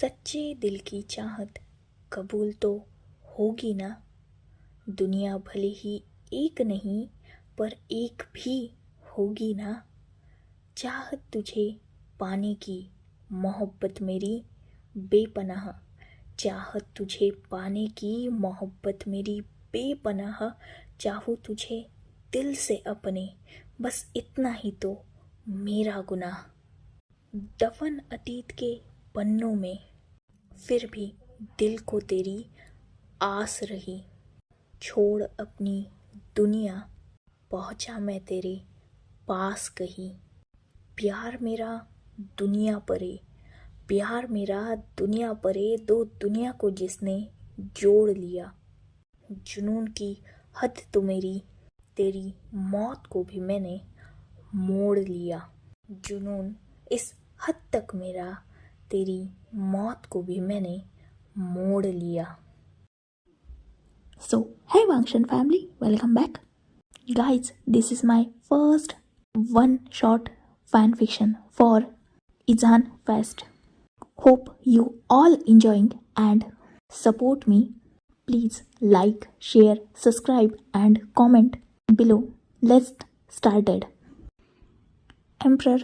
सच्चे दिल की चाहत कबूल तो होगी ना। दुनिया भले ही एक नहीं पर एक भी होगी ना। चाहत तुझे पाने की मोहब्बत मेरी बेपनाह। चाहत तुझे पाने की मोहब्बत मेरी बेपनाह। चाहूँ तुझे दिल से अपने, बस इतना ही तो मेरा गुनाह। दफन अतीत के पन्नों में फिर भी दिल को तेरी आस रही। छोड़ अपनी दुनिया पहुंचा मैं तेरे पास कहीं। प्यार मेरा दुनिया परे, प्यार मेरा दुनिया परे, दो दुनिया को जिसने जोड़ लिया। जुनून की हद तो मेरी, तेरी मौत को भी मैंने मोड़ लिया। जुनून इस हद तक मेरा, तेरी मौत को भी मैंने मोड़ लिया। So, hey Vangshan family, welcome back. Guys, this is my first one shot fan fiction for Izhan Fest. Hope you all enjoying and support me. Please like, share, subscribe and comment below. Let's start it. Emperor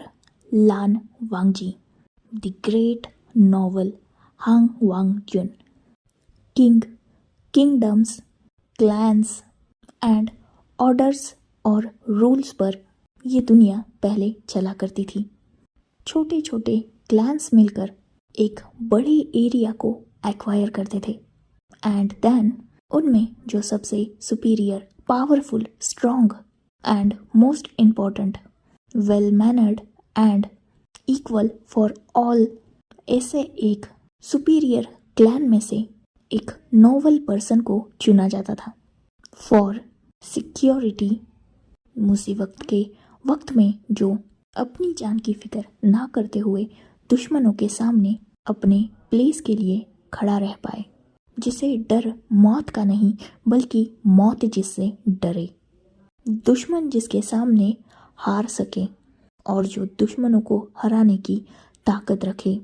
Lan Wangji, the great novel Han Wangjun, King, Kingdoms, clans and orders और rules पर ये दुनिया पहले चला करती थी। छोटे छोटे क्लैंस मिलकर एक बड़े एरिया को एक्वायर करते थे एंड देन उनमें जो सबसे superior, powerful, strong and most important, well mannered and equal for all, ऐसे एक सुपीरियर क्लैन में से एक नोबल पर्सन को चुना जाता था फॉर सिक्योरिटी। मुसीबत के वक्त में जो अपनी जान की फिक्र ना करते हुए दुश्मनों के सामने अपने प्लेस के लिए खड़ा रह पाए, जिसे डर मौत का नहीं बल्कि मौत जिससे डरे, दुश्मन जिसके सामने हार सके और जो दुश्मनों को हराने की ताकत रखे,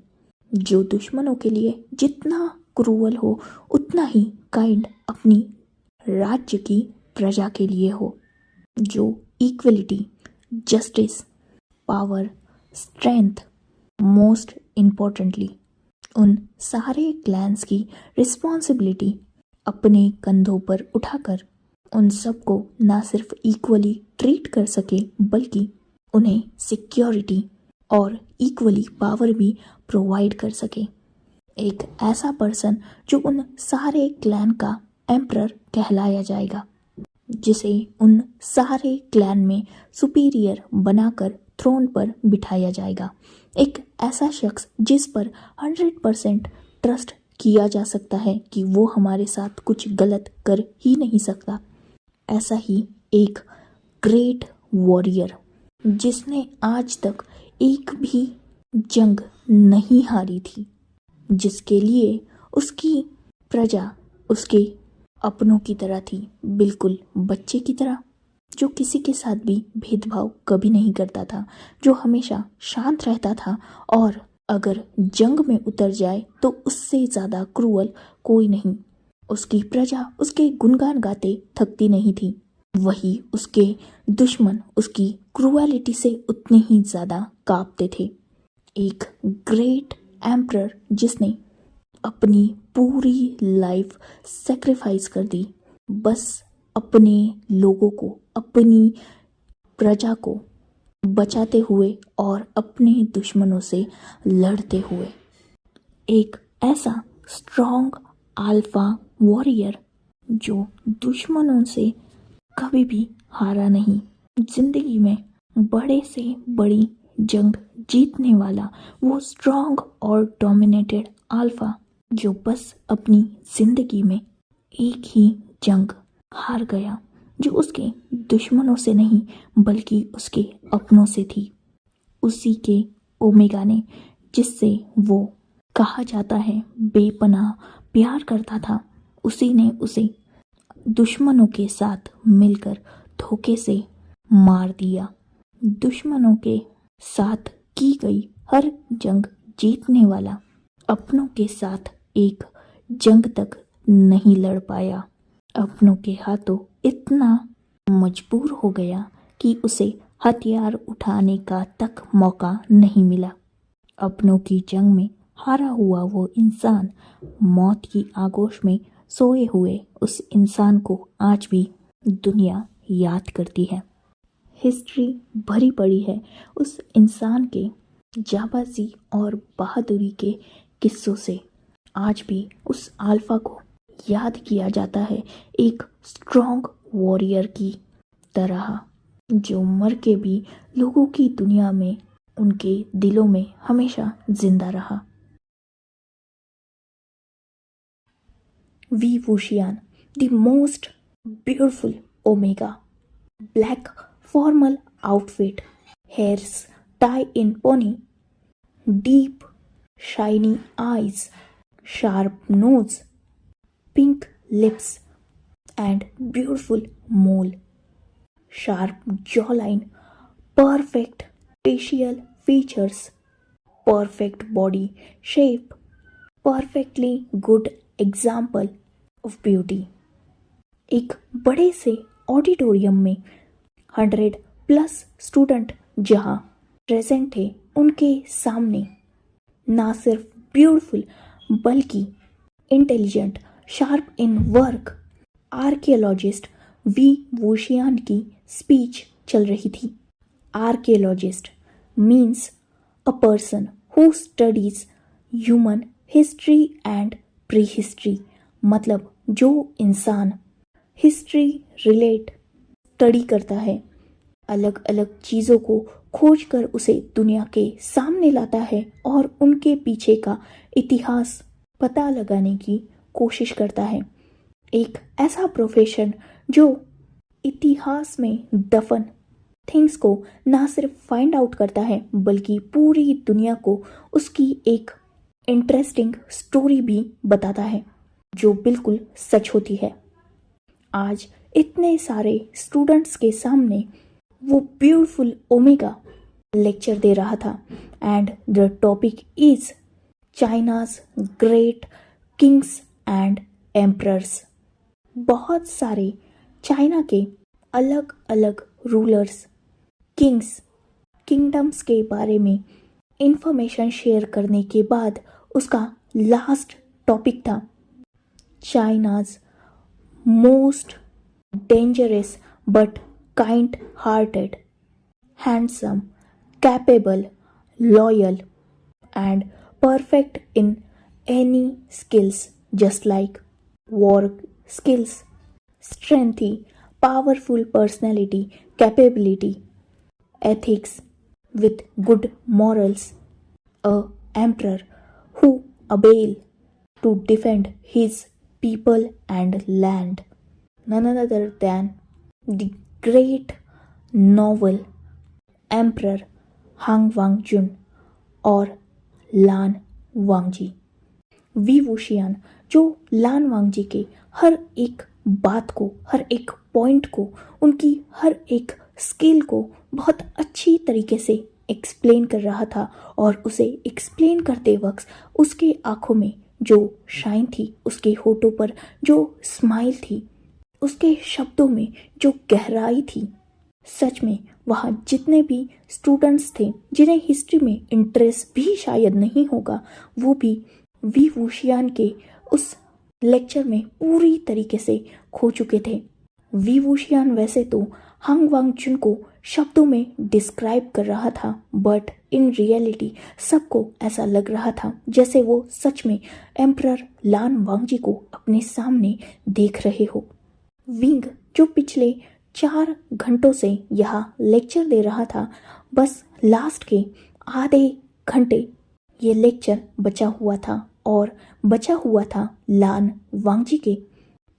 जो दुश्मनों के लिए जितना क्रूअल हो उतना ही काइंड अपनी राज्य की प्रजा के लिए हो, जो equality, justice, power, strength, most importantly उन सारे क्लैंस की रिस्पॉन्सिबिलिटी अपने कंधों पर उठाकर उन सबको ना सिर्फ इक्वली ट्रीट कर सके बल्कि उन्हें सिक्योरिटी और इक्वली पावर भी प्रोवाइड कर सके। एक ऐसा पर्सन जो उन सारे क्लैन का एम्परर कहलाया जाएगा, जिसे उन सारे क्लैन में सुपीरियर बनाकर थ्रोन पर बिठाया जाएगा। एक ऐसा शख्स जिस पर 100% ट्रस्ट किया जा सकता है कि वो हमारे साथ कुछ गलत कर ही नहीं सकता। ऐसा ही एक ग्रेट वॉरियर जिसने आज तक एक भी जंग नहीं हारी थी, जिसके लिए उसकी प्रजा उसके अपनों की तरह थी, बिल्कुल बच्चे की तरह, जो किसी के साथ भी भेदभाव कभी नहीं करता था, जो हमेशा शांत रहता था और अगर जंग में उतर जाए तो उससे ज़्यादा क्रूअल कोई नहीं। उसकी प्रजा उसके गुणगान गाते थकती नहीं थी, वही उसके दुश्मन उसकी क्रूएलिटी से उतने ही ज़्यादा कांपते थे। एक ग्रेट एम्परर जिसने अपनी पूरी लाइफ सेक्रीफाइस कर दी, बस अपने लोगों को, अपनी प्रजा को बचाते हुए और अपने दुश्मनों से लड़ते हुए। एक ऐसा स्ट्रॉन्ग अल्फा वॉरियर जो दुश्मनों से कभी भी हारा नहीं, जिंदगी में बड़े से बड़ी जंग जीतने वाला, वो स्ट्रॉन्ग और डोमिनेटेड अल्फा जो बस अपनी जिंदगी में एक ही जंग हार गया, जो उसके दुश्मनों से नहीं बल्कि उसके अपनों से थी। उसी के ओमेगा ने, जिससे वो कहा जाता है बेपनाह प्यार करता था, उसी ने उसे दुश्मनों के साथ मिलकर धोखे से मार दिया। दुश्मनों के साथ की गई हर जंग जीतने वाला अपनों के साथ एक जंग तक नहीं लड़ पाया। अपनों के हाथों इतना मजबूर हो गया कि उसे हथियार उठाने का तक मौका नहीं मिला। अपनों की जंग में हारा हुआ वो इंसान मौत की आगोश में सोए हुए उस इंसान को आज भी दुनिया याद करती है। हिस्ट्री भरी पड़ी है उस इंसान के जाबाजी और बहादुरी के किस्सों से। आज भी उस अल्फा को याद किया जाता है एक स्ट्रॉन्ग वॉरियर की तरह, जो मर के भी लोगों की दुनिया में उनके दिलों में हमेशा जिंदा रहा। Wei Wuxian, the most beautiful omega, black formal outfit, hairs tie in pony, deep shiny eyes, sharp nose, pink lips, and beautiful mole, sharp jawline, perfect facial features, perfect body shape, perfectly good example of beauty. एक बड़े से auditorium में 100+ student जहाँ present थे, उनके सामने ना सिर्फ ब्यूटीफुल बल्कि intelligent, sharp in work archaeologist Wei Wuxian की स्पीच चल रही थी। Archaeologist means a person who studies human history and prehistory, मतलब जो इंसान हिस्ट्री रिलेट स्टडी करता है, अलग अलग चीज़ों को खोज कर उसे दुनिया के सामने लाता है और उनके पीछे का इतिहास पता लगाने की कोशिश करता है। एक ऐसा प्रोफेशन जो इतिहास में दफन थिंग्स को ना सिर्फ फाइंड आउट करता है बल्कि पूरी दुनिया को उसकी एक इंटरेस्टिंग स्टोरी भी बताता है जो बिल्कुल सच होती है। आज इतने सारे स्टूडेंट्स के सामने वो ब्यूटीफुल ओमेगा लेक्चर दे रहा था and the topic is China's great Kings and emperors. बहुत सारे चाइना के अलग अलग रूलर्स, किंग्स, किंगडम्स के बारे में इंफॉर्मेशन शेयर करने के बाद उसका लास्ट टॉपिक था China's most dangerous but kind-hearted, handsome, capable, loyal, and perfect in any skills, just like work skills, strength, powerful personality, capability, ethics, with good morals, a emperor who able to defend his people and land. None other than the great novel Emperor Han Wangjun और लान वांगजी। We वुशियान जो लान वांगजी के हर एक बात को, हर एक point को, उनकी हर एक स्किल को बहुत अच्छी तरीके से एक्सप्लेन कर रहा था और उसे एक्सप्लेन करते वक्त उसके आँखों में जो शाइन थी, उसके होठों पर जो स्माइल थी, उसके शब्दों में जो गहराई थी, सच में वहाँ जितने भी स्टूडेंट्स थे जिन्हें हिस्ट्री में इंटरेस्ट भी शायद नहीं होगा, वो भी वी वुशियान के उस लेक्चर में पूरी तरीके से खो चुके थे। वी वुशियान वैसे तो हांग वांगचुन को शब्दों में डिस्क्राइब कर रहा था, बट इन रियलिटी सबको ऐसा लग रहा था जैसे वो सच में एम्परर लान वांगजी को अपने सामने देख रहे हो। विंग जो पिछले 4 घंटों से यहाँ लेक्चर दे रहा था, बस लास्ट के आधे घंटे ये लेक्चर बचा हुआ था और बचा हुआ था लान वांगजी के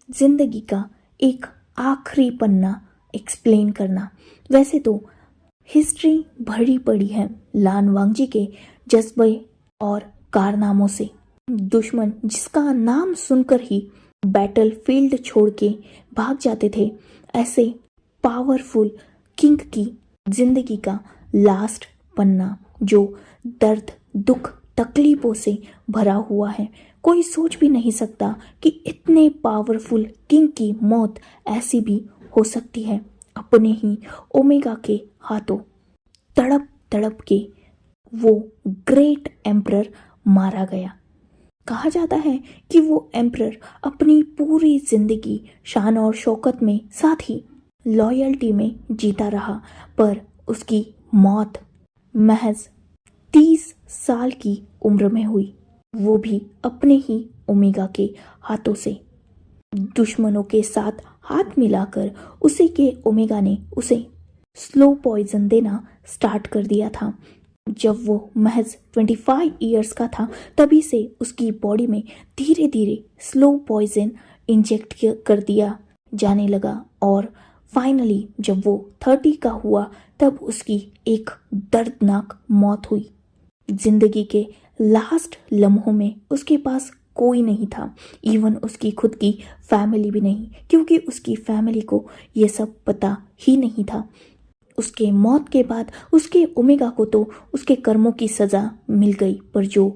जिंदगी का एक आखिरी पन्ना एक्सप्लेन करना। वैसे तो हिस्ट्री भरी पड़ी है लान वांगजी के जज्बे और कारनामों से। दुश्मन जिसका नाम सुनकर ही बैटल फील्ड छोड़ के भाग जाते थे, ऐसे पावरफुल किंग की जिंदगी का लास्ट पन्ना जो दर्द, दुख, तकलीफों से भरा हुआ है। कोई सोच भी नहीं सकता कि इतने पावरफुल किंग की मौत ऐसी भी हो सकती है। अपने ही ओमेगा के हाथों तड़प तड़प के वो ग्रेट एम्परर मारा गया। कहा जाता है कि वो एम्परर अपनी पूरी जिंदगी शान और शौकत में, साथ ही लॉयल्टी में जीता रहा, पर उसकी मौत महज 30 साल की उम्र में हुई, वो भी अपने ही ओमेगा के हाथों से। दुश्मनों के साथ हाथ मिलाकर उसी के ओमेगा ने उसे स्लो पॉइजन देना स्टार्ट कर दिया था। जब वो महज 25 इयर्स का था तभी से उसकी बॉडी में धीरे धीरे स्लो पॉइजन इंजेक्ट कर दिया जाने लगा, और फाइनली जब वो 30 का हुआ तब उसकी एक दर्दनाक मौत हुई। जिंदगी के लास्ट लम्हों में उसके पास कोई नहीं था, इवन उसकी खुद की फैमिली भी नहीं, क्योंकि उसकी फैमिली को ये सब पता ही नहीं था। उसके मौत के बाद उसके ओमेगा को तो उसके कर्मों की सज़ा मिल गई, पर जो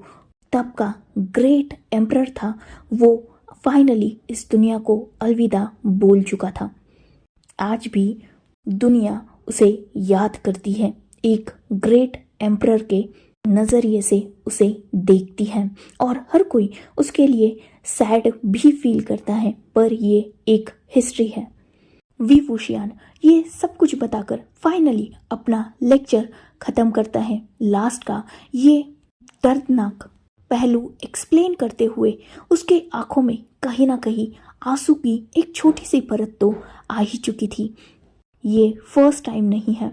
तब का ग्रेट एम्परर था वो फाइनली इस दुनिया को अलविदा बोल चुका था। आज भी दुनिया उसे याद करती है, एक ग्रेट एम्परर के नज़रिए से उसे देखती है, और हर कोई उसके लिए सैड भी फील करता है, पर ये एक हिस्ट्री है। वी वुशियान ये सब कुछ बताकर फाइनली अपना लेक्चर ख़त्म करता है। लास्ट का ये दर्दनाक पहलू एक्सप्लेन करते हुए उसके आंखों में कहीं ना कहीं आंसू की एक छोटी सी परत तो आ ही चुकी थी। ये फर्स्ट टाइम नहीं है,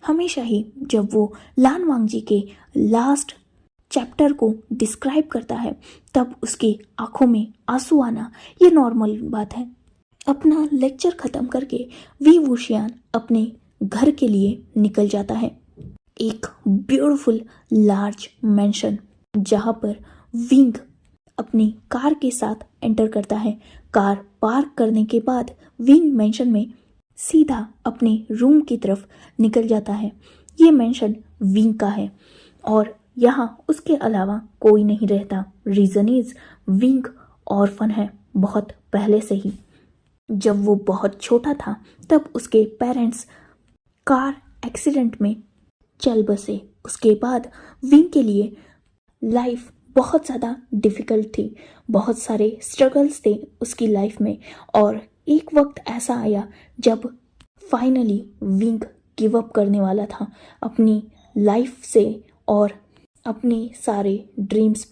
हमेशा ही जब वो लान वांगजी के लास्ट चैप्टर को डिस्क्राइब करता है तब उसकी आंखों में आंसू आना ये नॉर्मल बात है। अपना लेक्चर ख़त्म करके वी वुशियान अपने घर के लिए निकल जाता है। एक ब्यूटीफुल लार्ज मैंशन जहाँ पर विंग अपनी कार के साथ एंटर करता है। कार पार्क करने के बाद विंग मैंशन में सीधा अपने रूम की तरफ निकल जाता है। ये मैंशन विंग का है और यहाँ उसके अलावा कोई नहीं रहता। रीज़न इज़ विंग ऑर्फन है बहुत पहले से ही। जब वो बहुत छोटा था तब उसके पेरेंट्स कार एक्सीडेंट में चल बसे। उसके बाद विंग के लिए लाइफ बहुत ज़्यादा डिफ़िकल्ट थी, बहुत सारे स्ट्रगल्स थे उसकी लाइफ में, और एक वक्त ऐसा आया जब फाइनली विंग गिव अप करने वाला था अपनी लाइफ से और अपने सारे ड्रीम्स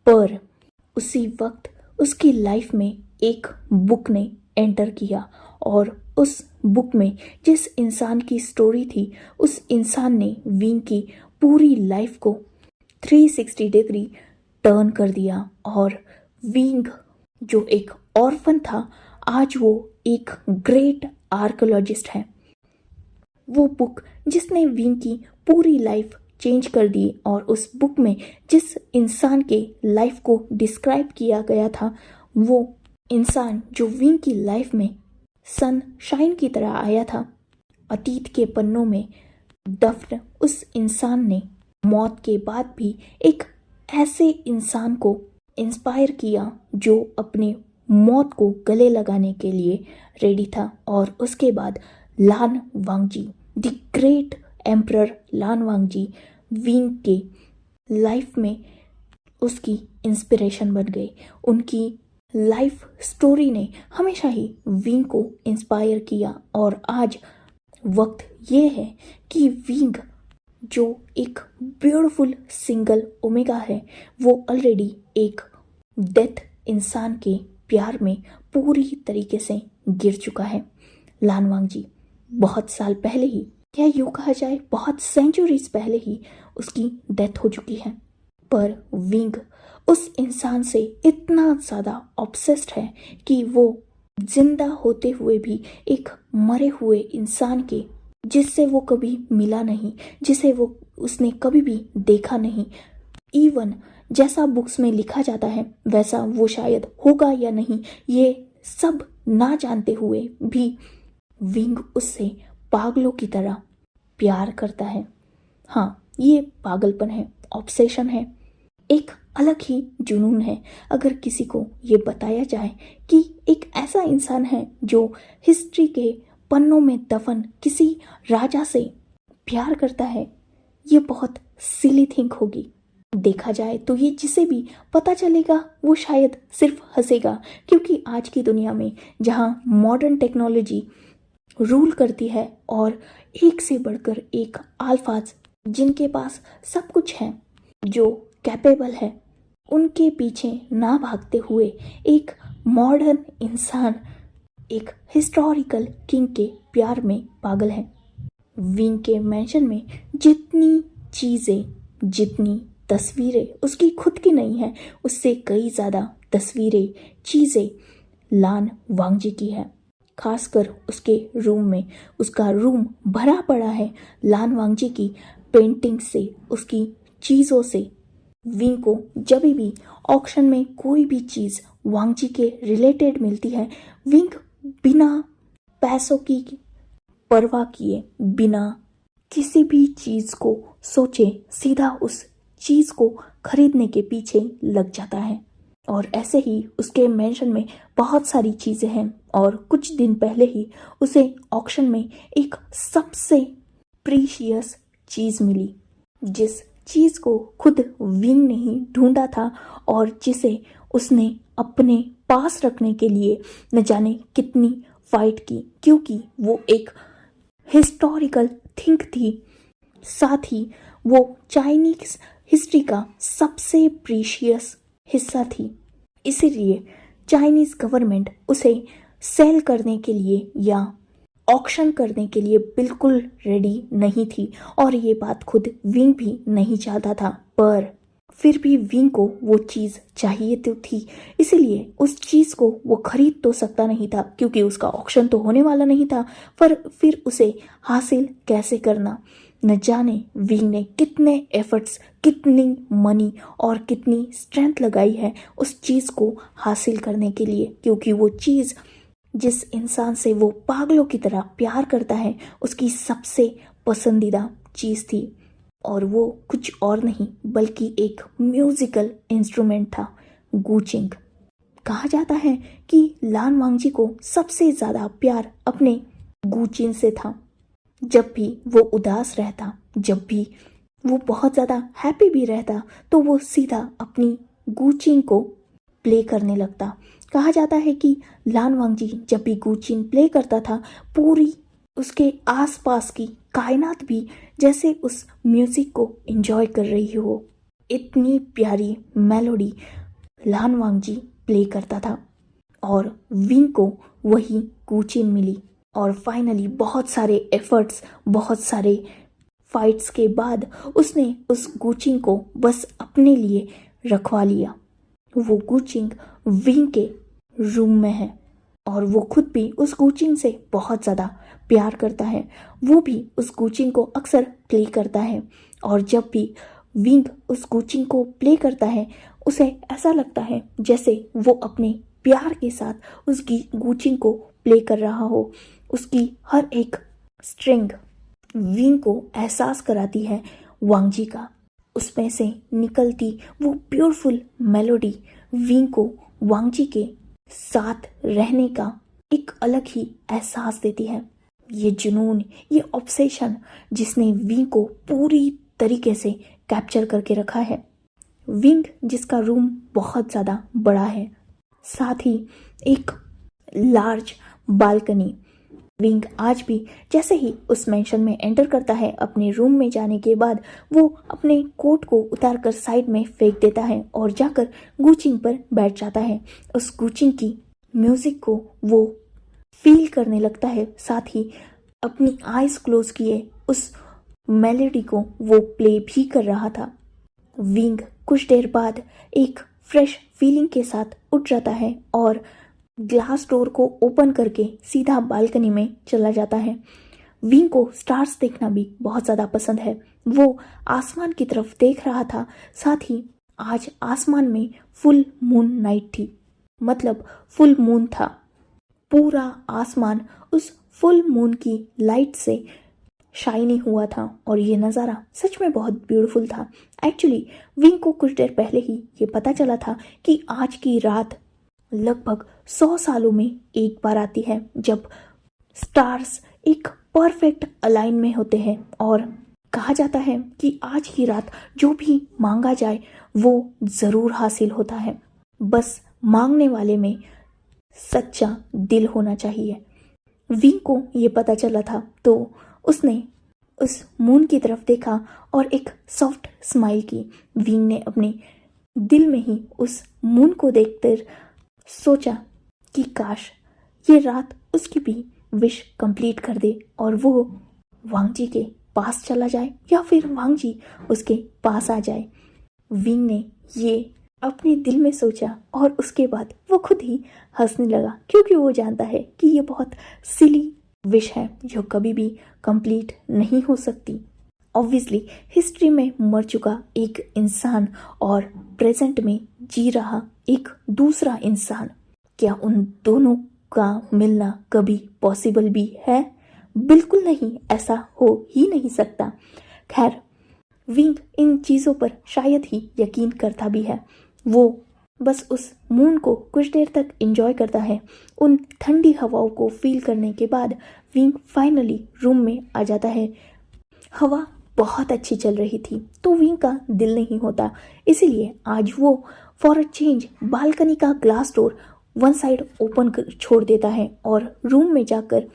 पर उसी वक्त उसकी लाइफ में एक बुक ने एंटर किया, और उस बुक में जिस इंसान की स्टोरी थी उस इंसान ने विंग की पूरी लाइफ को 360 डिग्री टर्न कर दिया, और विंग जो एक ऑर्फन था आज वो एक ग्रेट आर्कियोलॉजिस्ट है। वो बुक जिसने विंग की पूरी लाइफ चेंज कर दी, और उस बुक में जिस इंसान के लाइफ को डिस्क्राइब किया गया था वो इंसान जो विंग की लाइफ में सनशाइन की तरह आया था, अतीत के पन्नों में दफन उस इंसान ने मौत के बाद भी एक ऐसे इंसान को इंस्पायर किया जो अपने मौत को गले लगाने के लिए रेडी था। और उसके बाद Lan Wangji, the great emperor Lan Wangji विंग के लाइफ में उसकी इंस्पिरेशन बन गई। उनकी लाइफ स्टोरी ने हमेशा ही विंग को इंस्पायर किया, और आज वक्त ये है कि विंग जो एक ब्यूटीफुल सिंगल ओमेगा है वो ऑलरेडी एक डेथ इंसान के प्यार में पूरी तरीके से गिर चुका है। लान वांगजी बहुत साल पहले ही, या यूँ कहा जाए बहुत सेंचुरीज पहले ही उसकी डेथ हो चुकी है, पर विंग उस इंसान से इतना ज़्यादा ऑब्सेस्ड है कि वो जिंदा होते हुए भी एक मरे हुए इंसान के, जिससे वो कभी मिला नहीं, जिसे वो उसने कभी भी देखा नहीं, इवन जैसा बुक्स में लिखा जाता है वैसा वो शायद होगा या नहीं ये सब ना जानते हुए भी विंग उससे पागलों की तरह प्यार करता है। हाँ, ये पागलपन है, ऑब्सेशन है, एक अलग ही जुनून है। अगर किसी को ये बताया जाए कि एक ऐसा इंसान है जो हिस्ट्री के पन्नों में दफन किसी राजा से प्यार करता है, ये बहुत सिली थिंक होगी। देखा जाए तो ये जिसे भी पता चलेगा वो शायद सिर्फ हंसेगा, क्योंकि आज की दुनिया में जहाँ मॉडर्न टेक्नोलॉजी रूल करती है और एक से बढ़कर एक अल्फाज जिनके पास सब कुछ है, जो कैपेबल है, उनके पीछे ना भागते हुए एक मॉडर्न इंसान एक हिस्टोरिकल किंग के प्यार में पागल है। विंग के मेंशन में जितनी चीज़ें, जितनी तस्वीरें उसकी खुद की नहीं है, उससे कई ज़्यादा तस्वीरें, चीज़ें लान वांगजी की है। खासकर उसके रूम में, उसका रूम भरा पड़ा है लान वांगजी की पेंटिंग से, उसकी चीज़ों से। विंग को जब भी ऑक्शन में कोई भी चीज़ वांगजी के रिलेटेड मिलती है, विंग बिना पैसों की परवाह किए, बिना किसी भी चीज़ को सोचे, सीधा उस चीज़ को खरीदने के पीछे लग जाता है। और ऐसे ही उसके मेंशन में बहुत सारी चीज़ें हैं, और कुछ दिन पहले ही उसे ऑक्शन में एक सबसे प्रीशियस चीज़ मिली, जिस चीज़ को खुद विंग ने ही ढूंढा था और जिसे उसने अपने पास रखने के लिए न जाने कितनी फाइट की, क्योंकि वो एक हिस्टोरिकल थिंक थी, साथ ही वो चाइनीज हिस्ट्री का सबसे प्रीशियस हिस्सा थी। इसीलिए चाइनीज गवर्नमेंट उसे सेल करने के लिए या ऑक्शन करने के लिए बिल्कुल रेडी नहीं थी, और ये बात खुद विंग भी नहीं चाहता था, पर फिर भी विंग को वो चीज़ चाहिए तो थी। इसीलिए उस चीज़ को वो खरीद तो सकता नहीं था, क्योंकि उसका ऑक्शन तो होने वाला नहीं था, पर फिर उसे हासिल कैसे करना। न जाने विंग ने कितने एफर्ट्स, कितनी मनी और कितनी स्ट्रेंथ लगाई है उस चीज़ को हासिल करने के लिए, क्योंकि वो चीज़ जिस इंसान से वो पागलों की तरह प्यार करता है, उसकी सबसे पसंदीदा चीज़ थी। और वो कुछ और नहीं बल्कि एक म्यूजिकल इंस्ट्रूमेंट था, गूचिंग। कहा जाता है कि लान वांगजी को सबसे ज़्यादा प्यार अपने गूचिन से था। जब भी वो उदास रहता, जब भी वो बहुत ज़्यादा हैप्पी भी रहता, तो वो सीधा अपनी गूचिन को प्ले करने लगता। कहा जाता है कि लान वांगजी जब भी गूचिन प्ले करता था, पूरी उसके आसपास की कायनात भी जैसे उस म्यूजिक को एंजॉय कर रही हो। इतनी प्यारी मेलोडी लान वांगजी प्ले करता था, और विंग को वही गूचिन मिली। और फाइनली बहुत सारे एफर्ट्स, बहुत सारे फाइट्स के बाद उसने उस गूचिन को बस अपने लिए रखवा लिया। वो गूचिंग विंग के रूम में है, और वो खुद भी उस गूचिंग से बहुत ज़्यादा प्यार करता है। वो भी उस गूचिंग को अक्सर प्ले करता है, और जब भी विंग उस गूचिंग को प्ले करता है, उसे ऐसा लगता है जैसे वो अपने प्यार के साथ उस गूचिंग को प्ले कर रहा हो। उसकी हर एक स्ट्रिंग विंग को एहसास कराती है वांगजी का। उसमें से निकलती वो ब्यूटीफुल मेलोडी विंग को वांगजी के साथ रहने का एक अलग ही एहसास देती है। ये जुनून, ये ऑब्सेशन जिसने विंग को पूरी तरीके से कैप्चर करके रखा है। विंग जिसका रूम बहुत ज़्यादा बड़ा है, साथ ही एक लार्ज बालकनी। विंग आज भी जैसे ही उस मेंशन में एंटर करता है, अपने रूम में जाने के बाद वो अपने कोट को उतारकर साइड में फेंक देता है और जाकर गूचिंग पर बैठ जाता है। उस गूचिंग की म्यूजिक को वो फील करने लगता है, साथ ही अपनी आईज क्लोज किए उस मेलोडी को वो प्ले भी कर रहा था। विंग कुछ देर बाद एक फ्रेश फीलिंग के साथ उठ जाता है और ग्लास डोर को ओपन करके सीधा बालकनी में चला जाता है। विंग को स्टार्स देखना भी बहुत ज़्यादा पसंद है। वो आसमान की तरफ देख रहा था, साथ ही आज आसमान में फुल मून नाइट थी, मतलब फुल मून था। पूरा आसमान उस फुल मून की लाइट से शाइनी हुआ था और ये नज़ारा सच में बहुत ब्यूटीफुल था। एक्चुअली विंग को कुछ देर पहले ही ये पता चला था कि आज की रात लगभग 100 सालों में एक बार आती है जब स्टार्स एक परफेक्ट अलाइन में होते हैं और कहा जाता है कि आज की रात जो भी मांगा जाए वो ज़रूर हासिल होता है, बस मांगने वाले में सच्चा दिल होना चाहिए। विंग को ये पता चला था तो उसने उस मून की तरफ देखा और एक सॉफ्ट स्माइल की। विंग ने अपने दिल में ही उस मून को देखकर सोचा कि काश ये रात उसकी भी विश कंप्लीट कर दे और वो वांग जी के पास चला जाए या फिर वांग जी उसके पास आ जाए। विंग ने ये अपने दिल में सोचा और उसके बाद वो खुद ही हंसने लगा क्योंकि वो जानता है कि ये बहुत सिली विश है जो कभी भी कंप्लीट नहीं हो सकती। ऑब्वियसली हिस्ट्री में मर चुका एक इंसान और प्रेजेंट में जी रहा एक दूसरा इंसान, क्या उन दोनों का मिलना कभी पॉसिबल भी है? बिल्कुल नहीं, ऐसा हो ही नहीं सकता। खैर विंग इन चीज़ों पर शायद ही यकीन करता भी है। वो बस उस मून को कुछ देर तक एंजॉय करता है। उन ठंडी हवाओं को फील करने के बाद विंग फाइनली रूम में आ जाता है। हवा बहुत अच्छी चल रही थी तो विंग का दिल नहीं होता, इसीलिए आज वो फॉर अ चेंज बालकनी का glass door one side open छोड़ देता है और रूम में जाकर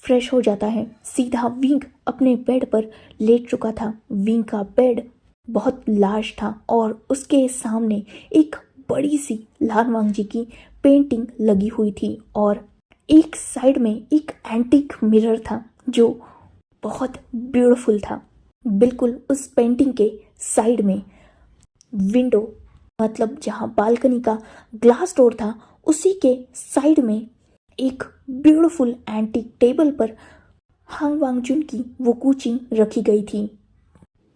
फ्रेश हो जाता है। सीधा विंग अपने बेड पर लेट चुका था। विंग का बेड बहुत लार्ज था और उसके सामने एक बड़ी सी लान वांग जी की पेंटिंग लगी हुई थी और एक साइड में एक एंटीक मिरर था जो बहुत ब्यूटीफुल था। बिल्कुल उस पेंटिंग के साइड में विंडो, मतलब जहाँ बालकनी का ग्लास डोर था उसी के साइड में एक ब्यूटीफुल एंटीक टेबल पर हांग वांगजुन की वो कुचिंग रखी गई थी।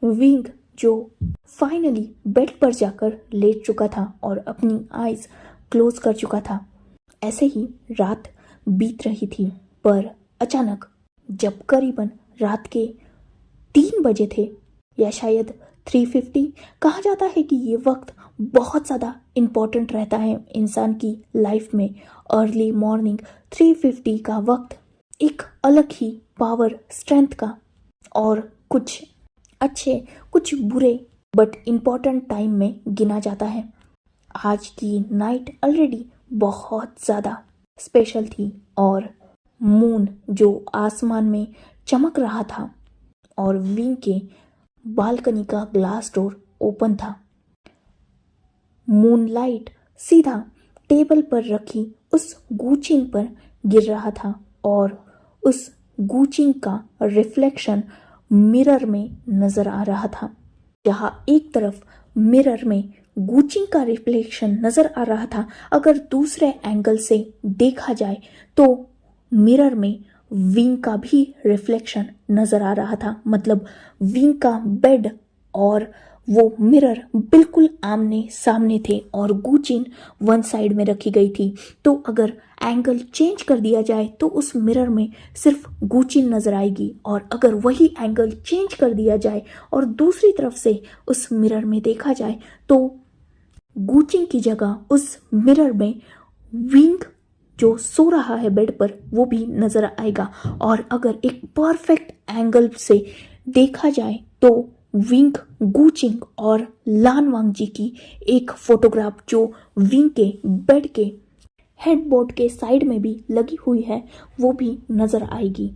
विंग जो फाइनली बेड पर जाकर लेट चुका था और अपनी आईज क्लोज कर चुका था। ऐसे ही रात बीत रही थी पर अचानक जब करीबन रात के 3 बजे थे या शायद 3:50, कहा जाता है कि ये वक्त बहुत ज़्यादा इम्पॉर्टेंट रहता है इंसान की लाइफ में। अर्ली मॉर्निंग 3:50 का वक्त एक अलग ही पावर, स्ट्रेंथ का और कुछ अच्छे कुछ बुरे बट इम्पॉर्टेंट टाइम में गिना जाता है। आज की नाइट ऑलरेडी बहुत ज़्यादा स्पेशल थी और मून जो आसमान में चमक रहा था और विंग के बालकनी का ग्लास डोर ओपन था। मूनलाइट सीधा टेबल पर रखी उस गूचिंग पर गिर रहा था और उस गूचिंग का रिफ्लेक्शन मिरर में नजर आ रहा था। जहाँ एक तरफ मिरर में गूचिंग का रिफ्लेक्शन नजर आ रहा था, अगर दूसरे एंगल से देखा जाए तो मिरर में विंग का भी रिफ्लेक्शन नजर आ रहा था। मतलब विंग का बेड और वो मिरर बिल्कुल आमने सामने थे और गूचिन वन साइड में रखी गई थी। तो अगर एंगल चेंज कर दिया जाए तो उस मिरर में सिर्फ गूचिन नजर आएगी और अगर वही एंगल चेंज कर दिया जाए और दूसरी तरफ से उस मिरर में देखा जाए तो गूचिन की जगह उस मिरर में विंग जो सो रहा है बेड पर वो भी नजर आएगा। और अगर एक परफेक्ट एंगल से देखा जाए तो विंग, गूचिंग और लान वांग जी की एक फोटोग्राफ जो विंग के बेड के हेडबोर्ड के साइड में भी लगी हुई है वो भी नजर आएगी।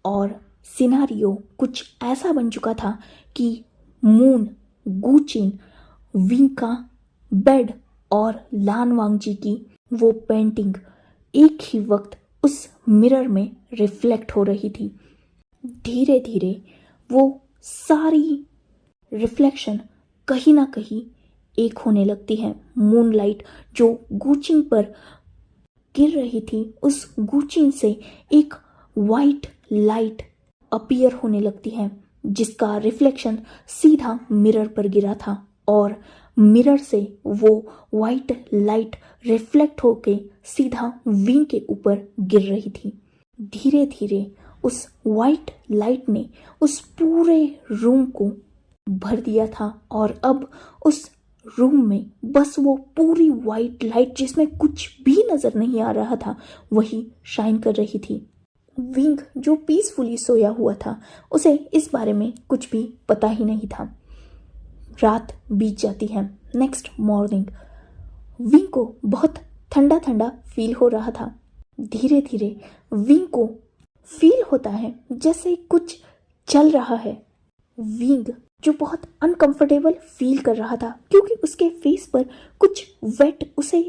और सिनारियो कुछ ऐसा बन चुका था कि मून, गूचिन, विंग का बेड और लान वांग जी की वो पेंटिंग एक ही वक्त उस मिरर में रिफ्लेक्ट हो रही थी। धीरे धीरे वो सारी रिफ्लेक्शन कहीं ना कहीं एक होने लगती है। मूनलाइट जो गूचिंग पर गिर रही थी उस गूचिंग से एक वाइट लाइट अपीयर होने लगती है जिसका रिफ्लेक्शन सीधा मिरर पर गिरा था और मिरर से वो वाइट लाइट रिफ्लेक्ट होके सीधा विंग के ऊपर गिर रही थी। धीरे धीरे उस वाइट लाइट ने उस पूरे रूम को भर दिया था और अब उस रूम में बस वो पूरी वाइट लाइट जिसमें कुछ भी नजर नहीं आ रहा था वही शाइन कर रही थी। विंग जो पीसफुली सोया हुआ था उसे इस बारे में कुछ भी पता ही नहीं था। रात बीत जाती है। नेक्स्ट मॉर्निंग विंग को बहुत ठंडा ठंडा फील हो रहा था। धीरे धीरे विंग को फील होता है जैसे कुछ चल रहा है। विंग जो बहुत अनकंफर्टेबल फील कर रहा था क्योंकि उसके फेस पर कुछ वेट उसे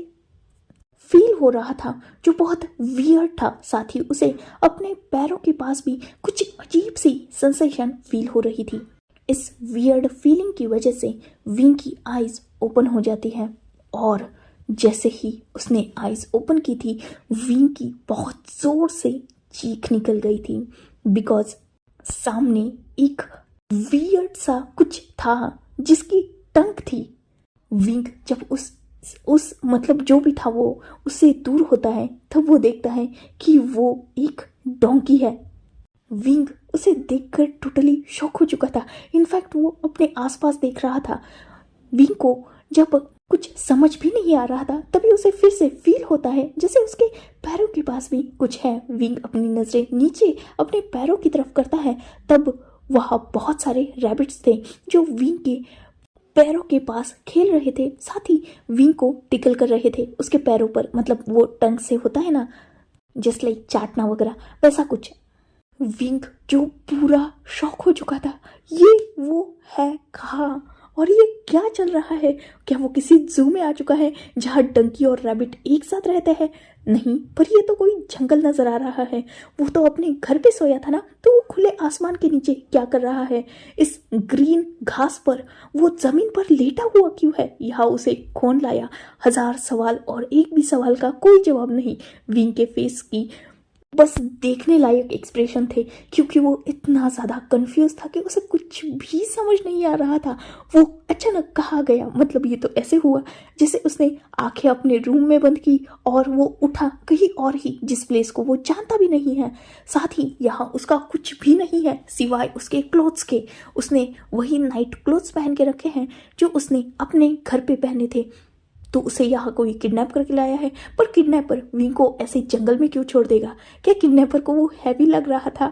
फील हो रहा था जो बहुत वियर्ड था। साथ ही उसे अपने पैरों के पास भी कुछ अजीब सी सेंसेशन फील हो रही थी। इस वियर्ड फीलिंग की वजह से विंग की आईज ओपन हो जाती है और जैसे ही उसने आईज ओपन की थी विंग की बहुत जोर से चीख निकल गई थी बिकॉज सामने एक वियर्ड सा कुछ था जिसकी टंग थी। विंग जब उस मतलब जो भी था वो उससे दूर होता है तब वो देखता है कि वो एक डोंकी है। विंग उसे देखकर टोटली शॉक हो चुका था। इनफैक्ट वो अपने आसपास देख रहा था। विंग को जब कुछ समझ भी नहीं आ रहा था तभी उसे फिर से फील होता है जैसे उसके पैरों के पास भी कुछ है। विंग अपनी नजरें नीचे अपने पैरों की तरफ करता है तब वहाँ बहुत सारे रैबिट्स थे जो विंग के पैरों के पास खेल रहे थे। साथ ही विंग को टिकल कर रहे थे उसके पैरों पर, मतलब वो टंग से होता है ना जस्ट लाइक चाटना वगैरह वैसा कुछ। विंग जो पूरा शॉक हो चुका था, ये वो है कहाँ और ये क्या चल रहा है? क्या वो किसी जू में आ चुका है जहाँ डंकी और रैबिट एक साथ रहते हैं? नहीं, पर ये तो कोई जंगल नजर आ रहा है। वो तो अपने घर पे सोया था ना, तो वो खुले आसमान के नीचे क्या कर रहा है? इस ग्रीन घास पर वो जमीन पर लेटा हुआ क्यों है? यहाँ उसे कौन लाया? हजार सवाल और एक भी सवाल का कोई जवाब नहीं। विंग के फेस की बस देखने लायक एक्सप्रेशन थे क्योंकि वो इतना ज़्यादा कंफ्यूज था कि उसे कुछ भी समझ नहीं आ रहा था। वो अचानक कहाँ गया? मतलब ये तो ऐसे हुआ जैसे उसने आंखें अपने रूम में बंद की और वो उठा कहीं और ही, जिस प्लेस को वो जानता भी नहीं है। साथ ही यहाँ उसका कुछ भी नहीं है सिवाय उसके क्लोथ्स के। उसने वही नाइट क्लोथ्स पहन के रखे हैं जो उसने अपने घर पे पहने थे। तो उसे यहाँ कोई किडनैप करके लाया है, पर किडनैपर विंग को ऐसे जंगल में क्यों छोड़ देगा? क्या किडनैपर को वो हैवी लग रहा था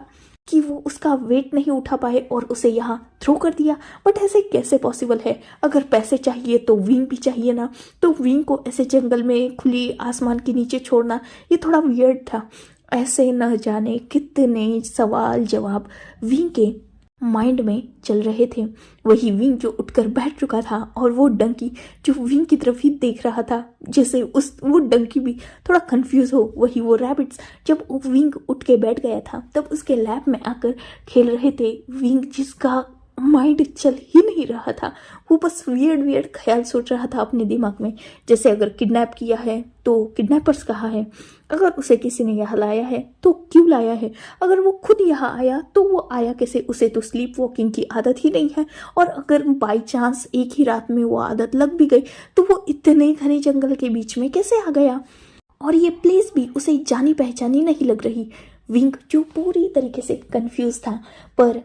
कि वो उसका वेट नहीं उठा पाए और उसे यहाँ थ्रो कर दिया? बट ऐसे कैसे पॉसिबल है? अगर पैसे चाहिए तो विंग भी चाहिए ना, तो विंग को ऐसे जंगल में खुली आसमान के नीचे छोड़ना ये थोड़ा वियर्ड था। ऐसे न जाने कितने सवाल जवाब विंग के माइंड में चल रहे थे। वही विंग जो उठकर बैठ चुका था और वो डंकी जो विंग की तरफ ही देख रहा था जैसे वो डंकी भी थोड़ा कंफ्यूज हो। वही वो रैबिट्स जब विंग उठ के बैठ गया था तब उसके लैब में आकर खेल रहे थे। विंग जिसका माइंड चल ही नहीं रहा था, वो बस वियर्ड ख्याल सोच रहा था अपने दिमाग में, जैसे अगर किडनैप किया है तो किडनैपर्स कहाँ है? अगर उसे किसी ने यहाँ लाया है तो क्यों लाया है? अगर वो खुद यहाँ आया तो वो आया कैसे? उसे तो स्लीप वॉकिंग की आदत ही नहीं है, और अगर बाई चांस एक ही रात में वो आदत लग भी गई तो वो इतने घने जंगल के बीच में कैसे आ गया? और ये प्लेस भी उसे जानी पहचानी नहीं लग रही। विंग जो पूरी तरीके से कंफ्यूज था, पर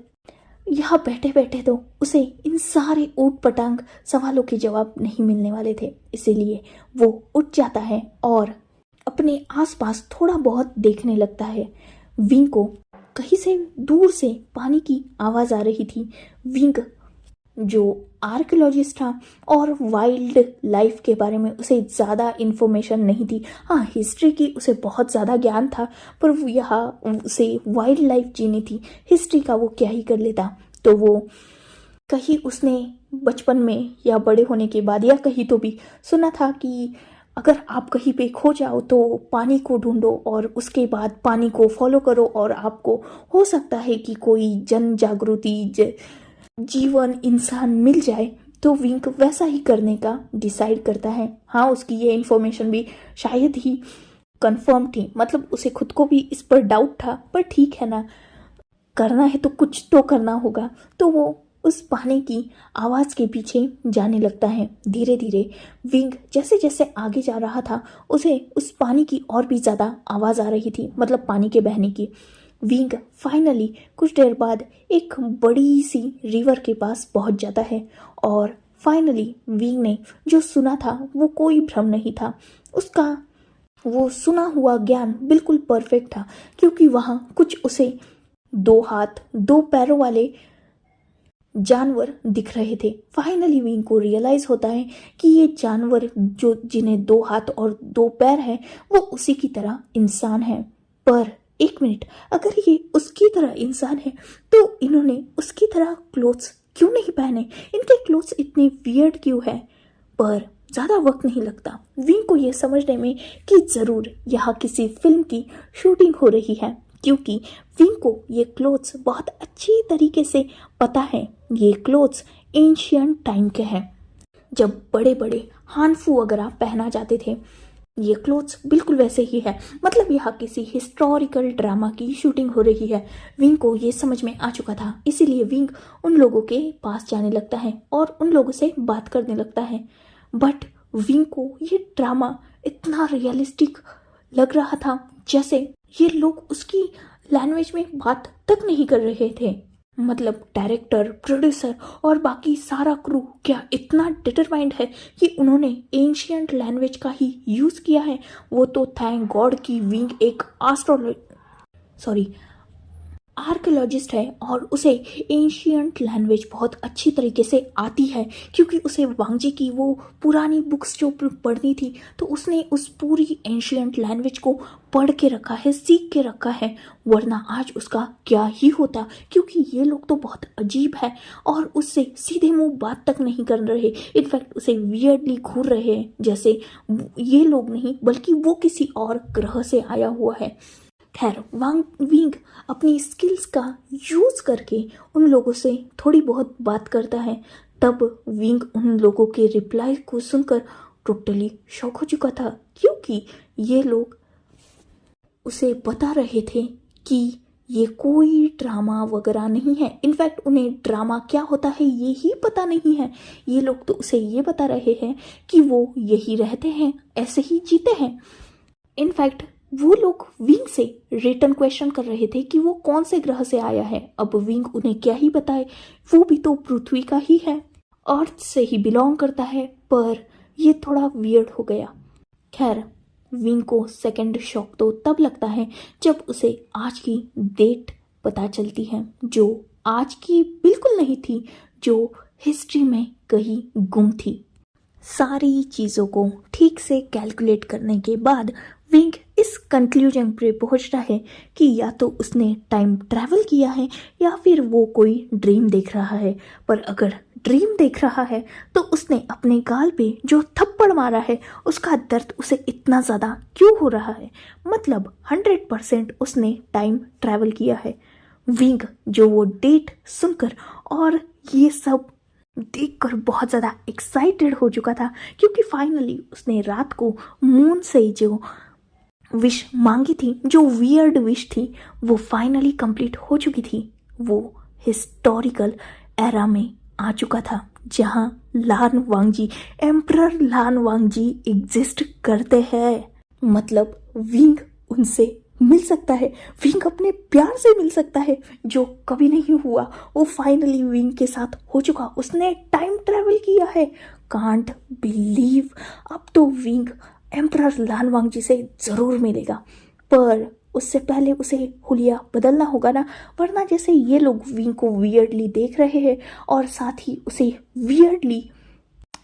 यहाँ बैठे बैठे तो उसे इन सारे ऊट पटांग सवालों के जवाब नहीं मिलने वाले थे। इसीलिए वो उठ जाता है और अपने आसपास थोड़ा बहुत देखने लगता है। विंग को कहीं से दूर से पानी की आवाज आ रही थी। विंग जो आर्कियोलॉजिस्ट था और वाइल्ड लाइफ के बारे में उसे ज़्यादा इन्फॉर्मेशन नहीं थी। हाँ, हिस्ट्री की उसे बहुत ज़्यादा ज्ञान था, पर वो यहाँ उसे वाइल्ड लाइफ जीनी थी। हिस्ट्री का वो क्या ही कर लेता। तो वो कहीं उसने बचपन में या बड़े होने के बाद या कहीं तो भी सुना था कि अगर आप कहीं पे खो जाओ तो पानी को ढूंढो और उसके बाद पानी को फॉलो करो और आपको हो सकता है कि कोई जन जागृति जीवन इंसान मिल जाए। तो विंग वैसा ही करने का डिसाइड करता है। हाँ, उसकी ये इन्फॉर्मेशन भी शायद ही कंफर्म थी, मतलब उसे खुद को भी इस पर डाउट था, पर ठीक है ना, करना है तो कुछ तो करना होगा। तो वो उस पानी की आवाज़ के पीछे जाने लगता है। धीरे धीरे विंग जैसे जैसे आगे जा रहा था उसे उस पानी की और भी ज़्यादा आवाज़ आ रही थी, मतलब पानी के बहने की। विंग फाइनली कुछ देर बाद एक बड़ी सी रिवर के पास पहुंच जाता है और फाइनली विंग ने जो सुना था वो कोई भ्रम नहीं था। उसका वो सुना हुआ ज्ञान बिल्कुल परफेक्ट था, क्योंकि वहाँ कुछ उसे 2 हाथ 2 पैरों वाले जानवर दिख रहे थे। फाइनली विंग को रियलाइज होता है कि ये जानवर जो जिन्हें 2 हाथ और 2 पैर हैं वो उसी की तरह इंसान हैं। पर एक मिनट, अगर ये उसकी तरह इंसान है तो इन्होंने उसकी तरह क्लोथ्स क्यों नहीं पहने? इनके क्लोथ्स इतने वियर्ड क्यों है? पर ज़्यादा वक्त नहीं लगता विंग को ये समझने में कि ज़रूर यहाँ किसी फिल्म की शूटिंग हो रही है, क्योंकि विंग को ये क्लोथ्स बहुत अच्छी तरीके से पता है। ये क्लोथ्स एंशियंट टाइम के हैं, जब बड़े बड़े हानफू वगैरह पहना जाते थे। ये क्लोथ्स बिल्कुल वैसे ही है, मतलब यहाँ किसी हिस्टोरिकल ड्रामा की शूटिंग हो रही है। विंग को ये समझ में आ चुका था, इसीलिए विंग उन लोगों के पास जाने लगता है और उन लोगों से बात करने लगता है। बट विंग को ये ड्रामा इतना रियलिस्टिक लग रहा था जैसे ये लोग उसकी लैंग्वेज में बात तक नहीं कर रहे थे। मतलब डायरेक्टर, प्रोड्यूसर और बाकी सारा क्रू क्या इतना डिटरमाइंड है कि उन्होंने एंशियंट लैंग्वेज का ही यूज़ किया है। वो तो थैंक गॉड कि विंग एक आर्कियोलॉजिस्ट है और उसे एंशियंट लैंग्वेज बहुत अच्छी तरीके से आती है, क्योंकि उसे वांगजी की वो पुरानी बुक्स जो पढ़नी थी तो उसने उस पूरी एंशियंट लैंग्वेज को पढ़ के रखा है, सीख के रखा है। वरना आज उसका क्या ही होता, क्योंकि ये लोग तो बहुत अजीब है और उससे सीधे मुंह बात तक नहीं कर रहे। इनफैक्ट उसे वियर्डली घूर रहे हैं, जैसे ये लोग नहीं बल्कि वो किसी और ग्रह से आया हुआ है। खैर, विंग अपनी स्किल्स का यूज़ करके उन लोगों से थोड़ी बहुत बात करता है। तब विंग उन लोगों के रिप्लाई को सुनकर टोटली शॉक हो चुका था, क्योंकि ये लोग उसे बता रहे थे कि ये कोई ड्रामा वगैरह नहीं है। इनफैक्ट उन्हें ड्रामा क्या होता है ये ही पता नहीं है। ये लोग तो उसे ये बता रहे हैं कि वो यही रहते हैं, ऐसे ही जीते हैं। इनफैक्ट वो लोग विंग से रिटर्न क्वेश्चन कर रहे थे कि वो कौन से ग्रह से आया है। अब विंग उन्हें क्या ही बताए, वो भी तो पृथ्वी का ही है, अर्थ से ही बिलोंग करता है। पर ये थोड़ा वियर्ड हो गया। खैर, विंग को सेकंड शॉक तो तब लगता है जब उसे आज की डेट पता चलती है, जो आज की बिल्कुल नहीं थी, जो हिस्ट्री में कहीं गुम थी। सारी चीज़ों को ठीक से कैलकुलेट करने के बाद विंग इस कंक्लूजन पे पहुंचता है कि या तो उसने टाइम ट्रैवल किया है या फिर वो कोई ड्रीम देख रहा है। पर अगर ड्रीम देख रहा है तो उसने अपने गाल पे जो थप्पड़ मारा है उसका दर्द उसे इतना ज़्यादा क्यों हो रहा है? मतलब 100% उसने टाइम ट्रैवल किया है। विंग जो वो डेट सुनकर और ये सब देखकर बहुत ज़्यादा एक्साइटेड हो चुका था, क्योंकि फाइनली उसने रात को मून से जो विश मांगी थी, जो वियर्ड विश थी, वो फाइनली कंप्लीट हो चुकी थी। वो हिस्टोरिकल एरा में आ चुका था जहां लान वांगजी, एम्परर लान वांगजी एग्जिस्ट करते हैं। मतलब विंग उनसे मिल सकता है, विंग अपने प्यार से मिल सकता है, जो कभी नहीं हुआ। वो फाइनली विंग के साथ हो चुका, उसने टाइम ट्रैवल किया है। Can't believe. अब तो विंग एम्परर लान वांगजी से ज़रूर मिलेगा, पर उससे पहले उसे हुलिया बदलना होगा ना, वरना जैसे ये लोग विंग को वियर्डली देख रहे हैं और साथ ही उसे वियर्डली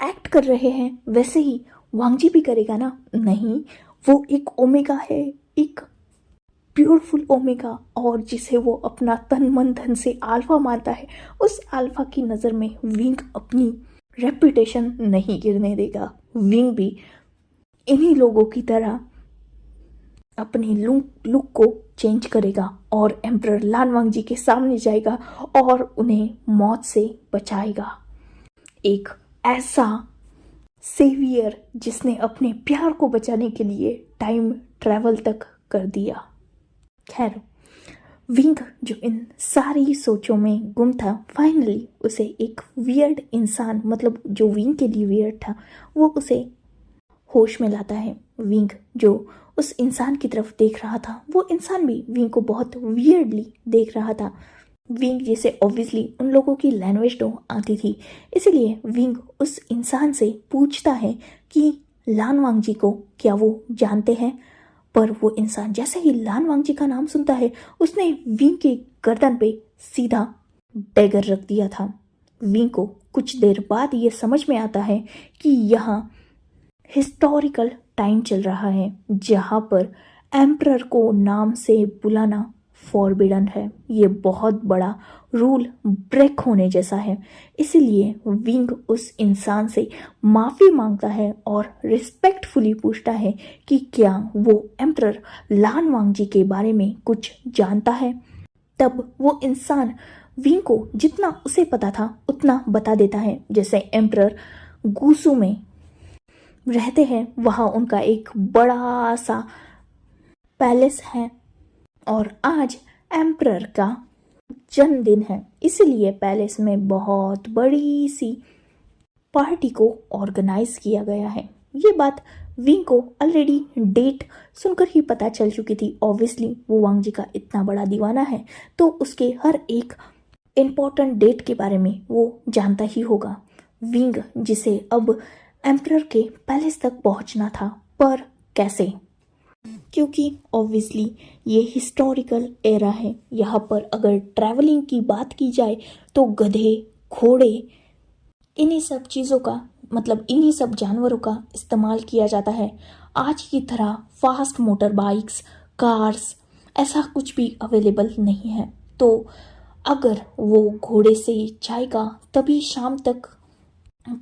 एक्ट कर रहे हैं, वैसे ही वांगजी भी करेगा ना। नहीं, वो एक ओमेगा है, एक ब्यूटीफुल ओमेगा, और जिसे वो अपना तन मन धन से अल्फा मानता है। उस अल्फा की नज़र में विंग अपनी रेपुटेशन नहीं गिरने देगा। विंग भी इन्हीं लोगों की तरह अपने लुक को चेंज करेगा और एम्परर लान वांगजी के सामने जाएगा और उन्हें मौत से बचाएगा। एक ऐसा सेवियर जिसने अपने प्यार को बचाने के लिए टाइम ट्रैवल तक कर दिया। खैर, विंग जो इन सारी सोचों में गुम था, फाइनली उसे एक वियर्ड इंसान, मतलब जो विंग के लिए वियर्ड था, वो उसे होश में लाता है। विंग जो उस इंसान की तरफ देख रहा था, वो इंसान भी विंग को बहुत वियर्डली देख रहा था। विंग जिसे ऑब्वियसली उन लोगों की लैंग्वेज तो आती थी, इसीलिए विंग उस इंसान से पूछता है कि लान वांग जी को क्या वो जानते हैं। पर वो इंसान जैसे ही लान वांग जी का नाम सुनता है, उसने विंग के गर्दन पे सीधा डैगर रख दिया था। विंग को कुछ देर बाद ये समझ में आता है कि यहाँ हिस्टोरिकल टाइम चल रहा है जहाँ पर एम्परर को नाम से बुलाना फॉरबिडन है। ये बहुत बड़ा रूल ब्रेक होने जैसा है। इसीलिए विंग उस इंसान से माफ़ी मांगता है और रिस्पेक्टफुली पूछता है कि क्या वो एम्परर लान वांग जी के बारे में कुछ जानता है। तब वो इंसान विंग को जितना उसे पता था उतना बता देता है। जैसे एम्परर गुसू में रहते हैं, वहाँ उनका एक बड़ा सा पैलेस है और आज एम्परर का जन्मदिन है, इसलिए पैलेस में बहुत बड़ी सी पार्टी को ऑर्गेनाइज किया गया है। ये बात विंग को ऑलरेडी डेट सुनकर ही पता चल चुकी थी। ऑब्वियसली वो वांग जी का इतना बड़ा दीवाना है तो उसके हर एक इम्पोर्टेंट डेट के बारे में वो जानता ही होगा। विंग जिसे अब एम्परर के पैलेस तक पहुंचना था, पर कैसे? क्योंकि ऑब्वियसली ये हिस्टोरिकल एरा है। यहाँ पर अगर ट्रैवलिंग की बात की जाए तो गधे, घोड़े, इन्हीं सब चीज़ों का मतलब इन्हीं सब जानवरों का इस्तेमाल किया जाता है। आज की तरह फास्ट मोटर बाइक्स, कार्स ऐसा कुछ भी अवेलेबल नहीं है। तो अगर वो घोड़े से जाएगा तभी शाम तक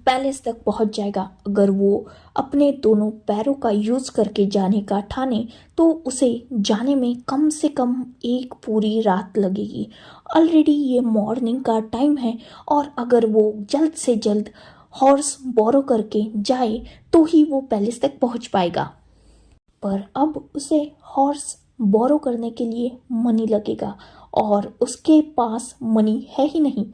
पैलेस तक पहुंच जाएगा। अगर वो अपने दोनों पैरों का यूज़ करके जाने का ठाने तो उसे जाने में कम से कम एक पूरी रात लगेगी। ऑलरेडी ये मॉर्निंग का टाइम है और अगर वो जल्द से जल्द हॉर्स बोरो करके जाए तो ही वो पैलेस तक पहुंच पाएगा। पर अब उसे हॉर्स बोरो करने के लिए मनी लगेगा और उसके पास मनी है ही नहीं।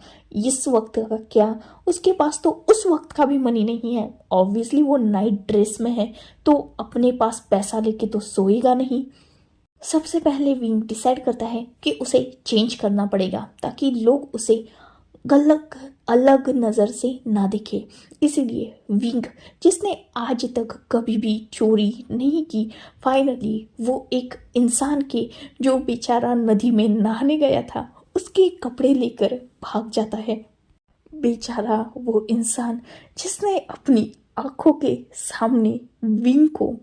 इस वक्त का क्या, उसके पास तो उस वक्त का भी मनी नहीं है। ऑब्वियसली वो नाइट ड्रेस में है तो अपने पास पैसा लेके तो सोएगा नहीं। सबसे पहले विंग डिसाइड करता है कि उसे चेंज करना पड़ेगा ताकि लोग उसे गलत अलग नज़र से ना दिखे। इसीलिए विंग जिसने आज तक कभी भी चोरी नहीं की, फाइनली वो एक इंसान के जो बेचारा नदी में नहाने गया था उसके कपड़े लेकर भाग जाता है। बेचारा वो इंसान जिसने अपनी आंखों के सामने विंग को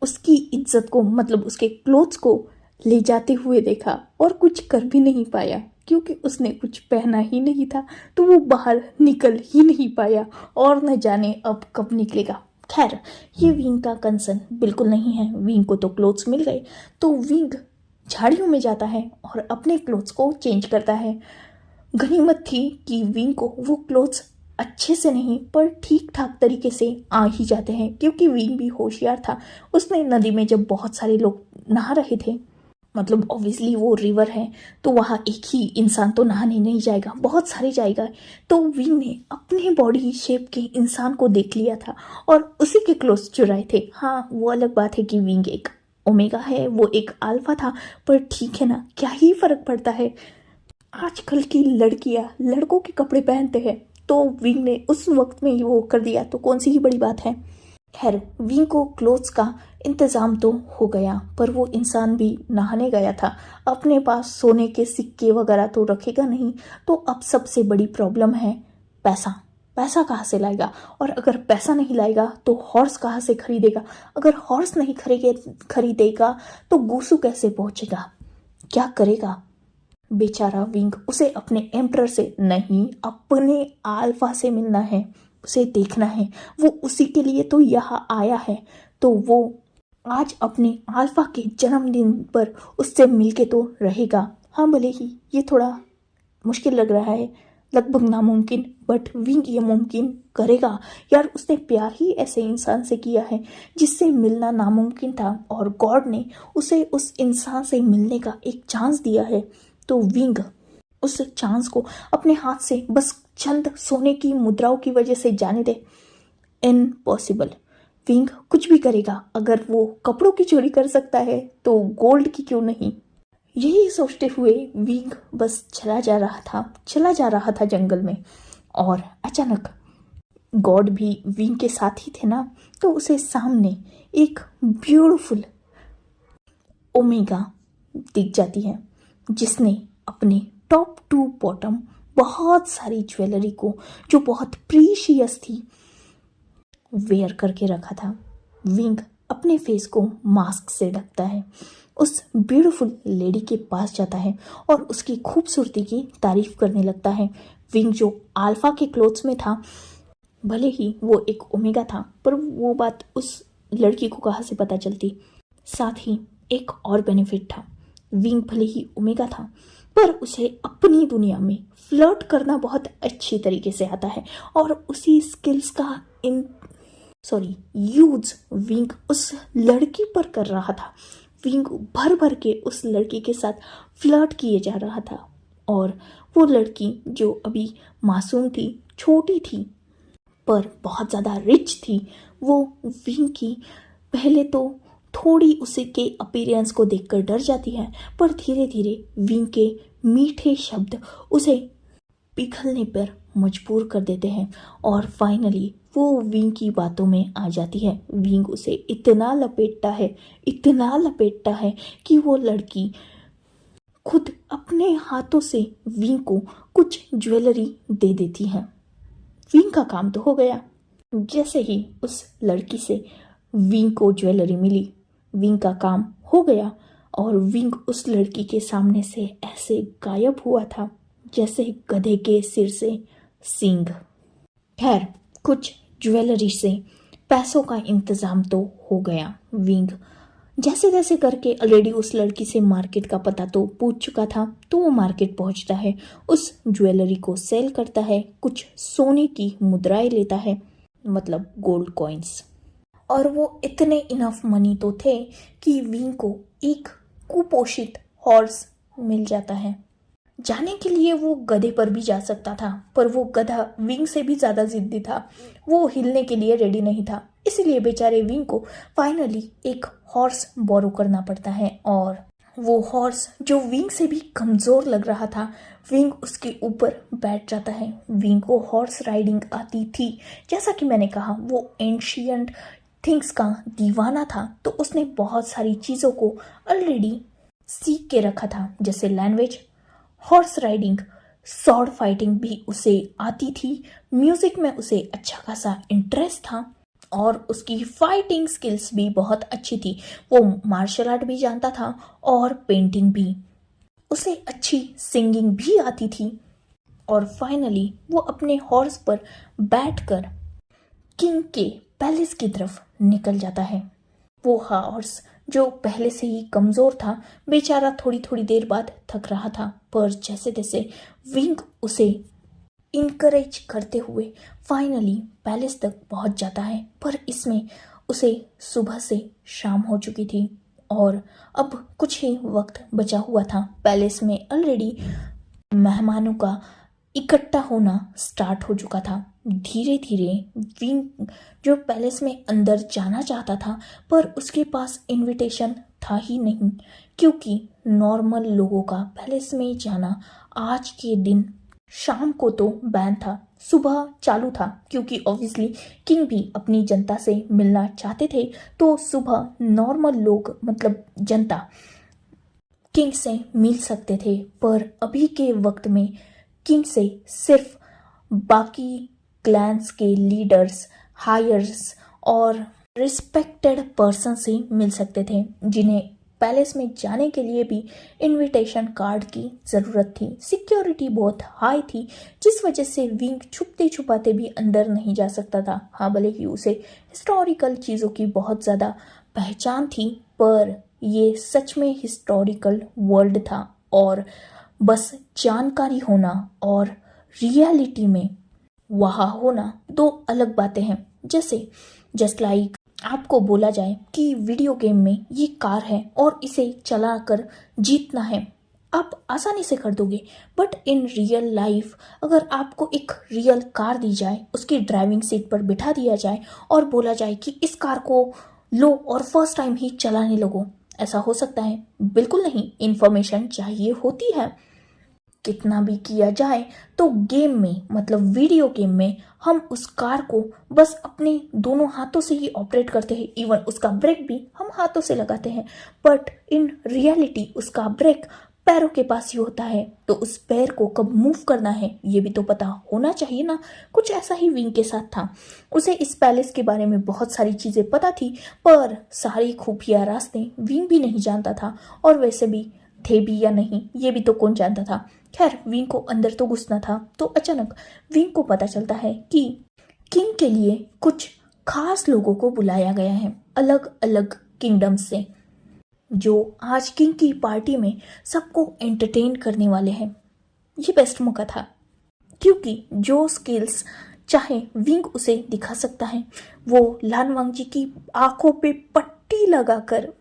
उसकी इज्जत को मतलब उसके क्लोथ्स को ले जाते हुए देखा और कुछ कर भी नहीं पाया क्योंकि उसने कुछ पहना ही नहीं था, तो वो बाहर निकल ही नहीं पाया और न जाने अब कब निकलेगा। खैर, ये विंग का कंसर्न बिल्कुल नहीं है। विंग को तो क्लोथ्स मिल गए तो विंग झाड़ियों में जाता है और अपने क्लोथ्स को चेंज करता है। गनीमत थी कि विंग को वो क्लोथ्स अच्छे से नहीं पर ठीक ठाक तरीके से आ ही जाते हैं क्योंकि विंग भी होशियार था। उसने नदी में जब बहुत सारे लोग नहा रहे थे, मतलब ऑब्वियसली वो रिवर है तो वहाँ एक ही इंसान तो नहाने नहीं जाएगा, बहुत सारे जाएगा। तो विंग ने अपने बॉडी शेप के इंसान को देख लिया था और उसी के क्लोथ्स चुराए थे। हाँ, वो अलग बात है कि विंग एक ओमेगा है, वो एक अल्फा था, पर ठीक है ना, क्या ही फर्क पड़ता है। आजकल की लड़कियां लड़कों के कपड़े पहनते हैं तो विंग ने उस वक्त में वो कर दिया तो कौन सी ही बड़ी बात है। खैर, विंग को क्लोथ्स का इंतज़ाम तो हो गया पर वो इंसान भी नहाने गया था। अपने पास सोने के सिक्के वगैरह तो रखेगा नहीं, तो अब सबसे बड़ी प्रॉब्लम है पैसा। पैसा कहाँ से लाएगा? और अगर पैसा नहीं लाएगा तो हॉर्स कहाँ से खरीदेगा? अगर हॉर्स नहीं खरीदेगा तो गुसू कैसे पहुंचेगा? क्या करेगा? बेचारा विंग उसे अपने एम्परर से नहीं, अपने अल्फा से मिलना है, उसे देखना है। वो उसी के लिए तो यहाँ आया है, तो वो आज अपने अल्फा के जन्मदिन पर उससे मिलके तो रहेगा। हाँ, भले ही ये थोड़ा मुश्किल लग रहा है, लगभग नामुमकिन, बट विंग ये मुमकिन करेगा। यार, उसने प्यार ही ऐसे इंसान से किया है जिससे मिलना नामुमकिन था और गॉड ने उसे उस इंसान से मिलने का एक चांस दिया है। तो विंग उस चांस को अपने हाथ से बस चंद सोने की मुद्राओं की वजह से जाने दे। इम्पॉसिबल। विंग कुछ भी करेगा, अगर वो कपड़ों की चोरी कर सकता है तो गोल्ड की क्यों नहीं। यही सोचते हुए विंग बस चला जा रहा था जंगल में। और अचानक गॉड भी विंग के साथ ही थे ना, तो उसे सामने एक ब्यूटीफुल ओमेगा दिख जाती है, जिसने अपने टॉप टू बॉटम बहुत सारी ज्वेलरी को, जो बहुत प्रीशियस थी, वेयर करके रखा था। विंग अपने फेस को मास्क से ढकता है, उस ब्यूटीफुल लेडी के पास जाता है और उसकी खूबसूरती की तारीफ करने लगता है। विंग जो अल्फा के क्लोथ्स में था, भले ही वो एक ओमेगा था, पर वो बात उस लड़की को कहाँ से पता चलती। साथ ही एक और बेनिफिट था, विंग भले ही ओमेगा था, पर उसे अपनी दुनिया में फ्लर्ट करना बहुत अच्छी तरीके से आता है, और उसी स्किल्स का यूज विंग उस लड़की पर कर रहा था। विंग भर भर के उस लड़की के साथ फ्लर्ट किए जा रहा था, और वो लड़की जो अभी मासूम थी, छोटी थी, पर बहुत ज़्यादा रिच थी, वो विंग की पहले तो थोड़ी उसे के अपीयरेंस को देखकर डर जाती है, पर धीरे धीरे विंग के मीठे शब्द उसे पिघलने पर मजबूर कर देते हैं, और फाइनली वो विंग की बातों में आ जाती है। विंग उसे इतना लपेटता है कि वो लड़की खुद अपने हाथों से विंग को कुछ ज्वेलरी दे देती है। विंग का काम तो हो गया। जैसे ही उस लड़की से विंग को ज्वेलरी मिली, विंग का काम हो गया, और विंग उस लड़की के सामने से ऐसे गायब हुआ था जैसे गधे के सिर से सींग। खैर, कुछ ज्वेलरी से पैसों का इंतजाम तो हो गया। विंग जैसे तैसे करके ऑलरेडी उस लड़की से मार्केट का पता तो पूछ चुका था, तो वो मार्केट पहुंचता है, उस ज्वेलरी को सेल करता है, कुछ सोने की मुद्राएं लेता है, मतलब गोल्ड कॉइन्स। और वो इतने इनफ मनी तो थे कि विंग को एक कुपोषित हॉर्स मिल जाता है। जाने के लिए वो गधे पर भी जा सकता था, पर वो गधा विंग से भी ज़्यादा जिद्दी था, वो हिलने के लिए रेडी नहीं था। इसीलिए बेचारे विंग को फाइनली एक हॉर्स बोरो करना पड़ता है, और वो हॉर्स जो विंग से भी कमज़ोर लग रहा था, विंग उसके ऊपर बैठ जाता है। विंग को हॉर्स राइडिंग आती थी, जैसा कि मैंने कहा वो एंशियंट थिंग्स का दीवाना था, तो उसने बहुत सारी चीज़ों को ऑलरेडी सीख के रखा था, जैसे language, horse riding, sword fighting भी उसे आती थी, म्यूजिक में उसे अच्छा खासा इंटरेस्ट था, और उसकी फाइटिंग स्किल्स भी बहुत अच्छी थी। वो मार्शल आर्ट भी जानता था और पेंटिंग भी। उसे अच्छी सिंगिंग भी आती थी। और फाइनली वो अपने हॉर्स पर बैठकर किंग के पैलेस की तरफ निकल जाता है। वो हॉर्स जो पहले से ही कमज़ोर था, बेचारा थोड़ी थोड़ी देर बाद थक रहा था, पर जैसे तैसे विंग उसे इनकरेज करते हुए फाइनली पैलेस तक पहुंच जाता है। पर इसमें उसे सुबह से शाम हो चुकी थी, और अब कुछ ही वक्त बचा हुआ था। पैलेस में ऑलरेडी मेहमानों का इकट्ठा होना स्टार्ट हो चुका था। धीरे धीरे विंग जो पैलेस में अंदर जाना चाहता था, पर उसके पास इनविटेशन था ही नहीं, क्योंकि नॉर्मल लोगों का पैलेस में जाना आज के दिन शाम को तो बैन था, सुबह चालू था, क्योंकि ऑब्वियसली किंग भी अपनी जनता से मिलना चाहते थे। तो सुबह नॉर्मल लोग, मतलब जनता, किंग से मिल सकते थे, पर अभी के वक्त में किंग से सिर्फ बाकी क्लैंस के लीडर्स, हायर्स और रिस्पेक्टेड पर्सन से मिल सकते थे, जिन्हें पैलेस में जाने के लिए भी इनविटेशन कार्ड की ज़रूरत थी। सिक्योरिटी बहुत हाई थी, जिस वजह से विंग छुपते छुपाते भी अंदर नहीं जा सकता था। हाँ, भले ही उसे हिस्टोरिकल चीज़ों की बहुत ज़्यादा पहचान थी, पर ये सच में हिस्टोरिकल वर्ल्ड था, और बस जानकारी होना और रियलिटी में वहाँ होना दो अलग बातें हैं। जैसे जस्ट लाइक आपको बोला जाए कि वीडियो गेम में ये कार है और इसे चलाकर जीतना है, आप आसानी से कर दोगे। बट इन रियल लाइफ अगर आपको एक रियल कार दी जाए, उसकी ड्राइविंग सीट पर बिठा दिया जाए और बोला जाए कि इस कार को लो और फर्स्ट टाइम ही चलाने लगो, ऐसा हो सकता है? बिल्कुल नहीं। इंफॉर्मेशन चाहिए होती है। कितना भी किया जाए तो गेम में, मतलब वीडियो गेम में, हम उस कार को बस अपने दोनों हाथों से ही ऑपरेट करते हैं। इवन उसका ब्रेक भी हम हाथों से लगाते हैं। बट इन रियलिटी उसका ब्रेक पैरों के पास ही होता है। तो उस पैर को कब मूव करना है ये भी तो पता होना चाहिए ना। कुछ ऐसा ही विंग के साथ था। उसे इस पैलेस के बारे में बहुत सारी चीज़ें पता थी, पर सारी खुफिया रास्ते विंग भी नहीं जानता था। और वैसे भी थे भी या नहीं ये भी तो कौन जानता था। खैर, विंग को अंदर तो घुसना था। तो अचानक विंग को पता चलता है कि किंग के लिए कुछ खास लोगों को बुलाया गया है, अलग अलग किंगडम से, जो आज किंग की पार्टी में सबको एंटरटेन करने वाले हैं। ये बेस्ट मौका था, क्योंकि जो स्किल्स चाहे विंग उसे दिखा सकता है। वो लान वांगजी की आंखों पे पट्टी लगाकर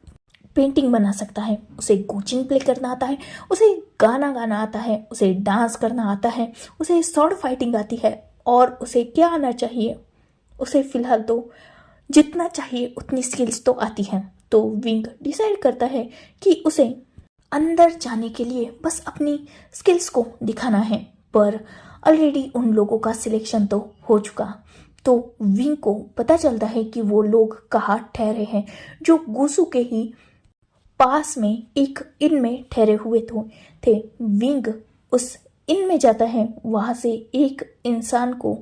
पेंटिंग बना सकता है, उसे कोचिंग प्ले करना आता है, उसे गाना गाना आता है, उसे डांस करना आता है, उसे स्वॉर्ड फाइटिंग आती है। और उसे क्या आना चाहिए? उसे फिलहाल तो जितना चाहिए उतनी स्किल्स तो आती हैं। तो विंग डिसाइड करता है कि उसे अंदर जाने के लिए बस अपनी स्किल्स को दिखाना है। पर ऑलरेडी उन लोगों का सिलेक्शन तो हो चुका। तो विंग को पता चलता है कि वो लोग कहाँ ठहरे हैं, जो गुसू के ही पास में एक इन में ठहरे हुए थे। विंग उस इन में जाता है। वहां से एक इंसान को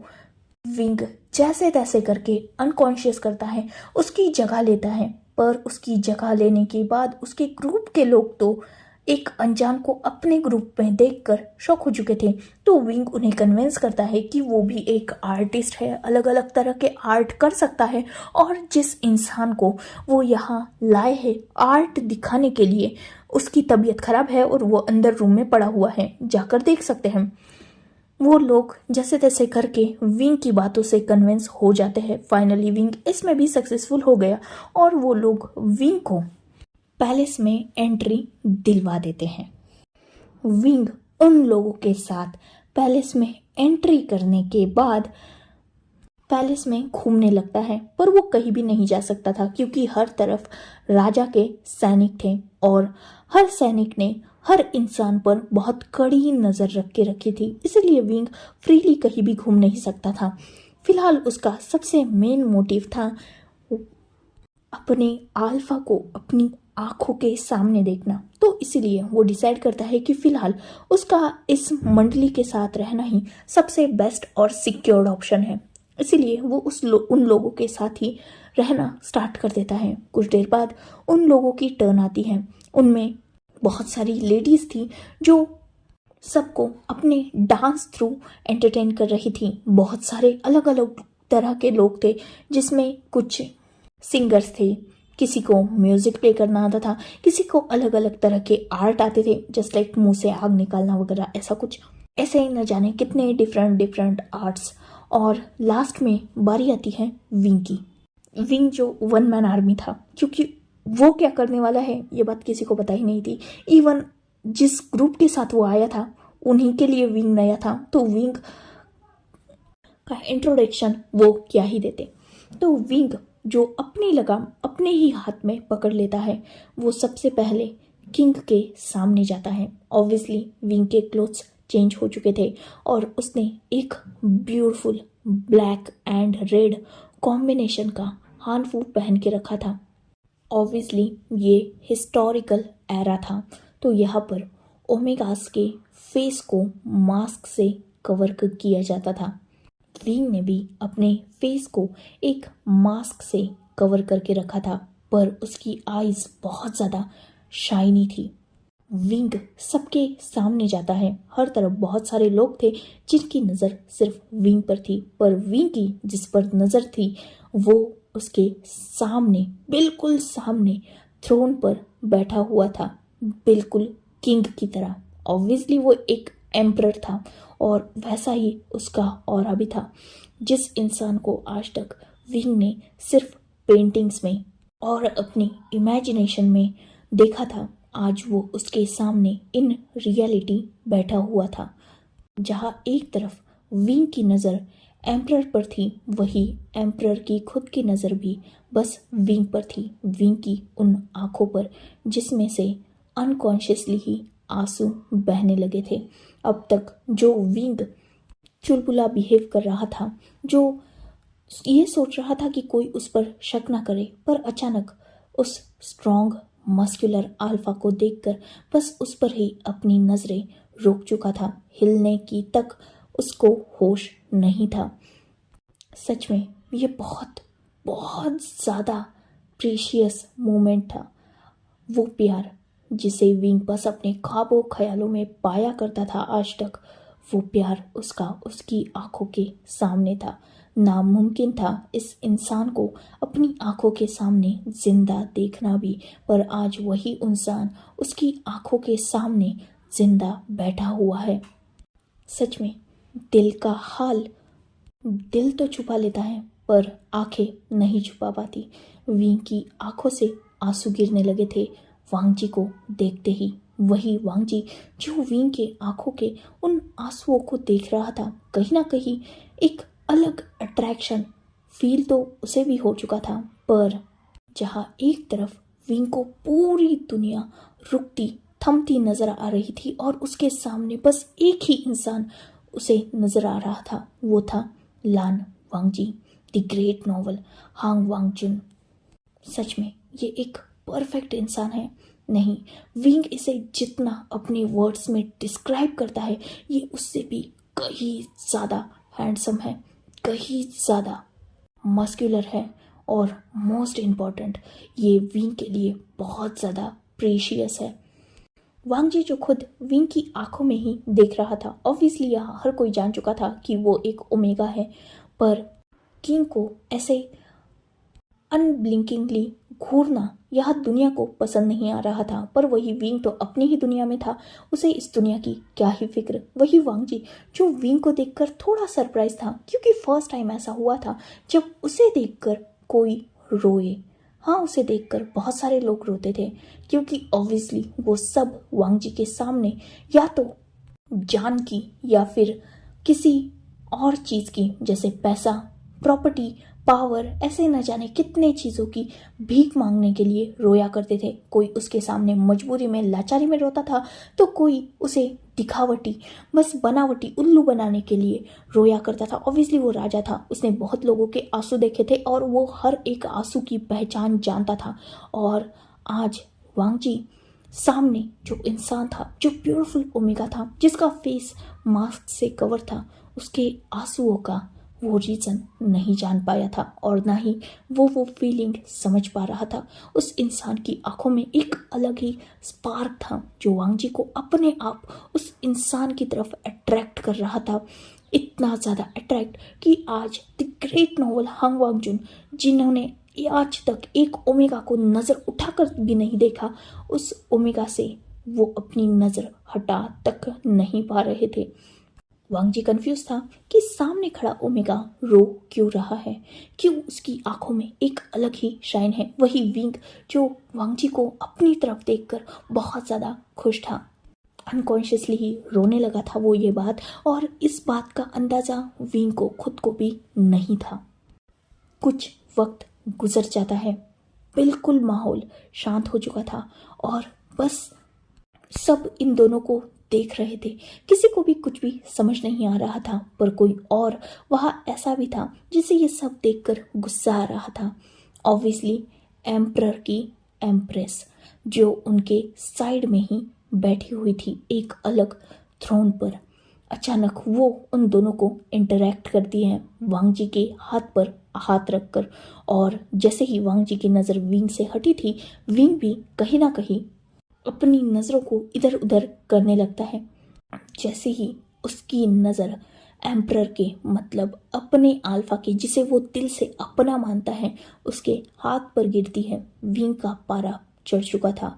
विंग जैसे तैसे करके अनकॉन्शियस करता है, उसकी जगह लेता है। पर उसकी जगह लेने के बाद उसके ग्रुप के लोग तो एक अनजान को अपने ग्रुप में देखकर शॉक हो चुके थे। तो विंग उन्हें कन्विंस करता है कि वो भी एक आर्टिस्ट है, अलग अलग तरह के आर्ट कर सकता है। और जिस इंसान को वो यहाँ लाए हैं आर्ट दिखाने के लिए, उसकी तबीयत खराब है और वो अंदर रूम में पड़ा हुआ है, जाकर देख सकते हैं। वो लोग जैसे तैसे करके विंग की बातों से कन्विंस हो जाते हैं। फाइनली विंग इसमें भी सक्सेसफुल हो गया और वो लोग विंग को पैलेस में एंट्री दिलवा देते हैं। विंग उन लोगों के साथ पैलेस में एंट्री करने के बाद पैलेस में घूमने लगता है। पर वो कहीं भी नहीं जा सकता था, क्योंकि हर तरफ राजा के सैनिक थे और हर सैनिक ने हर इंसान पर बहुत कड़ी नज़र रख के रखी थी। इसलिए विंग फ्रीली कहीं भी घूम नहीं सकता था। फिलहाल उसका सबसे मेन मोटिव था अपने आल्फा को अपनी आंखों के सामने देखना। तो इसीलिए वो डिसाइड करता है कि फिलहाल उसका इस मंडली के साथ रहना ही सबसे बेस्ट और सिक्योर्ड ऑप्शन है। इसीलिए वो उन लोगों के साथ ही रहना स्टार्ट कर देता है। कुछ देर बाद उन लोगों की टर्न आती है। उनमें बहुत सारी लेडीज थी जो सबको अपने डांस थ्रू एंटरटेन कर रही थी। बहुत सारे अलग अलग तरह के लोग थे, जिसमें कुछ सिंगर्स थे, किसी को म्यूजिक प्ले करना आता था, किसी को अलग अलग तरह के आर्ट आते थे, जस्ट लाइक मुंह से आग निकालना वगैरह, ऐसा कुछ। ऐसे ही न जाने कितने डिफरेंट आर्ट्स। और लास्ट में बारी आती है विंग की। विंग जो वन मैन आर्मी था, क्योंकि वो क्या करने वाला है ये बात किसी को पता ही नहीं थी। इवन जिस ग्रुप के साथ वो आया था उन्हीं के लिए विंग नया था, तो विंग का इंट्रोडक्शन वो क्या ही देते। तो विंग जो अपनी लगाम अपने ही हाथ में पकड़ लेता है, वो सबसे पहले किंग के सामने जाता है। ऑब्वियसली विंग के क्लोथ्स चेंज हो चुके थे और उसने एक beautiful black and red combination का हानफू पहन के रखा था। ऑब्वियसली ये हिस्टोरिकल एरा था, तो यहाँ पर ओमेगास के फेस को मास्क से कवर किया जाता था। विंग ने भी अपने फेस को एक मास्क से कवर करके रखा था, पर उसकी आईज बहुत ज़्यादा शाइनी थी। विंग सबके सामने जाता है। हर तरफ बहुत सारे लोग थे जिनकी नज़र सिर्फ विंग पर थी, पर विंग की जिस पर नज़र थी वो उसके सामने, बिल्कुल सामने थ्रोन पर बैठा हुआ था, बिल्कुल किंग की तरह। ऑब्वियसली वो एक एम्परर था और वैसा ही उसका ऑरा भी था। जिस इंसान को आज तक विंग ने सिर्फ पेंटिंग्स में और अपनी इमेजिनेशन में देखा था, आज वो उसके सामने इन रियलिटी बैठा हुआ था। जहाँ एक तरफ विंग की नज़र एम्परर पर थी, वही एम्परर की खुद की नज़र भी बस विंग पर थी, विंग की उन आँखों पर जिसमें से अनकॉन्शियसली ही आंसू बहने लगे थे। अब तक जो विंग चुलबुला बिहेव कर रहा था, जो ये सोच रहा था कि कोई उस पर शक ना करे, पर अचानक उस स्ट्रॉन्ग मस्कुलर अल्फा को देखकर बस उस पर ही अपनी नज़रें रोक चुका था। हिलने की तक उसको होश नहीं था। सच में ये बहुत बहुत ज़्यादा प्रीशियस मोमेंट था। वो प्यार जिसे विंग बस अपने ख्वाबों ख्यालों में पाया करता था आज तक, वो प्यार उसका उसकी आंखों के सामने था। नामुमकिन था इस इंसान को अपनी आंखों के सामने जिंदा देखना भी, पर आज वही इंसान उसकी आंखों के सामने जिंदा बैठा हुआ है। सच में दिल का हाल दिल तो छुपा लेता है पर आंखें नहीं छुपा पाती। विंग की आंखों से आंसू गिरने लगे थे वांगजी को देखते ही। वही वांगजी जो विंग के आंखों के उन आंसुओं को देख रहा था, कहीं ना कहीं एक अलग अट्रैक्शन फील तो उसे भी हो चुका था। पर जहाँ एक तरफ विंग को पूरी दुनिया रुकती थमती नजर आ रही थी और उसके सामने बस एक ही इंसान उसे नजर आ रहा था, वो था लान Wangji, the great novel Hong वांगचुन। सच में ये एक परफेक्ट इंसान है। नहीं, विंग इसे जितना अपने वर्ड्स में डिस्क्राइब करता है, ये उससे भी कहीं ज़्यादा हैंडसम है, कहीं ज़्यादा मस्कुलर है, और मोस्ट इम्पॉर्टेंट ये विंग के लिए बहुत ज़्यादा प्रीशियस है। वांगजी जो खुद विंग की आंखों में ही देख रहा था, ऑब्वियसली यहाँ हर कोई जान चुका था कि वो एक ओमेगा है, पर किंग को ऐसे अनब्लिंकिंगली घूरना यह दुनिया को पसंद नहीं आ रहा था। पर वही विंग तो अपनी ही दुनिया में था, उसे इस दुनिया की क्या ही फिक्र। वही वांगजी जो विंग को देखकर थोड़ा सरप्राइज था, क्योंकि फर्स्ट टाइम ऐसा हुआ था जब उसे देखकर कोई रोए। हाँ, उसे देखकर बहुत सारे लोग रोते थे, क्योंकि ऑब्वियसली वो सब वांगजी के सामने या तो जान की या फिर किसी और चीज़ की, जैसे पैसा, प्रॉपर्टी, पावर, ऐसे न जाने कितने चीज़ों की भीख मांगने के लिए रोया करते थे। कोई उसके सामने मजबूरी में लाचारी में रोता था, तो कोई उसे दिखावटी बस बनावटी उल्लू बनाने के लिए रोया करता था। ऑब्वियसली वो राजा था, उसने बहुत लोगों के आंसू देखे थे और वो हर एक आंसू की पहचान जानता था। और आज वांगजी सामने जो इंसान था, जो ब्यूटीफुल ओमेगा था, जिसका फेस मास्क से कवर था, उसके आंसुओं का वो रीज़न नहीं जान पाया था और ना ही वो फीलिंग समझ पा रहा था। उस इंसान की आंखों में एक अलग ही स्पार्क था जो वांगजी को अपने आप उस इंसान की तरफ अट्रैक्ट कर रहा था। इतना ज़्यादा अट्रैक्ट कि आज द ग्रेट नॉवल हांग वांगचुन, जिन्होंने आज तक एक ओमेगा को नज़र उठाकर भी नहीं देखा, उस ओमेगा से वो अपनी नज़र हटा तक नहीं पा रहे थे। वांगजी कंफ्यूज था कि सामने खड़ा ओमेगा रो क्यों रहा है, क्यों उसकी आंखों में एक अलग ही शाइन है। वही विंग जो वांगजी को अपनी तरफ देखकर बहुत ज़्यादा खुश था, अनकॉन्शियसली ही रोने लगा था वो ये बात, और इस बात का अंदाज़ा विंग को खुद को भी नहीं था। कुछ वक्त गुजर जाता है, बिल्कुल माहौल शांत हो चुका था और बस सब इन दोनों को देख रहे थे। किसी को भी कुछ भी समझ नहीं आ रहा था, पर कोई और वहाँ ऐसा भी था जिसे ये सब देखकर गुस्सा आ रहा था। ऑब्वियसली एम्परर की एम्प्रेस, जो उनके साइड में ही बैठी हुई थी एक अलग थ्रोन पर। अचानक वो उन दोनों को इंटरैक्ट करती है वांगजी के हाथ पर हाथ रखकर, और जैसे ही वांगजी की नज़र विंग से हटी थी, विंग भी कहीं ना कहीं अपनी नज़रों को इधर उधर करने लगता है। जैसे ही उसकी नज़र एम्परर के, मतलब अपने अल्फा के, जिसे वो दिल से अपना मानता है, उसके हाथ पर गिरती है, विंग का पारा चढ़ चुका था।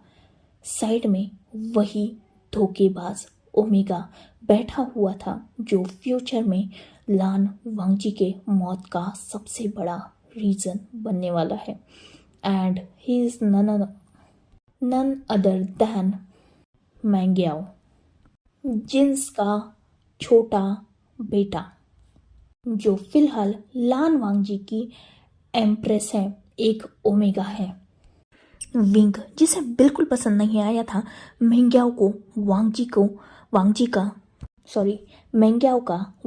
साइड में वही धोखेबाज ओमेगा बैठा हुआ था, जो फ्यूचर में लान वांगजी के मौत का सबसे बड़ा रीज़न बनने वाला है। And he is none none other than Meng Yao, Jin's का छोटा बेटा, जो फिलहाल लान वांगजी की एम्प्रेस है, एक ओमेगा है। विंग, जिसे बिल्कुल पसंद नहीं आया था मेंग्याओ का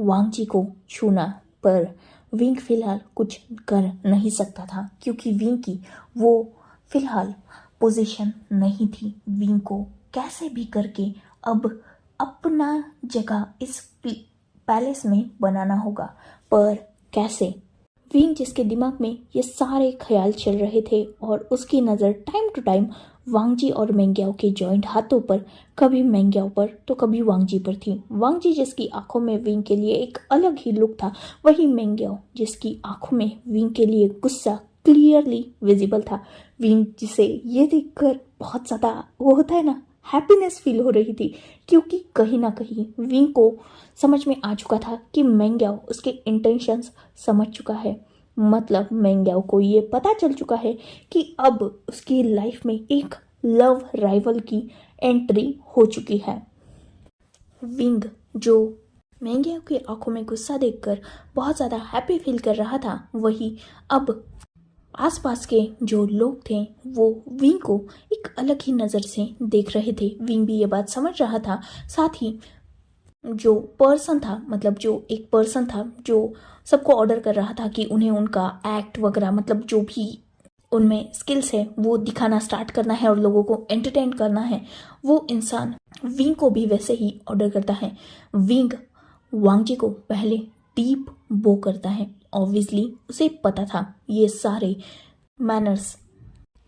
वांगजी को छूना, पर विंग फिलहाल कुछ कर नहीं सकता था क्योंकि विंग की वो फिलहाल पोजीशन नहीं थी। विंग को कैसे भी करके अब अपना जगह इस पैलेस में बनाना होगा, पर कैसे? विंग, जिसके दिमाग में ये सारे ख्याल चल रहे थे और उसकी नज़र टाइम टू टाइम वांगजी और मेंग्याओ के जॉइंट हाथों पर, कभी मेंग्याओ पर तो कभी वांगजी पर थी। वांगजी जिसकी आंखों में विंग के लिए एक अलग ही लुक था, वही मेंग्याओ जिसकी आंखों में विंग के लिए गुस्सा क्लियरली विजिबल था। विंग जिसे ये देखकर बहुत ज़्यादा वो होता है ना, हैप्पीनेस फील हो रही थी, क्योंकि कहीं ना कहीं विंग को समझ में आ चुका था कि मेंग्याओ उसके इंटेंशंस समझ चुका है। मतलब मेंग्याओ को ये पता चल चुका है कि अब उसकी लाइफ में एक लव राइवल की एंट्री हो चुकी है। विंग, जो मेंग्याओ की आंखों में गुस्सा देखकर बहुत ज़्यादा हैप्पी फील कर रहा था, वही अब आसपास के जो लोग थे वो विंग को एक अलग ही नज़र से देख रहे थे। विंग भी ये बात समझ रहा था। साथ ही जो पर्सन था, मतलब जो एक पर्सन था जो सबको ऑर्डर कर रहा था कि उन्हें उनका एक्ट वगैरह, मतलब जो भी उनमें स्किल्स है वो दिखाना स्टार्ट करना है और लोगों को एंटरटेन करना है, वो इंसान विंग को भी वैसे ही ऑर्डर करता है। विंग वांगजी को पहले डीप बो करता है। ऑब्वियसली उसे पता था ये सारे मैनर्स,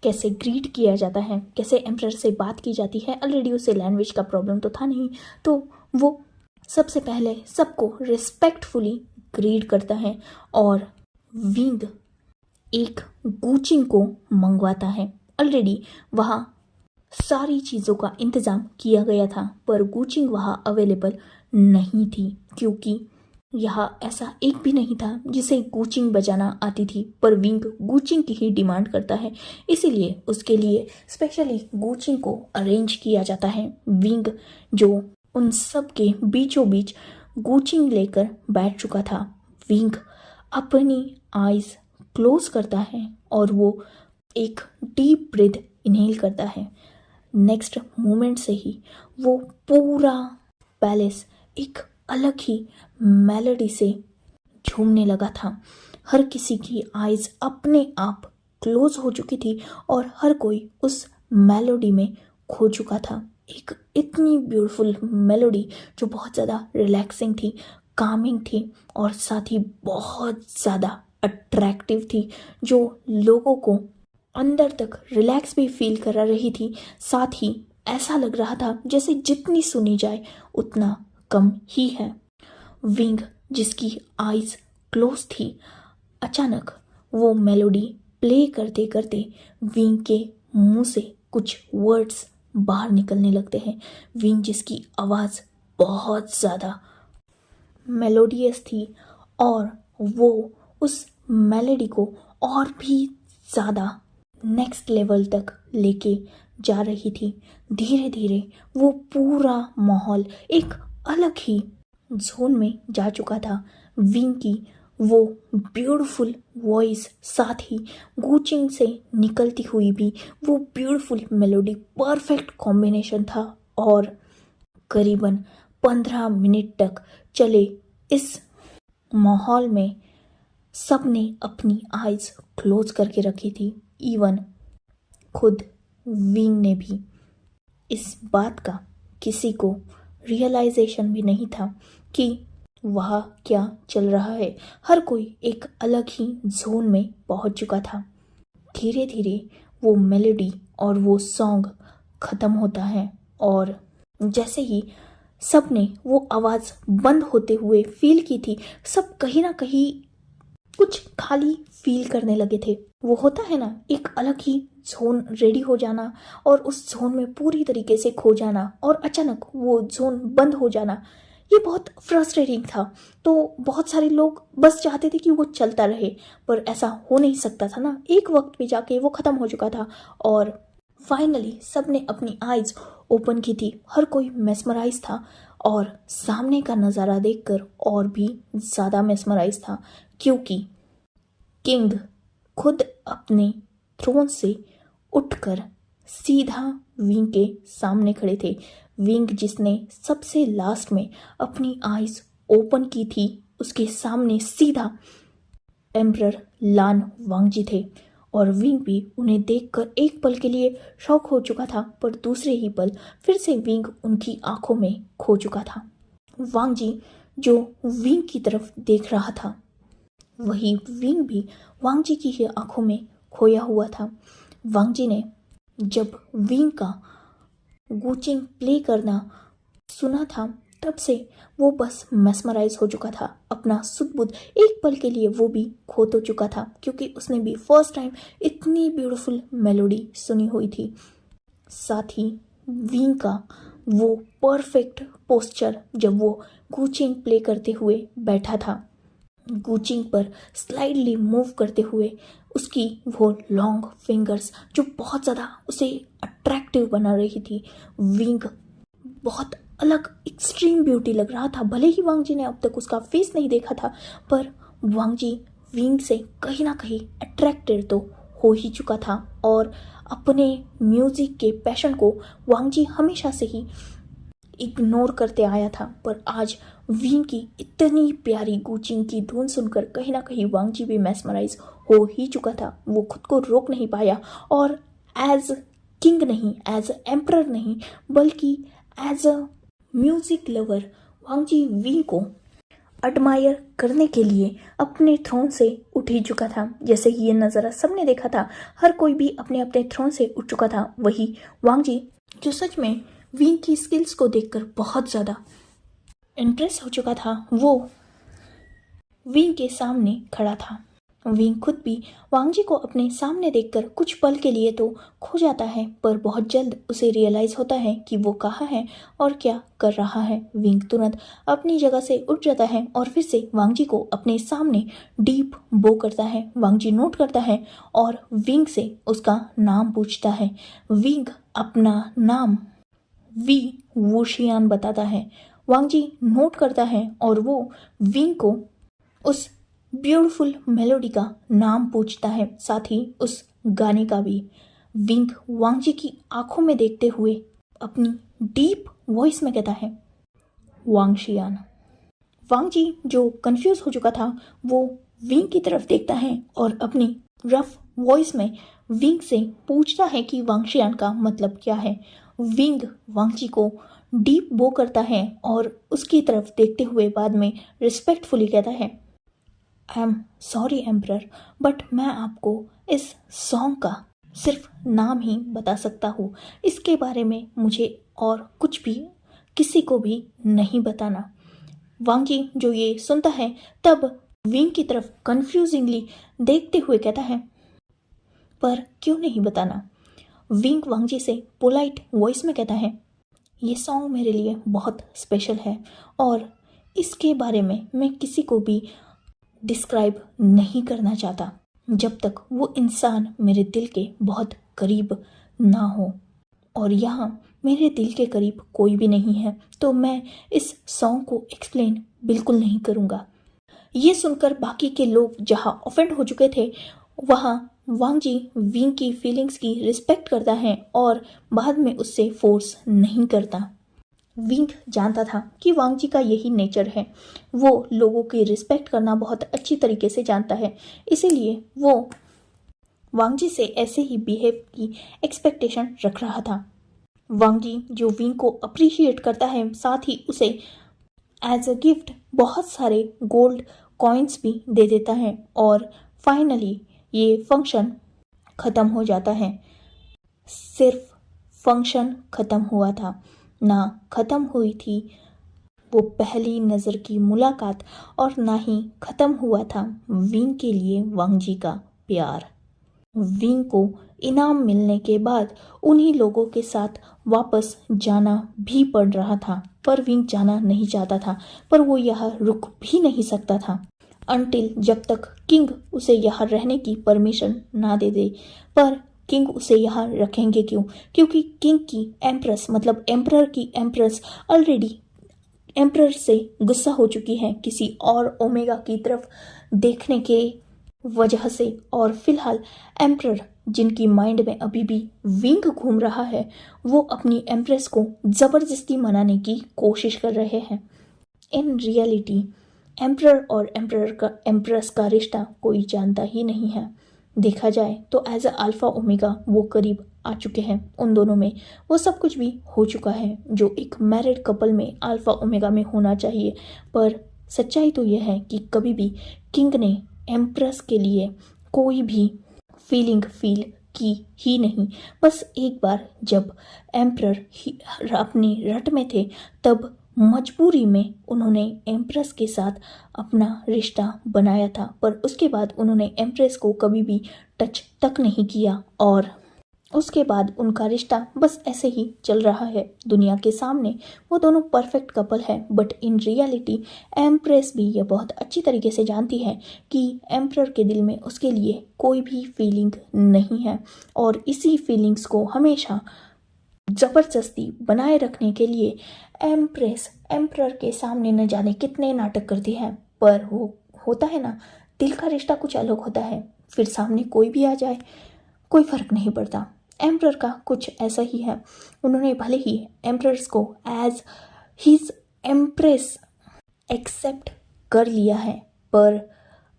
कैसे ग्रीट किया जाता है, कैसे एम्परर से बात की जाती है। ऑलरेडी उसे लैंग्वेज का प्रॉब्लम तो था नहीं, तो वो सबसे पहले सबको रिस्पेक्टफुली ग्रीट करता है और विंग एक गुचिंग को मंगवाता है। ऑलरेडी वहाँ सारी चीज़ों का इंतज़ाम किया गया था, पर गुचिंग वहाँ अवेलेबल नहीं थी, क्योंकि यहाँ ऐसा एक भी नहीं था जिसे गुचिंग बजाना आती थी, पर विंग गुचिंग की ही डिमांड करता है, इसीलिए उसके लिए स्पेशली गुचिंग को अरेंज किया जाता है। विंग, जो उन सब के बीचों बीच गुचिंग लेकर बैठ चुका था, विंग अपनी आइज क्लोज करता है और वो एक डीप ब्रीथ इनहेल करता है। नेक्स्ट मोमेंट से ही वो पूरा पैलेस एक अलग ही मेलोडी से झूमने लगा था। हर किसी की आइज अपने आप क्लोज हो चुकी थी और हर कोई उस मेलोडी में खो चुका था। एक इतनी ब्यूटीफुल मेलोडी जो बहुत ज़्यादा रिलैक्सिंग थी, कामिंग थी और साथ ही बहुत ज़्यादा अट्रैक्टिव थी, जो लोगों को अंदर तक रिलैक्स भी फील करा रही थी। साथ ही ऐसा लग रहा था जैसे जितनी सुनी जाए उतना कम ही है। विंग, जिसकी आइज क्लोज थी, अचानक वो मेलोडी प्ले करते करते विंग के मुंह से कुछ वर्ड्स बाहर निकलने लगते हैं। विंग, जिसकी आवाज़ बहुत ज़्यादा मेलोडियस थी और वो उस मेलोडी को और भी ज़्यादा नेक्स्ट लेवल तक लेके जा रही थी। धीरे धीरे वो पूरा माहौल एक अलग ही जोन में जा चुका था। विंग की वो ब्यूटीफुल वॉइस, साथ ही गुचिंग से निकलती हुई भी वो ब्यूटीफुल मेलोडी, परफेक्ट कॉम्बिनेशन था और करीबन 15 मिनट तक चले इस माहौल में सबने अपनी आइज क्लोज करके रखी थी। इवन खुद विंग ने भी इस बात का किसी को रियलाइजेशन भी नहीं था कि वहाँ क्या चल रहा है। हर कोई एक अलग ही जोन में पहुँच चुका था। धीरे धीरे वो मेलोडी और वो सॉन्ग ख़त्म होता है और जैसे ही सब ने वो आवाज़ बंद होते हुए फील की थी, सब कहीं ना कहीं कुछ खाली फील करने लगे थे। वो होता है ना, एक अलग ही जोन रेडी हो जाना और उस जोन में पूरी तरीके से खो जाना और अचानक वो जोन बंद हो जाना, ये बहुत फ्रस्ट्रेटिंग था। तो बहुत सारे लोग बस चाहते थे कि वो चलता रहे, पर ऐसा हो नहीं सकता था ना। एक वक्त पे जाके वो ख़त्म हो चुका था और फाइनली सबने अपनी आइज ओपन की थी। हर कोई मेस्मराइज था और सामने का नज़ारा देखकर और भी ज़्यादा मेस्मराइज था, क्योंकि किंग खुद अपने थ्रोन से उठकर सीधा विंग के सामने खड़े थे। विंग जिसने सबसे लास्ट में अपनी आइज ओपन की थी, उसके सामने सीधा एम्परर लान वांगजी थे और विंग भी उन्हें देखकर एक पल के लिए शॉक हो चुका था, पर दूसरे ही पल फिर से विंग उनकी आंखों में खो चुका था। वांगजी जो विंग की तरफ देख रहा था, वही विंग भी वांगजी की ही आंखों में खोया हुआ था। वांगजी ने जब विंग का गूचिंग प्ले करना सुना था, तब से वो बस मेस्मराइज हो चुका था। अपना सुध-बुध एक पल के लिए वो भी खो तो चुका था, क्योंकि उसने भी फर्स्ट टाइम इतनी ब्यूटीफुल मेलोडी सुनी हुई थी। साथ ही विंग का वो परफेक्ट पोस्चर जब वो गूचिंग प्ले करते हुए बैठा था, गूचिंग पर स्लाइडली मूव करते हुए उसकी वो लॉन्ग फिंगर्स जो बहुत ज़्यादा उसे अट्रैक्टिव बना रही थी। विंग बहुत अलग एक्सट्रीम ब्यूटी लग रहा था। भले ही वांगजी ने अब तक उसका फेस नहीं देखा था, पर वांगजी विंग से कहीं ना कहीं अट्रैक्टेड तो हो ही चुका था और अपने म्यूजिक के पैशन को वांगजी हमेशा से ही इग्नोर करते आया था। पर आज विंग की इतनी प्यारी गूचिंग की धुन सुनकर कहीं ना कहीं वांगजी भी मेस्मराइज हो ही चुका था। वो खुद को रोक नहीं पाया और एज किंग नहीं, एज एम्परर नहीं, बल्कि as a music lover Wangji विंग को एडमायर करने के लिए अपने थ्रोन से उठ ही चुका था। जैसे ही ये नज़ारा सबने देखा था, हर कोई भी अपने अपने थ्रोन से उठ चुका था। वही वांगजी जो सच में विंग की स्किल्स को देखकर बहुत ज़्यादा इम्प्रेस हो चुका था, वो विंग के सामने खड़ा था। विंग खुद भी वांगजी को अपने सामने देखकर कुछ पल के लिए तो खो जाता है, पर बहुत जल्द उसे रियलाइज होता है कि वो कहाँ है और क्या कर रहा है। विंग तुरंत अपनी जगह से उठ जाता है और फिर से वांगजी को अपने सामने डीप बो करता है। वांगजी नोट करता है और विंग से उसका नाम पूछता है। विंग अपना नाम वी वुशियान बताता है। वांगजी नोट करता है और वो विंग को उस ब्यूटीफुल मेलोडी का नाम पूछता है, साथ ही उस गाने का भी। विंग वांगजी की आंखों में देखते हुए अपनी डीप वॉइस में कहता है, वांगशियान। वांगजी जो कंफ्यूज हो चुका था, वो विंग की तरफ देखता है और अपनी रफ वॉइस में विंग से पूछता है कि वांगशियान का मतलब क्या है। विंग वांगजी को डीप बो करता है और उसकी तरफ देखते हुए बाद में रिस्पेक्टफुली कहता है, I am sorry emperor, but मैं आपको इस सॉन्ग का सिर्फ नाम ही बता सकता हूँ। इसके बारे में मुझे और कुछ भी किसी को भी नहीं बताना। वांगजी जो ये सुनता है, तब विंग की तरफ कंफ्यूजिंगली देखते हुए कहता है, पर क्यों नहीं बताना। विंग वांगजी से पोलाइट वॉइस में कहता है, ये सॉन्ग मेरे लिए बहुत स्पेशल है और इसके बारे में मैं किसी को भी डिस्क्राइब नहीं करना चाहता जब तक वो इंसान मेरे दिल के बहुत करीब ना हो, और यहाँ मेरे दिल के करीब कोई भी नहीं है, तो मैं इस सॉन्ग को एक्सप्लेन बिल्कुल नहीं करूँगा। ये सुनकर बाकी के लोग जहाँ ऑफेंड हो चुके थे, वहाँ वांगजी विंग की फीलिंग्स की रिस्पेक्ट करता है और बाद में उससे फोर्स नहीं करता। विंग जानता था कि वांगजी का यही नेचर है, वो लोगों की रिस्पेक्ट करना बहुत अच्छी तरीके से जानता है, इसीलिए वो वांगजी से ऐसे ही बिहेव की एक्सपेक्टेशन रख रहा था। वांगजी जो विंग को अप्रिशिएट करता है, साथ ही उसे एज अ गिफ्ट बहुत सारे गोल्ड कॉइन्स भी दे देता है और फाइनली ये फंक्शन ख़त्म हो जाता है। सिर्फ फंक्शन ख़त्म हुआ था, ना ख़त्म हुई थी वो पहली नज़र की मुलाकात, और ना ही ख़त्म हुआ था विंग के लिए वांगजी का प्यार। विंग को इनाम मिलने के बाद उन्हीं लोगों के साथ वापस जाना भी पड़ रहा था, पर विंग जाना नहीं चाहता था, पर वो यहाँ रुक भी नहीं सकता था अनटिल जब तक किंग उसे यहाँ रहने की परमिशन ना दे दे। पर किंग उसे यहाँ रखेंगे क्यों? क्योंकि किंग की एम्प्रेस मतलब एम्परर की एम्प्रेस ऑलरेडी एम्परर से गुस्सा हो चुकी हैं किसी और ओमेगा की तरफ देखने के वजह से। और फिलहाल एम्परर जिनकी माइंड में अभी भी विंग घूम रहा है, वो अपनी एम्प्रेस को ज़बरदस्ती मनाने की कोशिश कर रहे हैं। इन रियलिटी एम्परर और एम्प्रेस का रिश्ता कोई जानता ही नहीं है। देखा जाए तो एज अ अल्फा ओमेगा वो करीब आ चुके हैं, उन दोनों में वो सब कुछ भी हो चुका है जो एक मैरिड कपल में अल्फा ओमेगा में होना चाहिए। पर सच्चाई तो यह है कि कभी भी किंग ने एम्प्रेस के लिए कोई भी फीलिंग फील की ही नहीं। बस एक बार जब एम्परर अपनी रट में थे तब मजबूरी में उन्होंने एम्प्रेस के साथ अपना रिश्ता बनाया था, पर उसके बाद उन्होंने एम्प्रेस को कभी भी टच तक नहीं किया और उसके बाद उनका रिश्ता बस ऐसे ही चल रहा है। दुनिया के सामने वो दोनों परफेक्ट कपल है, बट इन रियलिटी एम्प्रेस भी ये बहुत अच्छी तरीके से जानती है कि एम्परर के दिल में उसके लिए कोई भी फीलिंग नहीं है और इसी फीलिंग्स को हमेशा ज़बरदस्ती बनाए रखने के लिए एम्प्रेस एम्परर के सामने न जाने कितने नाटक करती है। पर वो होता है ना, दिल का रिश्ता कुछ अलग होता है, फिर सामने कोई भी आ जाए कोई फ़र्क नहीं पड़ता। एम्परर का कुछ ऐसा ही है। उन्होंने भले ही एम्परर्स को एज हिज एम्प्रेस एक्सेप्ट कर लिया है, पर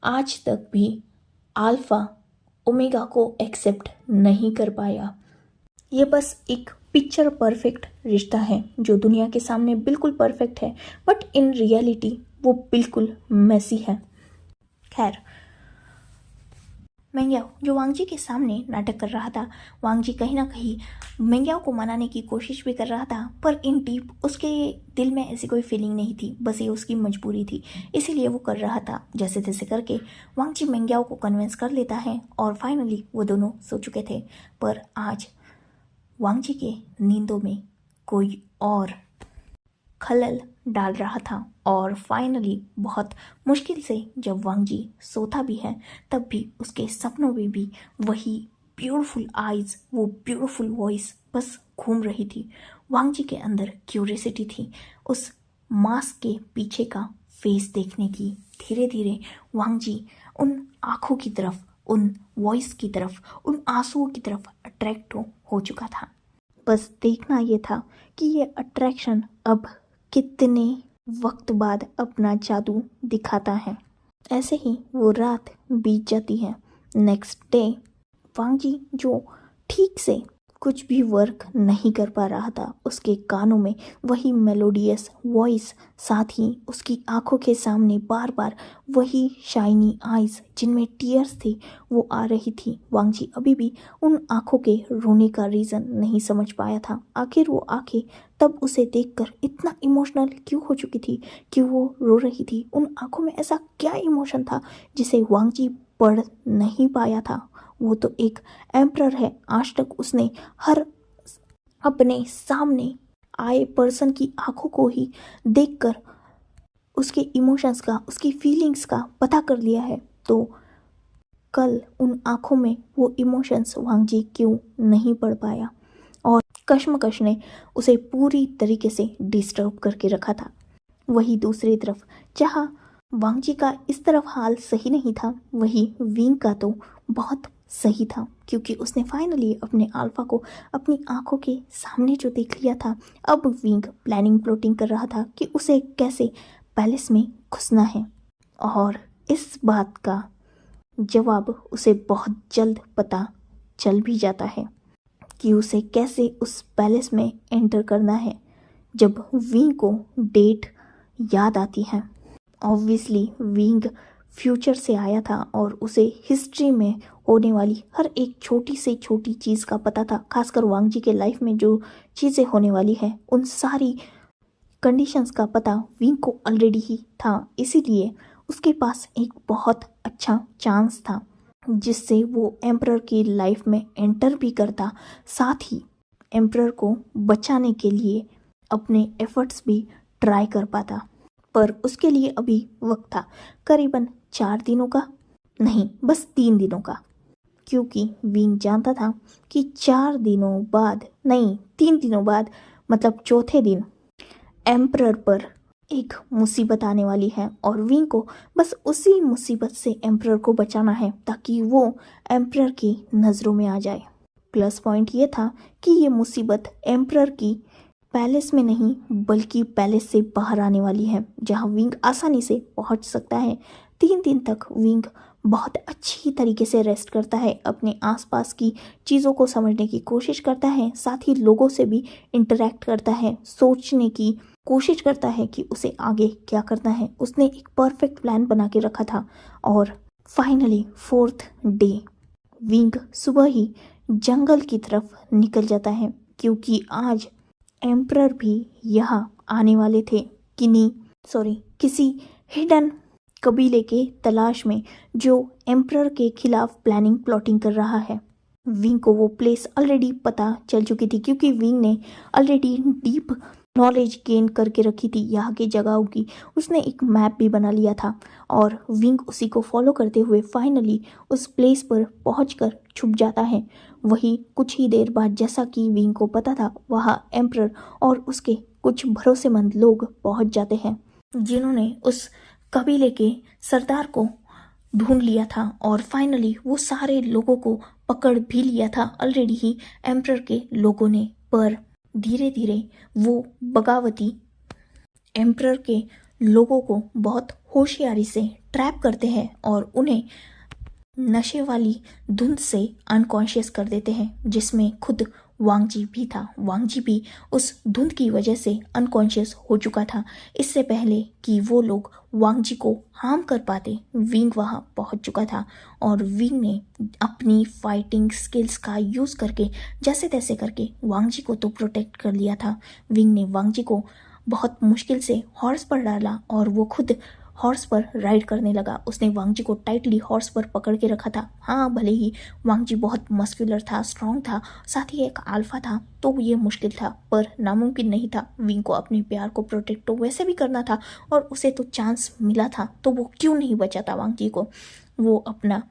आज तक भी अल्फा ओमेगा को एक्सेप्ट नहीं कर पाया। ये बस एक पिक्चर परफेक्ट रिश्ता है जो दुनिया के सामने बिल्कुल परफेक्ट है, बट इन रियलिटी वो बिल्कुल मेसी है। खैर, मेंग्याओ जो वांगजी के सामने नाटक कर रहा था, वांगजी कहीं ना कहीं मेंग्याओ को मनाने की कोशिश भी कर रहा था, पर इन डीप उसके दिल में ऐसी कोई फीलिंग नहीं थी, बस ये उसकी मजबूरी थी, इसीलिए वो कर रहा था। जैसे तैसे करके वांगजी मेंग्याओ को कन्विंस कर लेता है और फाइनली वो दोनों सो चुके थे। पर आज वांगजी के नींदों में कोई और खलल डाल रहा था और फाइनली बहुत मुश्किल से जब वांगजी सोता भी है तब भी उसके सपनों में भी वही ब्यूटीफुल आईज, वो ब्यूटीफुल वॉइस बस घूम रही थी। वांगजी के अंदर क्यूरियोसिटी थी उस मास्क के पीछे का फेस देखने की। धीरे धीरे वांगजी उन आँखों की तरफ, उन वॉइस की तरफ, उन आंसुओं की तरफ अट्रैक्ट हो चुका था। बस देखना ये था कि ये अट्रैक्शन अब कितने वक्त बाद अपना जादू दिखाता है। ऐसे ही वो रात बीत जाती है। नेक्स्ट डे वांगजी जो ठीक से कुछ भी वर्क नहीं कर पा रहा था, उसके कानों में वही मेलोडियस वॉइस, साथ ही उसकी आंखों के सामने बार बार वही शाइनी आईज जिनमें टीयर्स थे वो आ रही थी। वांगजी अभी भी उन आंखों के रोने का रीज़न नहीं समझ पाया था। आखिर वो आंखें तब उसे देखकर इतना इमोशनल क्यों हो चुकी थी कि वो रो रही थी? उन आंखों में ऐसा क्या इमोशन था जिसे वांगजी पढ़ नहीं पाया था? वो तो एक एम्परर है, आज तक उसने हर अपने सामने आए पर्सन की आंखों को ही देखकर उसके इमोशंस का, उसकी फीलिंग्स का पता कर लिया है। तो कल उन आंखों में वो इमोशंस वांगजी क्यों नहीं पढ़ पाया? और कश्मकश ने उसे पूरी तरीके से डिस्टर्ब करके रखा था। वही दूसरी तरफ जहाँ वांगजी का इस तरफ हाल सही नहीं था, वही विंग का तो बहुत सही था, क्योंकि उसने फाइनली अपने अल्फा को अपनी आंखों के सामने जो देख लिया था। अब विंग प्लानिंग प्लॉटिंग कर रहा था कि उसे कैसे पैलेस में घुसना है, और इस बात का जवाब उसे बहुत जल्द पता चल भी जाता है कि उसे कैसे उस पैलेस में एंटर करना है। जब विंग को डेट याद आती है, ऑब्वियसली विंग फ्यूचर से आया था और उसे हिस्ट्री में होने वाली हर एक छोटी से छोटी चीज़ का पता था। खासकर वांगजी के लाइफ में जो चीज़ें होने वाली है उन सारी कंडीशंस का पता विंग को ऑलरेडी ही था। इसीलिए उसके पास एक बहुत अच्छा चांस था जिससे वो एम्परर की लाइफ में एंटर भी करता, साथ ही एम्परर को बचाने के लिए अपने एफर्ट्स भी ट्राई कर पाता। पर उसके लिए अभी वक्त था, करीबन 4 दिनों का नहीं, बस 3 दिनों का। क्योंकि विंग जानता था कि 4 दिनों बाद नहीं 3 दिनों बाद मतलब चौथे दिन एम्परर पर एक मुसीबत आने वाली है और विंग को बस उसी मुसीबत से एम्परर को बचाना है ताकि वो एम्परर की नज़रों में आ जाए। प्लस पॉइंट ये था कि ये मुसीबत एम्परर की पैलेस में नहीं बल्कि पैलेस से बाहर आने वाली है, जहां विंग आसानी से पहुंच सकता है। 3 दिन तक विंग बहुत अच्छी तरीके से रेस्ट करता है, अपने आसपास की चीज़ों को समझने की कोशिश करता है, साथ ही लोगों से भी इंटरेक्ट करता है, सोचने की कोशिश करता है कि उसे आगे क्या करना है। उसने एक परफेक्ट प्लान बना के रखा था और फाइनली 4th डे विंग सुबह ही जंगल की तरफ निकल जाता है क्योंकि आज एम्परर भी यहाँ आने वाले थे किसी हिडन कबीले के तलाश में जो एम्परर के खिलाफ प्लानिंग प्लॉटिंग कर रहा है। विंग को वो प्लेस ऑलरेडी पता चल चुकी थी क्योंकि विंग ने ऑलरेडी डीप नॉलेज गेन करके रखी थी यहाँ की जगहों की। उसने एक मैप भी बना लिया था और विंग उसी को फॉलो करते हुए फाइनली उस प्लेस पर पहुंचकर छुप जाता है। वही कुछ ही देर बाद जैसा कि विंग को पता था वहाँ एम्परर और उसके कुछ भरोसेमंद लोग पहुंच जाते हैं जिन्होंने उस कबीले के सरदार को ढूंढ लिया था और फाइनली वो सारे लोगों को पकड़ भी लिया था ऑलरेडी ही एम्परर के लोगों ने। पर धीरे धीरे वो बगावती एम्परर के लोगों को बहुत होशियारी से ट्रैप करते हैं और उन्हें नशे वाली धुंध से अनकॉन्शियस कर देते हैं, जिसमें खुद वांगजी भी था। वांगजी भी उस धुंध की वजह से अनकॉन्शियस हो चुका था। इससे पहले कि वो लोग वांगजी को हार्म कर पाते विंग वहाँ पहुँच चुका था और विंग ने अपनी फाइटिंग स्किल्स का यूज़ करके जैसे तैसे करके वांगजी को तो प्रोटेक्ट कर लिया था। विंग ने वांगजी को बहुत मुश्किल से हॉर्स पर डाला और वो खुद हॉर्स पर राइड करने लगा। उसने वांगजी को टाइटली हॉर्स पर पकड़ के रखा था। हाँ, भले ही वांगजी बहुत मस्कुलर था, स्ट्रॉन्ग था, साथ ही एक अल्फा था, तो ये मुश्किल था पर नामुमकिन नहीं था। विंग को अपने प्यार को प्रोटेक्ट तो वैसे भी करना था और उसे तो चांस मिला था तो वो क्यों नहीं बचाता वांगजी को। वो अपना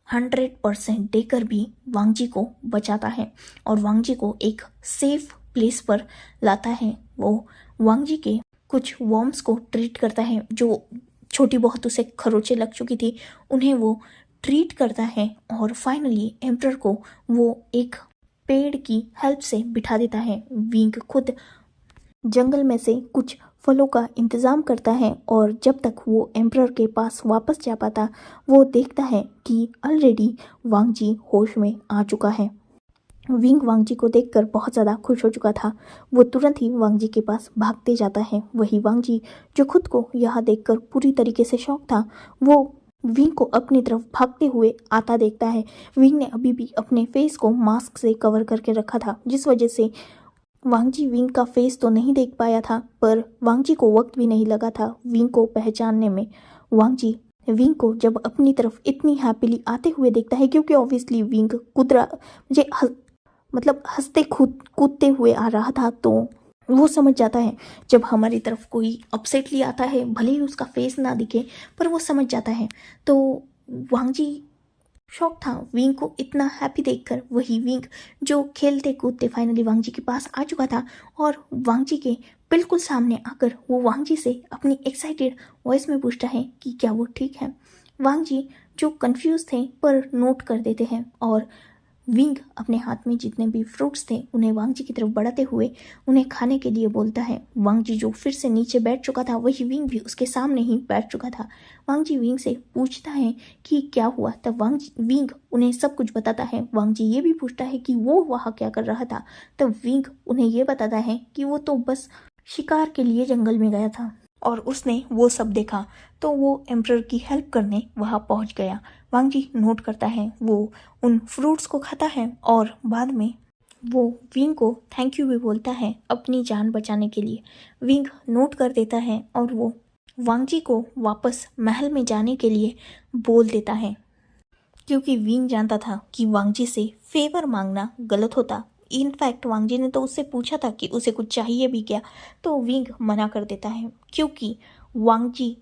100% देकर भी वांगजी को बचाता है और वांगजी को एक सेफ प्लेस पर लाता है। वो वांगजी के कुछ वॉर्म्स को ट्रीट करता है जो छोटी बहुत उसे खरोंचें लग चुकी थी, उन्हें वो ट्रीट करता है और फाइनली एम्परर को वो एक पेड़ की हेल्प से बिठा देता है। विंग खुद जंगल में से कुछ फलों का इंतज़ाम करता है और जब तक वो एम्परर के पास वापस जा पाता वो देखता है कि ऑलरेडी वांगजी होश में आ चुका है। विंग वांगजी को देखकर बहुत ज़्यादा खुश हो चुका था। वो तुरंत ही वांगजी के पास भागते जाता है। वही वांगजी जो खुद को यहाँ देखकर पूरी तरीके से शॉक था, वो विंग को अपनी तरफ भागते हुए आता देखता है। विंग ने अभी भी अपने फेस को मास्क से कवर करके रखा था, जिस वजह से वांगजी विंग का फेस तो नहीं देख पाया था, पर वांगजी को वक्त भी नहीं लगा था विंग को पहचानने में। वांगजी विंग को जब अपनी तरफ इतनी हैप्पीली आते हुए देखता है, क्योंकि ऑब्वियसली विंग हंसते कूदते हुए आ रहा था, तो वो समझ जाता है जब हमारी तरफ कोई अपसेटली आता है, भले ही उसका फेस ना दिखे पर वो समझ जाता है। तो वांगजी शॉक था विंग को इतना हैप्पी देखकर। वही विंग जो खेलते कूदते फाइनली वांगजी के पास आ चुका था और वांगजी के बिल्कुल सामने आकर वो वांगजी से अपनी एक्साइटेड वॉइस में पूछता है कि क्या वो ठीक है। वांगजी जो कंफ्यूज थे पर नोट कर देते हैं और विंग अपने हाथ में जितने भी फ्रूट्स थे उन्हें वांगजी की तरफ बढ़ाते हुए उन्हें खाने के लिए बोलता है। वांगजी जो फिर से नीचे बैठ चुका था, वही विंग भी उसके सामने ही बैठ चुका था। वांगजी विंग से पूछता है कि क्या हुआ, तब विंग उन्हें सब कुछ बताता है। वांगजी ये भी पूछता है कि वो वहाँ क्या कर रहा था, तब विंग उन्हें ये बताता है कि वो तो बस शिकार के लिए जंगल में गया था और उसने वो सब देखा तो वो एम्परर की हेल्प करने वहाँ पहुँच गया। वांगजी नोट करता है, वो उन फ्रूट्स को खाता है और बाद में वो विंग को थैंक यू भी बोलता है अपनी जान बचाने के लिए। विंग नोट कर देता है और वो वांगजी को वापस महल में जाने के लिए बोल देता है, क्योंकि विंग जानता था कि वांगजी से फेवर मांगना गलत होता। इनफैक्ट वांगजी ने तो उससे पूछा था कि उसे कुछ चाहिए भी क्या, तो विंग मना कर देता है क्योंकि वांगजी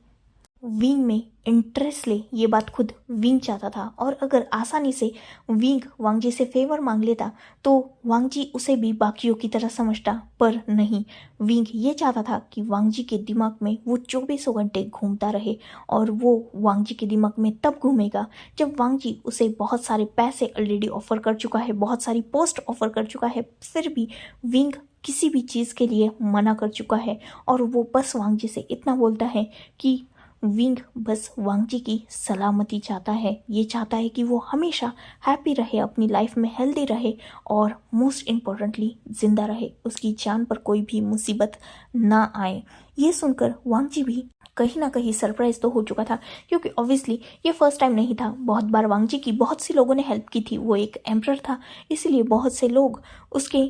विंग में इंटरेस्ट ले, ये बात खुद विंग चाहता था। और अगर आसानी से विंग वांगजी से फेवर मांग लेता तो वांगजी उसे भी बाकियों की तरह समझता, पर नहीं, विंग ये चाहता था कि वांगजी के दिमाग में वो 24 घंटे घूमता रहे। और वो वांगजी के दिमाग में तब घूमेगा जब वांगजी उसे बहुत सारे पैसे ऑलरेडी ऑफर कर चुका है, बहुत सारी पोस्ट ऑफर कर चुका है, फिर भी विंग किसी भी चीज़ के लिए मना कर चुका है। और वो बस वांगजी से इतना बोलता है कि विंग बस वांगजी की सलामती चाहता है, ये चाहता है कि वो हमेशा हैप्पी रहे, अपनी लाइफ में हेल्दी रहे और मोस्ट इम्पोर्टेंटली जिंदा रहे, उसकी जान पर कोई भी मुसीबत ना आए। ये सुनकर वांगजी भी कहीं ना कहीं सरप्राइज तो हो चुका था, क्योंकि ऑब्वियसली ये फर्स्ट टाइम नहीं था। बहुत बार वांगजी की बहुत सी लोगों ने हेल्प की थी, वो एक एम्परर था, इसीलिए बहुत से लोग उसके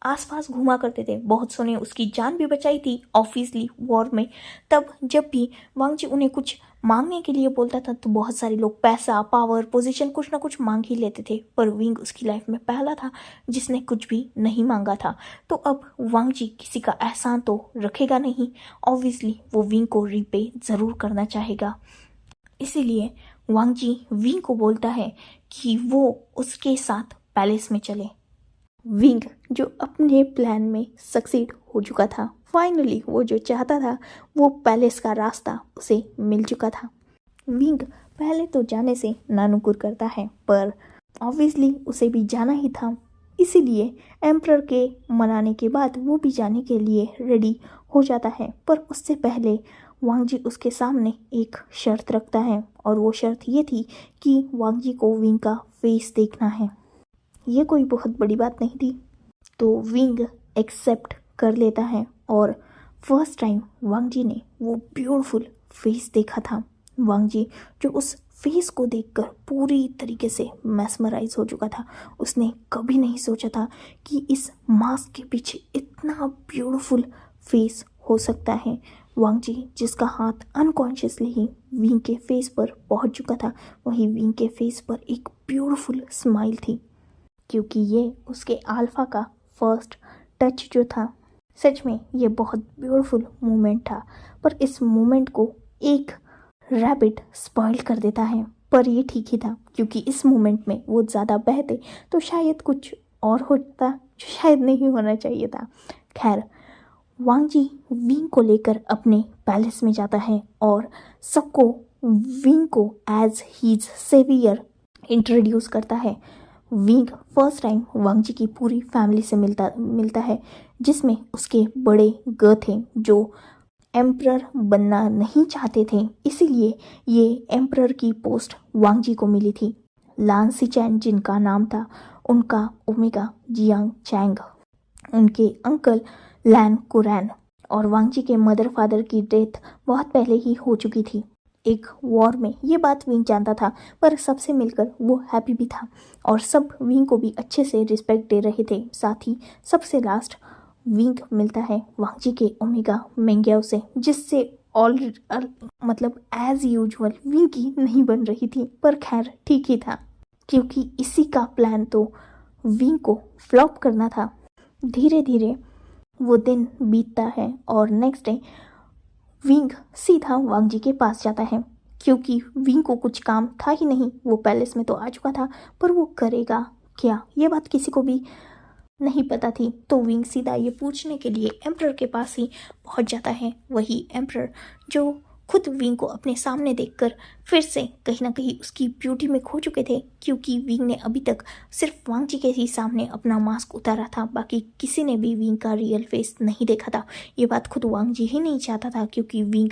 आसपास घूमा करते थे, बहुत सौ ने उसकी जान भी बचाई थी ऑब्वियसली वॉर में। तब जब भी वांगजी उन्हें कुछ मांगने के लिए बोलता था तो बहुत सारे लोग पैसा, पावर, पोजीशन कुछ ना कुछ मांग ही लेते थे, पर विंग उसकी लाइफ में पहला था जिसने कुछ भी नहीं मांगा था। तो अब वांगजी किसी का एहसान तो रखेगा नहीं, ऑब्वियसली वो विंग को रीपे ज़रूर करना चाहेगा। इसीलिए वांगजी विंग को बोलता है कि वो उसके साथ पैलेस में चले। विंग जो अपने प्लान में सक्सीड हो चुका था, फाइनली वो जो चाहता था वो पैलेस का रास्ता उसे मिल चुका था। विंग पहले तो जाने से नानुकुर करता है, पर ऑब्वियसली उसे भी जाना ही था, इसीलिए एम्परर के मनाने के बाद वो भी जाने के लिए रेडी हो जाता है। पर उससे पहले वांगजी उसके सामने एक शर्त रखता है, और वो शर्त ये थी कि वांगजी को विंग का फेस देखना है। ये कोई बहुत बड़ी बात नहीं थी, तो विंग एक्सेप्ट कर लेता है। और फर्स्ट टाइम वांगजी ने वो ब्यूटीफुल फेस देखा था। वांगजी जो उस फेस को देखकर पूरी तरीके से मैस्मराइज हो चुका था। उसने कभी नहीं सोचा था कि इस मास्क के पीछे इतना ब्यूटीफुल फेस हो सकता है। वांगजी जिसका हाथ अनकॉन्शियसली ही विंग के फेस पर पहुंच चुका था, वहीं विंग के फेस पर एक ब्यूटीफुल स्माइल थी, क्योंकि ये उसके अल्फा का फर्स्ट टच जो था। सच में ये बहुत ब्यूटीफुल मोमेंट था, पर इस मोमेंट को एक रैबिट स्पॉइल कर देता है। पर ये ठीक ही था, क्योंकि इस मोमेंट में वो ज़्यादा बहते तो शायद कुछ और होता जो शायद नहीं होना चाहिए था। खैर, वांगजी विंग को लेकर अपने पैलेस में जाता है और सबको विंग को एज हीज सेवियर इंट्रोड्यूस करता है। विंग फर्स्ट टाइम वांगजी की पूरी फैमिली से मिलता है, जिसमें उसके बड़े ग थे जो एम्परर बनना नहीं चाहते थे, इसीलिए ये एम्परर की पोस्ट वांगजी को मिली थी। लान सिचैन जिनका नाम था, उनका ओमेगा जियांग चैंग, उनके अंकल लैन कुरैन, और वांगजी के मदर फादर की डेथ बहुत पहले ही हो चुकी थी एक वॉर में। ये बात विंग जानता था, पर सबसे मिलकर वो हैप्पी भी था और सब विंग को भी अच्छे से रिस्पेक्ट दे रहे थे। साथ ही सबसे लास्ट विंग मिलता है वांगजी के ओमेगा मेंग्याओ से, जिससे मतलब एज यूजुअल विंग की नहीं बन रही थी, पर खैर ठीक ही था, क्योंकि इसी का प्लान तो विंग को फ्लॉप करना था। धीरे धीरे वो दिन बीतता है और नेक्स्ट डे विंग सीधा वांगजी के पास जाता है, क्योंकि विंग को कुछ काम था ही नहीं। वो पैलेस में तो आ चुका था, पर वो करेगा क्या, ये बात किसी को भी नहीं पता थी। तो विंग सीधा ये पूछने के लिए एम्परर के पास ही पहुंच जाता है। वही एम्परर जो खुद विंग को अपने सामने देखकर फिर से कहीं ना कहीं उसकी ब्यूटी में खो चुके थे, क्योंकि विंग ने अभी तक सिर्फ वांगजी के ही सामने अपना मास्क उतारा था, बाकी किसी ने भी विंग का रियल फेस नहीं देखा था। ये बात खुद वांगजी ही नहीं चाहता था, क्योंकि विंग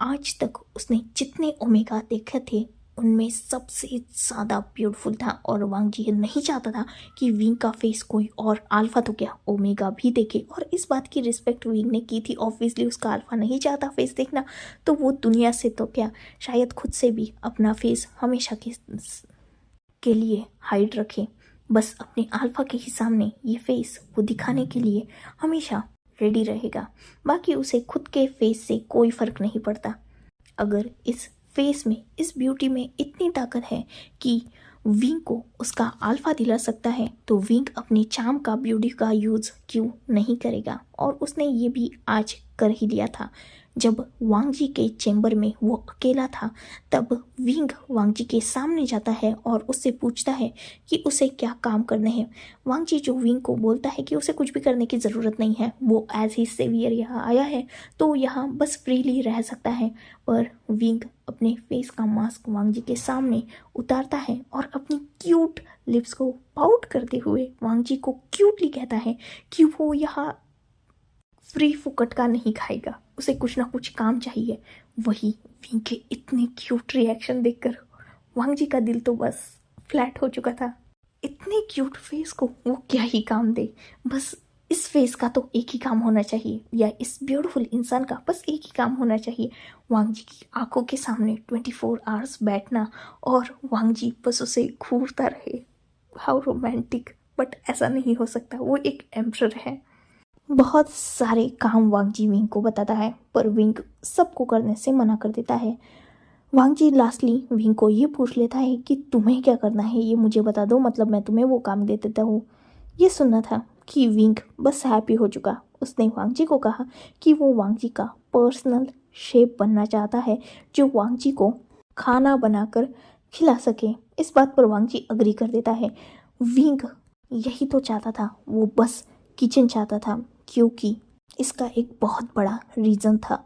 आज तक उसने जितने ओमेगा देखे थे उनमें सबसे ज़्यादा ब्यूटीफुल था, और वांगजी ये नहीं चाहता था कि विंग का फेस कोई और अल्फा तो क्या ओमेगा भी देखे। और इस बात की रिस्पेक्ट विंग ने की थी। ऑब्वियसली उसका अल्फा नहीं चाहता फेस देखना, तो वो दुनिया से तो क्या शायद खुद से भी अपना फेस हमेशा के लिए हाइड रखे। बस अपने अल्फा के ही सामने ये फेस वो दिखाने के लिए हमेशा रेडी रहेगा। बाकी उसे खुद के फेस से कोई फ़र्क नहीं पड़ता। अगर इस फेस में, इस ब्यूटी में इतनी ताकत है कि विंग को उसका अल्फा दिला सकता है, तो विंग अपनी चार्म का, ब्यूटी का यूज़ क्यों नहीं करेगा। और उसने ये भी आज कर ही लिया था। जब वांग जी के चेंबर में वो अकेला था तब विंग वांग जी के सामने जाता है और उससे पूछता है कि उसे क्या काम करने हैं। वांग जी जो विंग को बोलता है कि उसे कुछ भी करने की ज़रूरत नहीं है, वो एज ही सेवियर यहाँ आया है तो यहाँ बस फ्रीली रह सकता है। पर विंग अपने फेस का मास्क वांग जी के सामने उतारता है और अपनी क्यूट लिप्स को पाउट करते हुए वांग जी को क्यूटली कहता है कि वो यहाँ फ्री फुकट का नहीं खाएगा, उसे कुछ ना कुछ काम चाहिए। वही विंग के इतने क्यूट रिएक्शन देखकर वांग जी का दिल तो बस फ्लैट हो चुका था। इतने क्यूट फेस को वो क्या ही काम दे, बस इस फेस का तो एक ही काम होना चाहिए, या इस ब्यूटीफुल इंसान का बस एक ही काम होना चाहिए, वांग जी की आंखों के सामने 24 आवर्स बैठना और वांग जी बस उसे घूरता रहे। How romantic. बट ऐसा नहीं हो सकता, वो एक एम्परर है। बहुत सारे काम वांग जी विंग को बताता है पर विंग सबको करने से मना कर देता है। वांग जी लास्टली विंग को ये पूछ लेता है कि तुम्हें क्या करना है ये मुझे बता दो, मतलब मैं तुम्हें वो काम दे देता हूँ। ये सुनना था कि विंग बस हैप्पी हो चुका। उसने वांग जी को कहा कि वो वांग जी का पर्सनल शेफ बनना चाहता है जो वांग जी को खाना बनाकर खिला सके। इस बात पर वांग जी अग्री कर देता है। विंग यही तो चाहता था, वो बस किचन चाहता था, क्योंकि इसका एक बहुत बड़ा रीज़न था।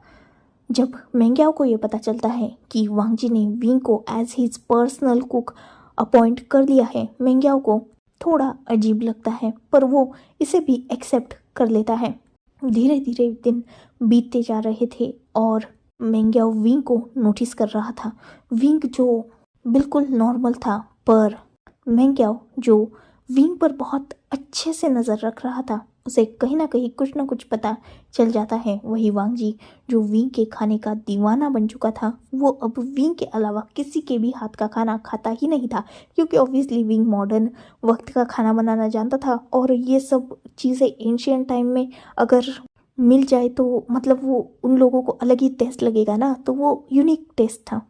जब मेंग्याओ को ये पता चलता है कि वांग जी ने विंग को as his personal cook appoint कर लिया है, मेंग्याओ को थोड़ा अजीब लगता है पर वो इसे भी एक्सेप्ट कर लेता है। धीरे धीरे दिन बीतते जा रहे थे और मेंग्याओ विंग को नोटिस कर रहा था। विंग जो बिल्कुल नॉर्मल था पर मेंग्याओ जो विंग पर बहुत अच्छे से नज़र रख रहा था, उसे कहीं ना कहीं कुछ ना कुछ पता चल जाता है। वही वांग जी जो विंग के खाने का दीवाना बन चुका था, वो अब विंग के अलावा किसी के भी हाथ का खाना खाता ही नहीं था, क्योंकि ऑब्वियसली विंग मॉडर्न वक्त का खाना बनाना जानता था और ये सब चीज़ें एंशियंट टाइम में अगर मिल जाए तो मतलब वो उन लोगों को अलग ही टेस्ट लगेगा ना, तो वो यूनिक टेस्ट था।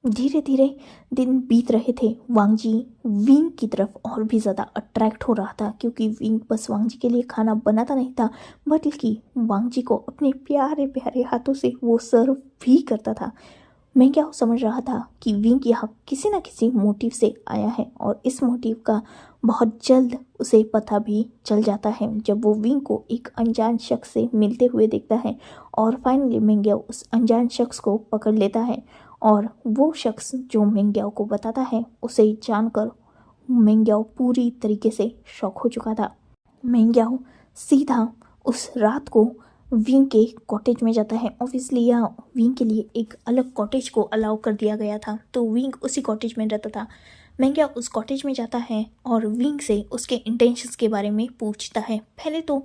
धीरे धीरे दिन बीत रहे थे। वांग जी विंग की तरफ और भी ज़्यादा अट्रैक्ट हो रहा था, क्योंकि विंग बस वांग जी के लिए खाना बनाता नहीं था बल्कि वांग जी को अपने प्यारे प्यारे हाथों से वो सर्व भी करता था। मैं क्या समझ रहा था कि विंग यहाँ किसी न किसी मोटिव से आया है और इस मोटिव का बहुत जल्द उसे पता भी चल जाता है जब वो विंग को एक अनजान शख्स से मिलते हुए देखता है और फाइनली मेंग्याओ उस अनजान शख्स को पकड़ लेता है और वो शख्स जो मेंग्याओ को बताता है उसे जानकर मेंग्याओ पूरी तरीके से शॉक हो चुका था। मेंग्याओ सीधा उस रात को विंग के कॉटेज में जाता है। ऑब्वियसली यहाँ विंग के लिए एक अलग कॉटेज को अलाउ कर दिया गया था, तो विंग उसी कॉटेज में रहता था। मेंग्याओ उस कॉटेज में जाता है और विंग से उसके इंटेंशंस के बारे में पूछता है। पहले तो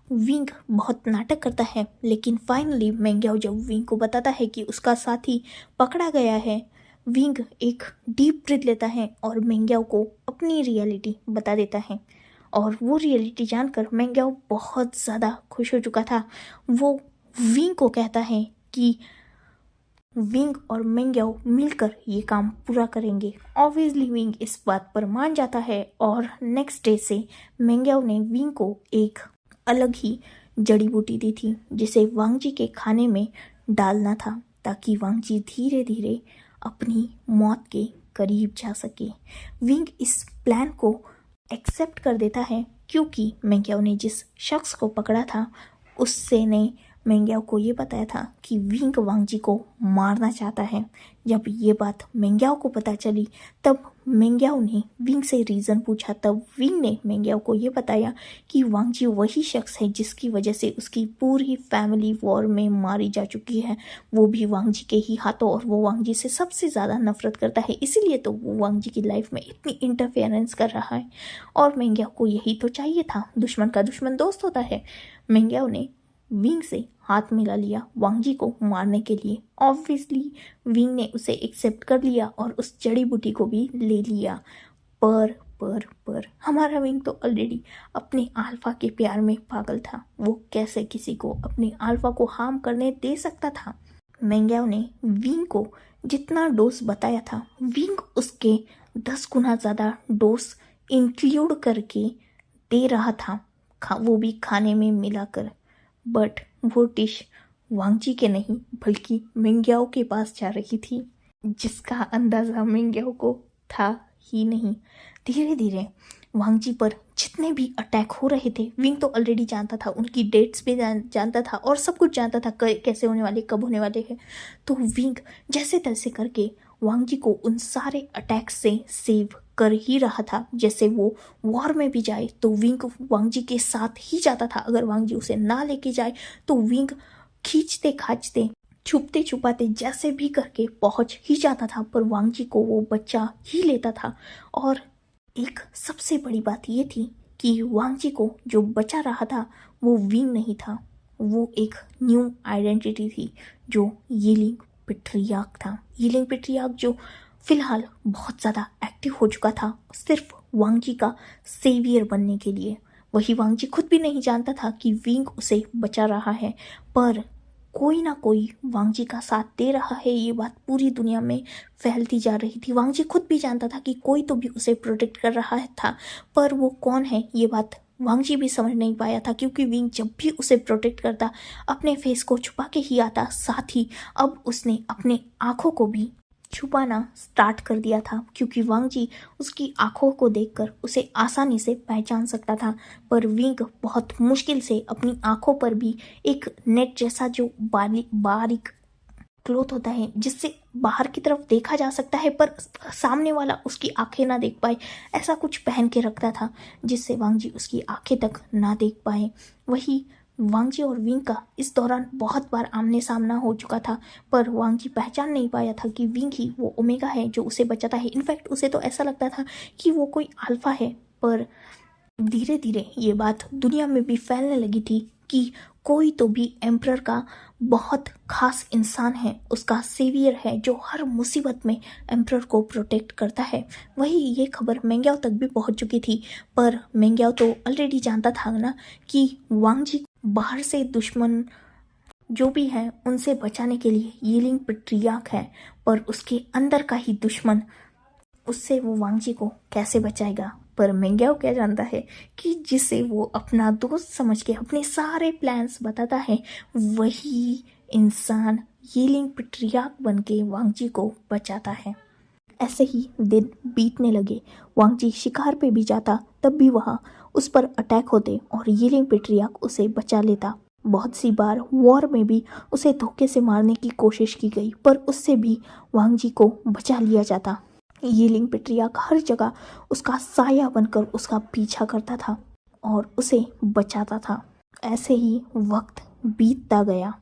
विंग बहुत नाटक करता है, लेकिन फाइनली मेंग्याओ जब विंग को बताता है कि उसका साथी पकड़ा गया है, विंग एक डीप ब्रीथ लेता है और मेंग्याओ को अपनी रियलिटी बता देता है। और वो रियलिटी जानकर मेंग्याओ बहुत ज़्यादा खुश हो चुका था। वो विंग को कहता है कि विंग और मेंग्याओ मिलकर ये काम पूरा करेंगे। ऑब्वियसली विंग इस बात पर मान जाता है और नेक्स्ट डे से मेंग्याओ ने विंग को एक अलग ही जड़ी बूटी दी थी जिसे वांग जी के खाने में डालना था, ताकि वांग जी धीरे धीरे अपनी मौत के करीब जा सके। विंग इस प्लान को एक्सेप्ट कर देता है, क्योंकि मेंग्याओ ने जिस शख्स को पकड़ा था उससे ने मेंग्याओ को ये बताया था कि विंग वांग जी को मारना चाहता है। जब ये बात मेंग्याओ को पता चली तब मेंग्याओ ने विंग से रीज़न पूछा। तब विंग ने मेंग्याओ को ये बताया कि वांग जी वही शख्स है जिसकी वजह से उसकी पूरी फैमिली वॉर में मारी जा चुकी है, वो भी वांग जी के ही हाथों, और वो वांग जी से सबसे ज़्यादा नफरत करता है, इसीलिए तो वो वांग जी की लाइफ में इतनी इंटरफेरेंस कर रहा है। और मेंग्याओ को यही तो चाहिए था, दुश्मन का दुश्मन दोस्त होता है। मेंग्याओ ने विंग से हाथ मिला लिया वांग जी को मारने के लिए। ऑब्वियसली विंग ने उसे एक्सेप्ट कर लिया और उस जड़ी बूटी को भी ले लिया। पर हमारा विंग तो ऑलरेडी अपने अल्फा के प्यार में पागल था, वो कैसे किसी को अपने अल्फा को हार्म करने दे सकता था। मेंग्याओ ने विंग को जितना डोज बताया था, विंग उसके 10 गुना ज़्यादा डोज इंक्लूड करके दे रहा था, वो भी खाने में मिलाकर। बट वो डिश वांगजी के नहीं बल्कि मिंग्याओ के पास जा रही थी, जिसका अंदाज़ा मिंग्याओ को था ही नहीं। धीरे धीरे वांगजी पर जितने भी अटैक हो रहे थे, विंग तो ऑलरेडी जानता था, उनकी डेट्स भी जानता था और सब कुछ जानता था, कैसे होने वाले, कब होने वाले हैं। तो विंग जैसे तैसे करके वांगजी को उन सारे अटैक्स से सेव कर ही रहा था। जैसे वो वॉर में भी जाए तो विंग वांगजी के साथ ही जाता था, अगर वांगजी उसे ना लेके जाए तो विंग खींचते खांचते छुपते छुपाते जैसे भी करके पहुंच ही जाता था, पर वांगजी को वो बच्चा ही लेता था। और एक सबसे बड़ी बात ये थी कि वांगजी को जो बचा रहा था वो विंग नहीं था, वो एक न्यू आइडेंटिटी थी जो यीलिंग पेट्रियार्क था। यीलिंग पेट्रियार्क जो फिलहाल बहुत ज़्यादा एक्टिव हो चुका था सिर्फ वांगजी का सेवियर बनने के लिए। वही वांगजी खुद भी नहीं जानता था कि विंग उसे बचा रहा है, पर कोई ना कोई वांगजी का साथ दे रहा है, ये बात पूरी दुनिया में फैलती जा रही थी। वांगजी खुद भी जानता था कि कोई तो भी उसे प्रोटेक्ट कर रहा था, पर वो कौन है ये बात वांगजी भी समझ नहीं पाया था, क्योंकि विंग जब भी उसे प्रोटेक्ट करता अपने फेस को छुपा के ही आता। साथ ही अब उसने अपने आँखों को भी छुपाना स्टार्ट कर दिया था, क्योंकि वांगजी उसकी आंखों को देखकर उसे आसानी से पहचान सकता था। पर विंग बहुत मुश्किल से अपनी आंखों पर भी एक नेट जैसा जो बारीक क्लोथ होता है जिससे बाहर की तरफ देखा जा सकता है पर सामने वाला उसकी आंखें ना देख पाए, ऐसा कुछ पहन के रखता था जिससे वांगजी उसकी आंखें तक ना देख पाए। वही वांगजी और विंग का इस दौरान बहुत बार आमने सामना हो चुका था, पर वांगजी पहचान नहीं पाया था कि विंग ही वो ओमेगा है जो उसे बचाता है। इनफैक्ट उसे तो ऐसा लगता था कि वो कोई अल्फा है। पर धीरे धीरे ये बात दुनिया में भी फैलने लगी थी कि कोई तो भी एम्परर का बहुत खास इंसान है, उसका सेवियर है जो हर मुसीबत में एम्परर को प्रोटेक्ट करता है। वही ये खबर मेंग्याओ तक भी पहुंच चुकी थी, पर मेंग्याओ तो ऑलरेडी जानता था ना कि वांगजी बाहर से दुश्मन जो भी है उनसे बचाने के लिए यीलिंग पेट्रियार्क है, पर उसके अंदर का ही दुश्मन, उससे वो वांगजी को कैसे बचाएगा। पर मेंग्याओ क्या जानता है कि जिसे वो अपना दोस्त समझ के अपने सारे प्लान्स बताता है वही इंसान यीलिंग पेट्रियार्क बन के वांगजी को बचाता है। ऐसे ही दिन बीतने लगे। वांगजी शिकार पे भी जाता तब भी वहाँ उस पर अटैक होते और यीलिंग पेट्रियार्क उसे बचा लेता। बहुत सी बार वॉर में भी उसे धोखे से मारने की कोशिश की गई, पर उससे भी वांगजी को बचा लिया जाता। यीलिंग पेट्रियार्क हर जगह उसका साया बनकर उसका पीछा करता था और उसे बचाता था। ऐसे ही वक्त बीतता गया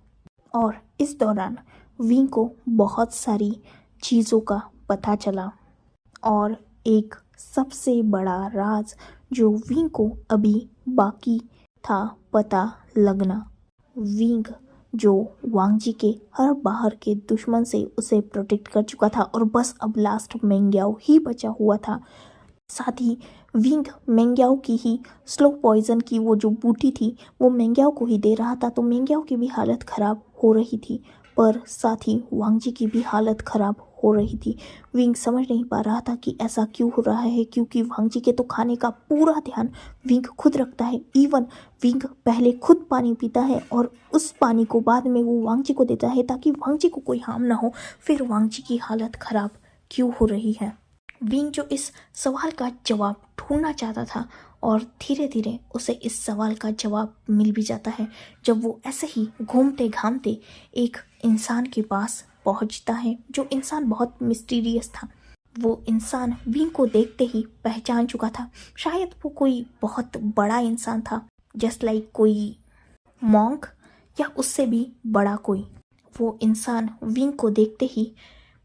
और इस दौरान विंग को बहुत सारी चीज़ों का पता चला, और एक सबसे बड़ा राज जो विंग को अभी बाकी था पता लगना। विंग जो वांगजी के हर बाहर के दुश्मन से उसे प्रोटेक्ट कर चुका था और बस अब लास्ट मेंग्याओ ही बचा हुआ था। साथ ही विंग मेंग्याओ की ही स्लो पॉइजन की वो जो बूटी थी वो मेंग्याओ को ही दे रहा था, तो मेंग्याओ की भी हालत ख़राब हो रही थी, पर साथ ही वांगजी की भी हालत ख़राब हो रही थी। विंग समझ नहीं पा रहा था कि ऐसा क्यों हो रहा है, क्योंकि वांगजी के तो खाने का पूरा ध्यान विंग खुद रखता है। इवन विंग पहले खुद पानी पीता है और उस पानी को बाद में वो वांगजी को देता है ताकि वांगजी को कोई हार्म ना हो। फिर वांगजी की हालत ख़राब क्यों हो रही है? विंग जो इस सवाल का जवाब ढूंढना चाहता था और धीरे धीरे उसे इस सवाल का जवाब मिल भी जाता है जब वो ऐसे ही घूमते घामते एक इंसान के पास पहुंचता है, जो इंसान बहुत मिस्टीरियस था। वो इंसान विंग को देखते ही पहचान चुका था। शायद वो कोई बहुत बड़ा इंसान था, जस्ट लाइक कोई मॉन्क या उससे भी बड़ा कोई। वो इंसान विंग को देखते ही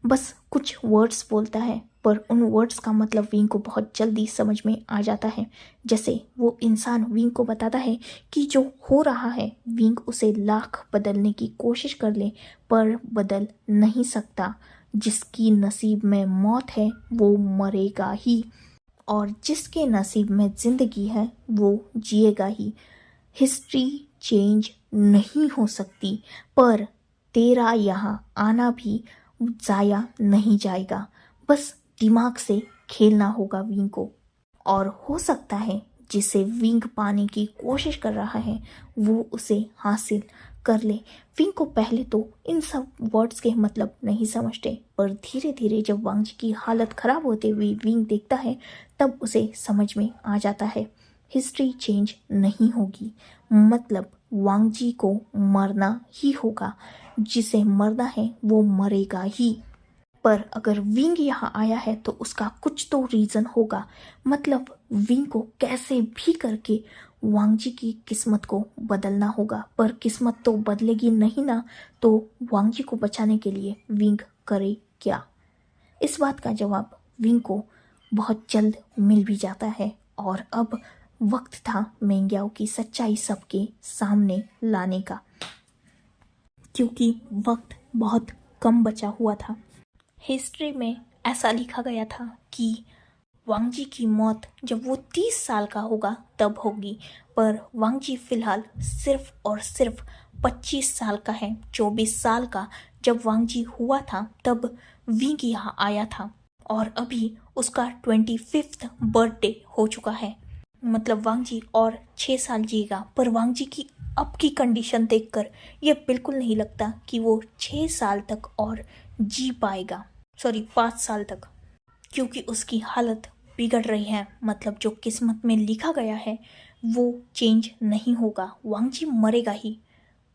बस कुछ वर्ड्स बोलता है, पर उन वर्ड्स का मतलब विंग को बहुत जल्दी समझ में आ जाता है। जैसे वो इंसान विंग को बताता है कि जो हो रहा है विंग उसे लाख बदलने की कोशिश कर ले पर बदल नहीं सकता। जिसकी नसीब में मौत है वो मरेगा ही, और जिसके नसीब में ज़िंदगी है वो जिएगा ही। हिस्ट्री चेंज नहीं हो सकती, पर तेरा यहाँ आना भी ज़ाया नहीं जाएगा। बस दिमाग से खेलना होगा विंग को, और हो सकता है जिसे विंग पाने की कोशिश कर रहा है वो उसे हासिल कर ले। विंग को पहले तो इन सब वर्ड्स के मतलब नहीं समझते, पर धीरे धीरे जब वांग जी की हालत खराब होते हुए विंग देखता है तब उसे समझ में आ जाता है हिस्ट्री चेंज नहीं होगी, मतलब वांग जी को मरना ही होगा। जिसे मरना है वो मरेगा ही। पर अगर विंग यहाँ आया है तो उसका कुछ तो रीज़न होगा, मतलब विंग को कैसे भी करके वांग जी की किस्मत को बदलना होगा। पर किस्मत तो बदलेगी नहीं ना, तो वांग जी को बचाने के लिए विंग करे क्या? इस बात का जवाब विंग को बहुत जल्द मिल भी जाता है और अब वक्त था मेंग्याओ की सच्चाई सबके सामने लाने का, क्योंकि वक्त बहुत कम बचा हुआ था। हिस्ट्री में ऐसा लिखा गया था कि वांग जी की मौत जब वो 30 साल का होगा तब होगी, पर वांग जी फिलहाल सिर्फ और सिर्फ 25 साल का है। 24 साल का जब वांग जी हुआ था तब विंग यहाँ आया था और अभी उसका 25th बर्थडे हो चुका है, मतलब वांग जी और 6 साल जिएगा। पर वांग जी की अब की कंडीशन देखकर ये बिल्कुल नहीं लगता कि वो 6 साल तक और जी पाएगा, सॉरी 5 साल तक, क्योंकि उसकी हालत बिगड़ रही है। मतलब जो किस्मत में लिखा गया है वो चेंज नहीं होगा, वांग जी मरेगा ही,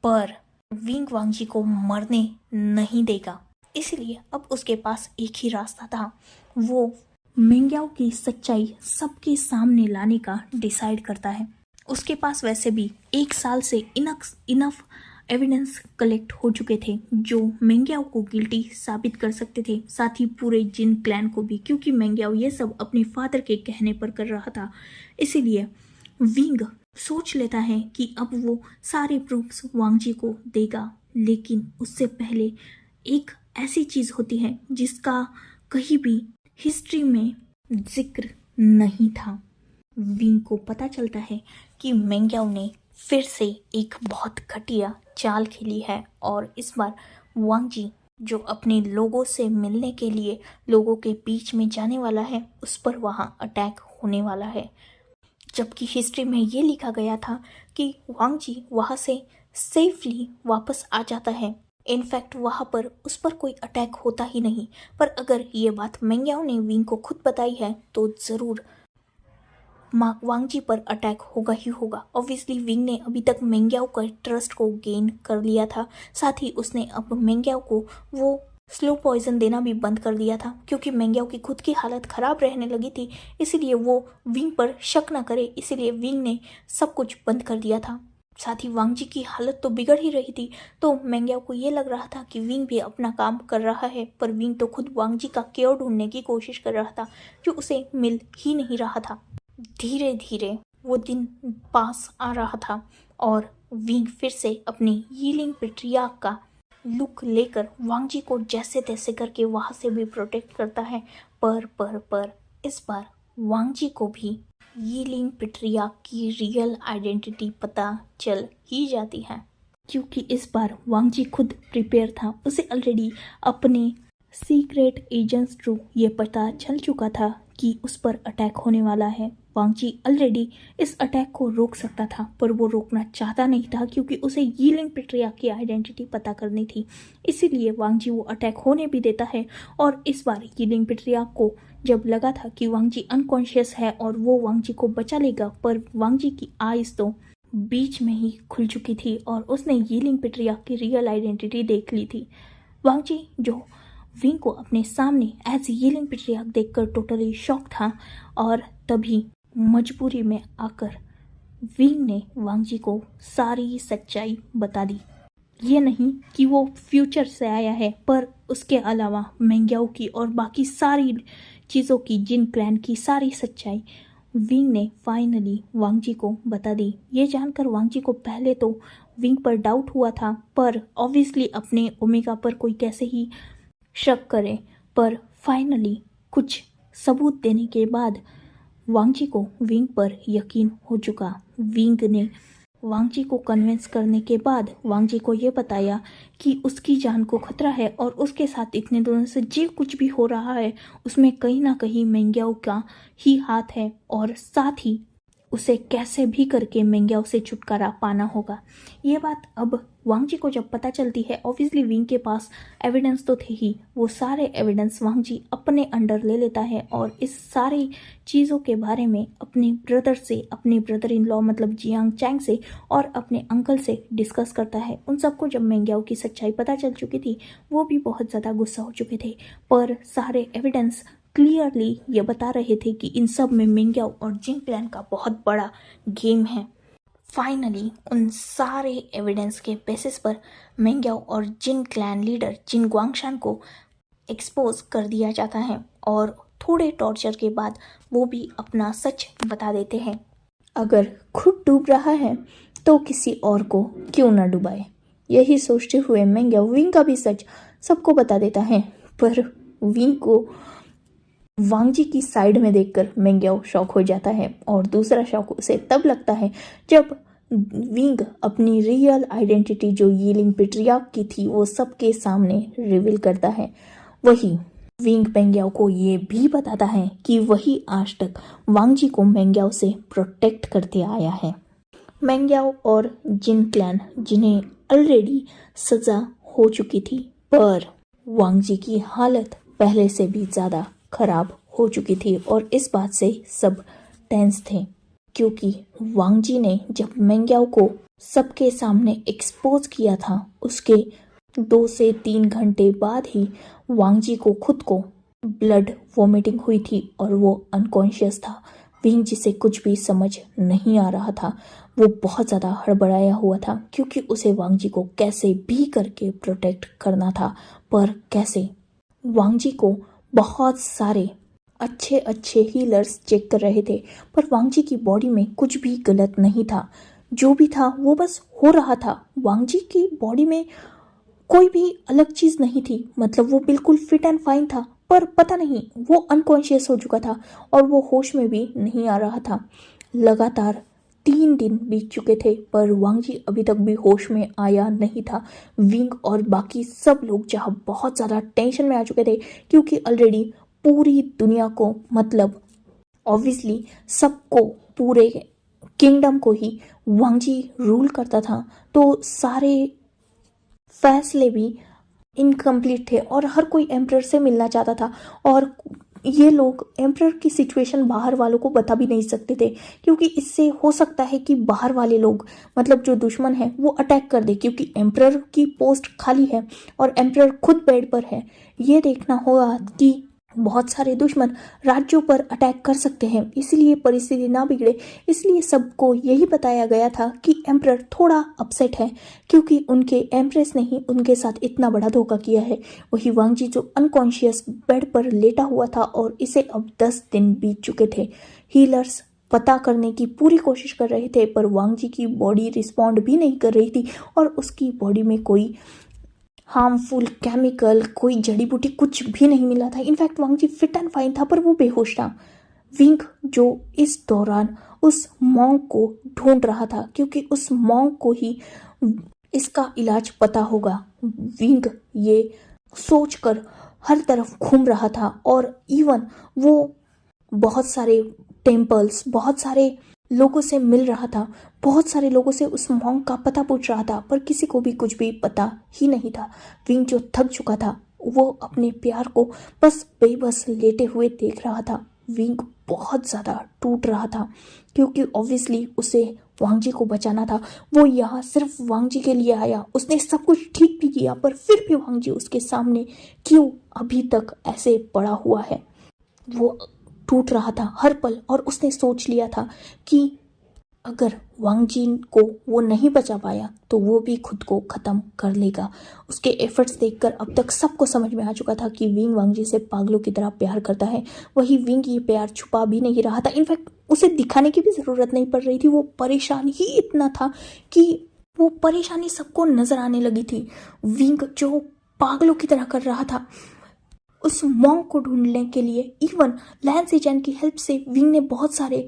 पर विंग वांग जी को मरने नहीं देगा। इसलिए अब उसके पास एक ही रास्ता था, वो मेंग्याओ की सच्चाई सबके सामने लाने का डिसाइड करता है। उसके पास वैसे भी 1 साल से इनफ एविडेंस कलेक्ट हो चुके थे जो मेंग्याओ को गिल्टी साबित कर सकते थे, साथ ही पूरे जिन क्लैन को भी, क्योंकि मेंग्याओ ये सब अपने फादर के कहने पर कर रहा था। इसीलिए विंग सोच लेता है कि अब वो सारे प्रूफ्स वांग जी को देगा, लेकिन उससे पहले एक ऐसी चीज़ होती है जिसका कहीं भी हिस्ट्री में जिक्र नहीं था। विंग को पता चलता है कि मेंग्याओ ने फिर से एक बहुत घटिया चाल खेली है और इस बार वांग जी जो अपने लोगों से मिलने के लिए लोगों के बीच में जाने वाला है उस पर वहाँ अटैक होने वाला है। जबकि हिस्ट्री में ये लिखा गया था कि वांग जी वहाँ से सेफली वापस आ जाता है, इनफैक्ट वहाँ पर उस पर कोई अटैक होता ही नहीं। पर अगर ये बात मेंग्याओ ने विंग को खुद बताई है तो ज़रूर वांग जी पर अटैक होगा ही होगा। ऑब्वियसली विंग ने अभी तक मेंग्याओ का ट्रस्ट को गेन कर लिया था, साथ ही उसने अब मेंग्याओ को वो स्लो पॉइजन देना भी बंद कर दिया था, क्योंकि मेंग्याओ की खुद की हालत ख़राब रहने लगी थी। इसीलिए वो विंग पर शक ना करे, इसीलिए विंग ने सब कुछ बंद कर दिया था। साथ ही वांग जी की हालत तो बिगड़ ही रही थी, तो मेंग्याओ को ये लग रहा था कि विंग भी अपना काम कर रहा है, पर विंग तो खुद वांग जी का क्योर ढूंढने की कोशिश कर रहा था जो उसे मिल ही नहीं रहा था। धीरे धीरे वो दिन पास आ रहा था और विंग फिर से अपनी हीलिंग पेट्रियार्क का लुक लेकर वांग जी को जैसे तैसे करके वहाँ से भी प्रोटेक्ट करता है। पर इस बार वांग जी को भी हीलिंग पेट्रियार्क की रियल आइडेंटिटी पता चल ही जाती है, क्योंकि इस बार वांग जी खुद प्रिपेयर था। उसे ऑलरेडी अपने सीक्रेट एजेंट्स थ्रू ये पता चल चुका था कि उस पर अटैक होने वाला है। वांग जी ऑलरेडी इस अटैक को रोक सकता था, पर वो रोकना चाहता नहीं था क्योंकि उसे यीलिंग पेट्रियार्क की आइडेंटिटी पता करनी थी। इसीलिए वांग जी वो अटैक होने भी देता है और इस बार यीलिंग पेट्रियार्क को जब लगा था कि वांग जी अनकॉन्शियस है और वो वांग जी को बचा लेगा, पर वांग जी की आइज़ तो बीच में ही खुल चुकी थी और उसने यीलिंग पेट्रियार्क की रियल आइडेंटिटी देख ली थी। वांग जी जो विंग को अपने सामने एज यीलिंग पेट्रियार्क देखकर टोटली शॉक था और तभी मजबूरी में आकर विंग ने वांग जी को सारी सच्चाई बता दी। ये नहीं कि वो फ्यूचर से आया है, पर उसके अलावा मेंग्याओ की और बाकी सारी चीज़ों की, जिन क्लैन की सारी सच्चाई विंग ने फाइनली वांग जी को बता दी। ये जानकर वांग जी को पहले तो विंग पर डाउट हुआ था, पर ऑब्वियसली अपने ओमेगा पर कोई कैसे ही शक करे, पर फाइनली कुछ सबूत देने के बाद वांग जी को विंग पर यकीन हो चुका। विंग ने वांग जी को कन्विंस करने के बाद वांग जी को ये बताया कि उसकी जान को खतरा है और उसके साथ इतने दिनों से जो कुछ भी हो रहा है उसमें कहीं ना कहीं मेंग्याओ का ही हाथ है, और साथ ही उसे कैसे भी करके मेंग्याओ से छुटकारा पाना होगा। ये बात अब वांग जी को जब पता चलती है, ऑब्वियसली विंग के पास एविडेंस तो थे ही, वो सारे एविडेंस वांग जी अपने अंडर ले लेता है और इस सारी चीज़ों के बारे में अपने ब्रदर से, अपने ब्रदर इन लॉ मतलब जियांग चैंग से और अपने अंकल से डिस्कस करता है। उन सबको जब मेंग्याओ की सच्चाई पता चल चुकी थी, वो भी बहुत ज़्यादा गुस्सा हो चुके थे, पर सारे एविडेंस क्लियरली ये बता रहे थे कि इन सब में मेंग्याओ और जिन क्लैन का बहुत बड़ा गेम है। फाइनली उन सारे एविडेंस के बेसिस पर मेंग्याओ और जिन क्लैन लीडर जिन ग्वांगशान को एक्सपोज कर दिया जाता है और थोड़े टॉर्चर के बाद वो भी अपना सच बता देते हैं। अगर खुद डूब रहा है तो किसी और को क्यों ना डुबाए, यही सोचते हुए मेंग्याओ विंग का भी सच सबको बता देता है। पर विंग को वांग जी की साइड में देखकर मेंग्याओ शॉक हो जाता है और दूसरा शॉक उसे तब लगता है जब विंग अपनी रियल आइडेंटिटी जो यीलिंग पेट्रियार्क की थी वो सबके सामने रिवील करता है। वही विंग मेंग्याओ को ये भी बताता है कि वही आज तक वांग जी को मेंग्याओ से प्रोटेक्ट करते आया है। मेंग्याओ और जिन क्लैन जिन्हें ऑलरेडी सजा हो चुकी थी, पर वांग जी की हालत पहले से भी ज़्यादा खराब हो चुकी थी और इस बात से सब टेंस थे, क्योंकि वांग जी ने जब मेंग्याओ को सबके सामने एक्सपोज किया था उसके 2 से 3 घंटे बाद ही वांग जी को खुद को ब्लड वोमिटिंग हुई थी और वो अनकॉन्शियस था। विंग जी से कुछ भी समझ नहीं आ रहा था, वो बहुत ज़्यादा हड़बड़ाया हुआ था क्योंकि उसे वांग जी को कैसे भी करके प्रोटेक्ट करना था। पर कैसे? वांग जी को बहुत सारे अच्छे हीलर्स चेक कर रहे थे, पर वांग जी की बॉडी में कुछ भी गलत नहीं था। जो भी था वो बस हो रहा था। वांग जी की बॉडी में कोई भी अलग चीज़ नहीं थी, मतलब वो बिल्कुल फिट एंड फाइन था, पर पता नहीं वो अनकॉन्शियस हो चुका था और वो होश में भी नहीं आ रहा था। लगातार 3 दिन बीत चुके थे पर वांग जी अभी तक भी होश में आया नहीं था। विंग और बाकी सब लोग जहाँ बहुत ज़्यादा टेंशन में आ चुके थे क्योंकि ऑलरेडी पूरी दुनिया को, मतलब ऑब्वियसली सबको, पूरे किंगडम को ही वांग जी रूल करता था, तो सारे फैसले भी इनकम्प्लीट थे और हर कोई एम्परर से मिलना चाहता था और ये लोग एम्परर की सिचुएशन बाहर वालों को बता भी नहीं सकते थे क्योंकि इससे हो सकता है कि बाहर वाले लोग, मतलब जो दुश्मन है, वो अटैक कर दे क्योंकि एम्परर की पोस्ट खाली है और एम्परर खुद बेड पर है। ये देखना होगा कि बहुत सारे दुश्मन राज्यों पर अटैक कर सकते हैं, इसलिए परिस्थिति ना बिगड़े, इसलिए सबको यही बताया गया था कि एम्परर थोड़ा अपसेट है क्योंकि उनके एम्प्रेस ने ही उनके साथ इतना बड़ा धोखा किया है। वही वांग जी जो अनकॉन्शियस बेड पर लेटा हुआ था और इसे अब 10 दिन बीत चुके थे। हीलर्स पता करने की पूरी कोशिश कर रहे थे पर वांग जी की बॉडी रिस्पॉन्ड भी नहीं कर रही थी और उसकी बॉडी में कोई हार्मफुल केमिकल, कोई जड़ी बूटी कुछ भी नहीं मिला था। In fact Wang ji fit and fine था पर वो बेहोश था। विंग जो इस दौरान उस मॉन्क को ढूंढ रहा था क्योंकि उस मॉन्क को ही इसका इलाज पता होगा। विंग ये सोचकर हर तरफ घूम रहा था और इवन वो बहुत सारे टेम्पल्स, बहुत सारे लोगों से मिल रहा था, बहुत सारे लोगों से उस मॉन्क का पता पूछ रहा था, पर किसी को भी कुछ भी पता ही नहीं था। विंग जो थक चुका था वो अपने प्यार को बस बेबस लेटे हुए देख रहा था। विंग बहुत ज़्यादा टूट रहा था क्योंकि ऑब्वियसली उसे वांग जी को बचाना था। वो यहाँ सिर्फ वांग जी के लिए आया, उसने सब कुछ ठीक भी किया, पर फिर भी वांग जी उसके सामने क्यों अभी तक ऐसे पड़ा हुआ है। वो टूट रहा था हर पल और उसने सोच लिया था कि अगर वांग जी को वो नहीं बचा पाया तो वो भी खुद को ख़त्म कर लेगा। उसके एफर्ट्स देखकर अब तक सबको समझ में आ चुका था कि विंग वांग जी से पागलों की तरह प्यार करता है। वही विंग ये प्यार छुपा भी नहीं रहा था, इनफैक्ट उसे दिखाने की भी ज़रूरत नहीं पड़ रही थी। वो परेशान ही इतना था कि वो परेशानी सबको नज़र आने लगी थी। विंग जो पागलों की तरह कर रहा था उस मॉन्क को ढूंढने के लिए, इवन लैन सीजन की हेल्प से विंग ने बहुत सारे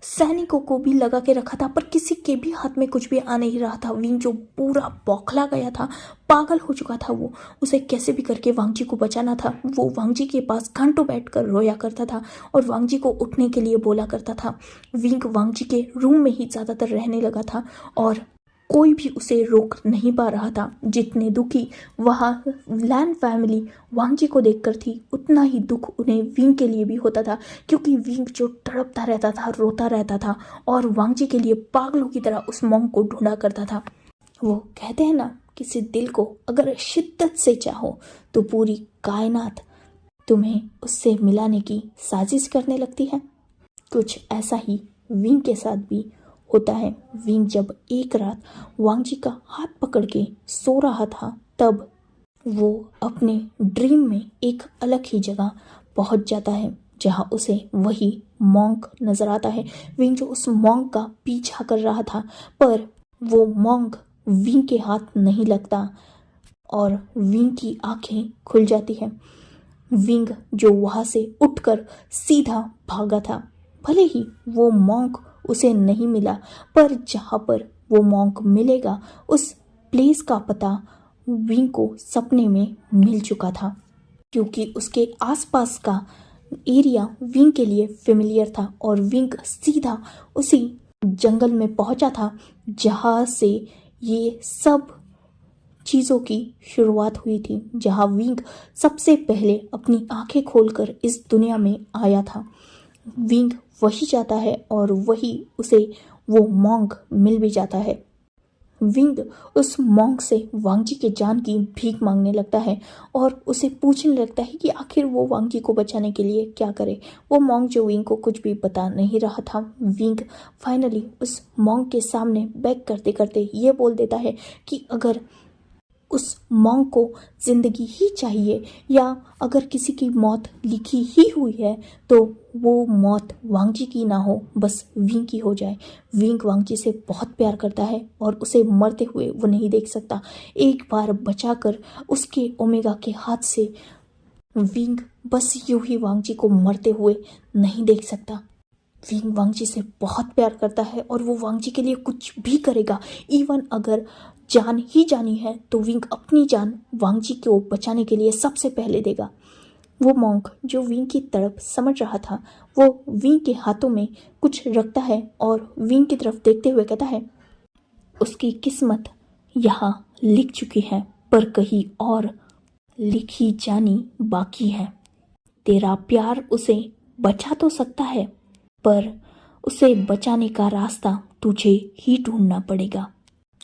सैनिकों को भी लगा के रखा था, पर किसी के भी हाथ में कुछ भी आ नहीं रहा था। विंग जो पूरा बौखला गया था, पागल हो चुका था, वो उसे कैसे भी करके वांगजी को बचाना था। वो वांगजी के पास घंटों बैठकर रोया करता था और वांगजी को उठने के लिए बोला करता था। विंग वांगजी के रूम में ही ज़्यादातर रहने लगा था और कोई भी उसे रोक नहीं पा रहा था। जितने दुखी वहाँ लैन फैमिली वांगजी को देखकर थी, उतना ही दुख उन्हें विंग के लिए भी होता था, क्योंकि विंग जो तड़पता रहता था, रोता रहता था और वांगजी के लिए पागलों की तरह उस मॉन्क को ढूंढा करता था। वो कहते हैं ना, किसी दिल को अगर शिद्दत से चाहो तो पूरी कायनात तुम्हें उससे मिलाने की साजिश करने लगती है। कुछ ऐसा ही विंग के साथ भी होता है। विंग जब एक रात वांगजी का हाथ पकड़ के सो रहा था, तब वो अपने ड्रीम में एक अलग ही जगह पहुंच जाता है जहां उसे वही मॉन्क नजर आता है। विंग जो उस मॉन्क का पीछा कर रहा था, पर वो मॉन्क विंग के हाथ नहीं लगता और विंग की आंखें खुल जाती है। विंग जो वहां से उठकर सीधा भागा था, भले ही वो मॉन्क उसे नहीं मिला, पर जहाँ पर वो मॉन्क मिलेगा उस प्लेस का पता विंग को सपने में मिल चुका था, क्योंकि उसके आसपास का एरिया विंग के लिए फेमिलियर था और विंग सीधा उसी जंगल में पहुंचा था जहाँ से ये सब चीज़ों की शुरुआत हुई थी, जहाँ विंग सबसे पहले अपनी आंखें खोलकर इस दुनिया में आया था। विंग वही जाता है और वही उसे वो मॉन्क मिल भी जाता है। विंग उस मॉन्क से वांगजी के जान की भीख मांगने लगता है और उसे पूछने लगता है कि आखिर वो वांगजी को बचाने के लिए क्या करे। वो मॉन्क जो विंग को कुछ भी बता नहीं रहा था। विंग फाइनली उस मॉन्क के सामने बैक करते करते ये बोल देता है कि अगर उस मॉन्क को जिंदगी ही चाहिए या अगर किसी की मौत लिखी ही हुई है तो वो मौत वांगजी की ना हो, बस विंग की हो जाए। विंग वांगजी से बहुत प्यार करता है और उसे मरते हुए वो नहीं देख सकता। एक बार बचाकर उसके ओमेगा के हाथ से विंग बस यूं ही वांगजी को मरते हुए नहीं देख सकता। विंग वांगजी से बहुत प्यार करता है और वो वांगजी के लिए कुछ भी करेगा। इवन अगर जान ही जानी है तो विंग अपनी जान वांगजी को बचाने के लिए सबसे पहले देगा। वो मॉन्क जो विंग की तड़प समझ रहा था, वो विंग के हाथों में कुछ रखता है और विंग की तरफ देखते हुए कहता है, उसकी किस्मत यहाँ लिख चुकी है पर कहीं और लिखी जानी बाकी है। तेरा प्यार उसे बचा तो सकता है, पर उसे बचाने का रास्ता तुझे ही ढूंढना पड़ेगा।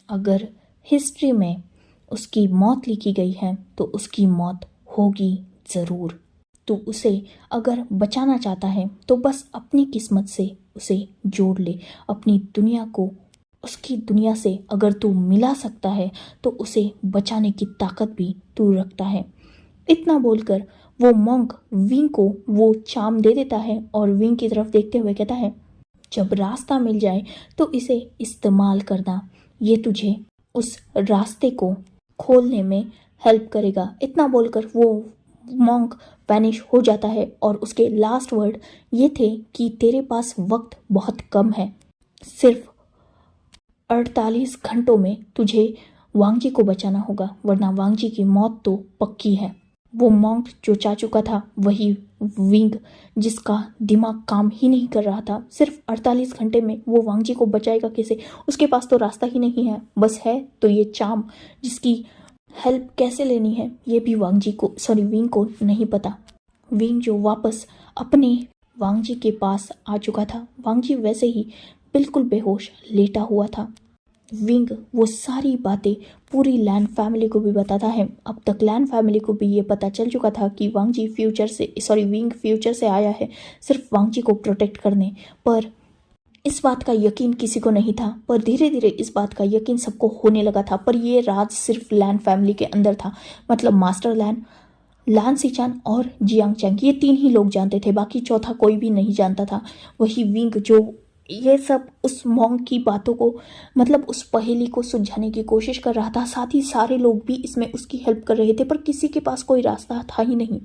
अगर हिस्ट्री में उसकी मौत लिखी गई है तो उसकी मौत होगी ज़रूर। तू उसे अगर बचाना चाहता है तो बस अपनी किस्मत से उसे जोड़ ले। अपनी दुनिया को उसकी दुनिया से अगर तू मिला सकता है तो उसे बचाने की ताकत भी तू रखता है। इतना बोलकर वो मॉन्क विंग को वो चाम दे देता है और विंग की तरफ देखते हुए कहता है, जब रास्ता मिल जाए तो इसे इस्तेमाल करना, ये तुझे उस रास्ते को खोलने में हेल्प करेगा। इतना बोलकर वो मॉन्क वैनिश हो जाता है और उसके लास्ट वर्ड ये थे कि तेरे पास वक्त बहुत कम है, सिर्फ 48 घंटों में तुझे वांगजी को बचाना होगा, वरना वांगजी की मौत तो पक्की है। वो मॉन्क जो चाह चुका था वही विंग जिसका दिमाग काम ही नहीं कर रहा था। सिर्फ 48 घंटे में वो वांगजी को बचाएगा कैसे? उसके पास तो रास्ता ही नहीं है, बस है तो ये चाम जिसकी हेल्प कैसे लेनी है ये भी विंग को नहीं पता। विंग जो वापस अपने वांगजी के पास आ चुका था, वांगजी वैसे ही बिल्कुल बेहोश लेटा हुआ था। विंग वो सारी बातें पूरी लैन फैमिली को भी बताता है। अब तक लैन फैमिली को भी ये पता चल चुका था कि विंग फ्यूचर से आया है सिर्फ वांगजी को प्रोटेक्ट करने, पर इस बात का यकीन किसी को नहीं था। पर धीरे धीरे इस बात का यकीन सबको होने लगा था। पर ये राज सिर्फ लैन फैमिली के अंदर था, मतलब मास्टर लैन, लान सीचान और जियांग चैंग, ये 3 ही लोग जानते थे, बाकी चौथा कोई भी नहीं जानता था। वही विंग जो ये सब उस मॉन्क की बातों को, मतलब उस पहेली को सुलझाने की कोशिश कर रहा था। साथ ही सारे लोग भी इसमें उसकी हेल्प कर रहे थे, पर किसी के पास कोई रास्ता था ही नहीं।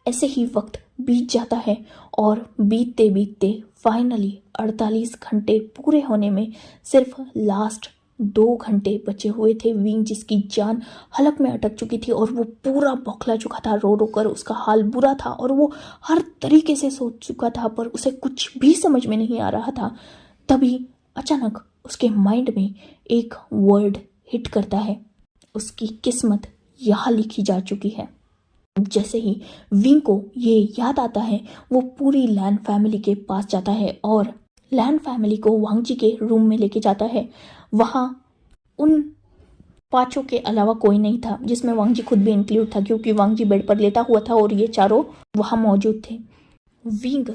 ऐसे ही वक्त बीत जाता है और बीतते बीतते फाइनली 48 घंटे पूरे होने में सिर्फ लास्ट 2 घंटे बचे हुए थे। विंग जिसकी जान हलक में अटक चुकी थी और वो पूरा बौखला चुका था, रो रो कर उसका हाल बुरा था और वो हर तरीके से सोच चुका था पर उसे कुछ भी समझ में नहीं आ रहा था। तभी अचानक उसके माइंड में एक वर्ड हिट करता है, उसकी किस्मत यहाँ लिखी जा चुकी है। जैसे ही विंग को ये याद आता है वो पूरी लैन फैमिली के पास जाता है और लैन फैमिली को वांग जी के रूम में लेके जाता है। वहाँ उन 5 के अलावा कोई नहीं था, जिसमें वांग जी खुद भी इंक्लूड था, क्योंकि वांग जी बेड पर लेटा हुआ था और ये चारों वहाँ मौजूद थे। विंग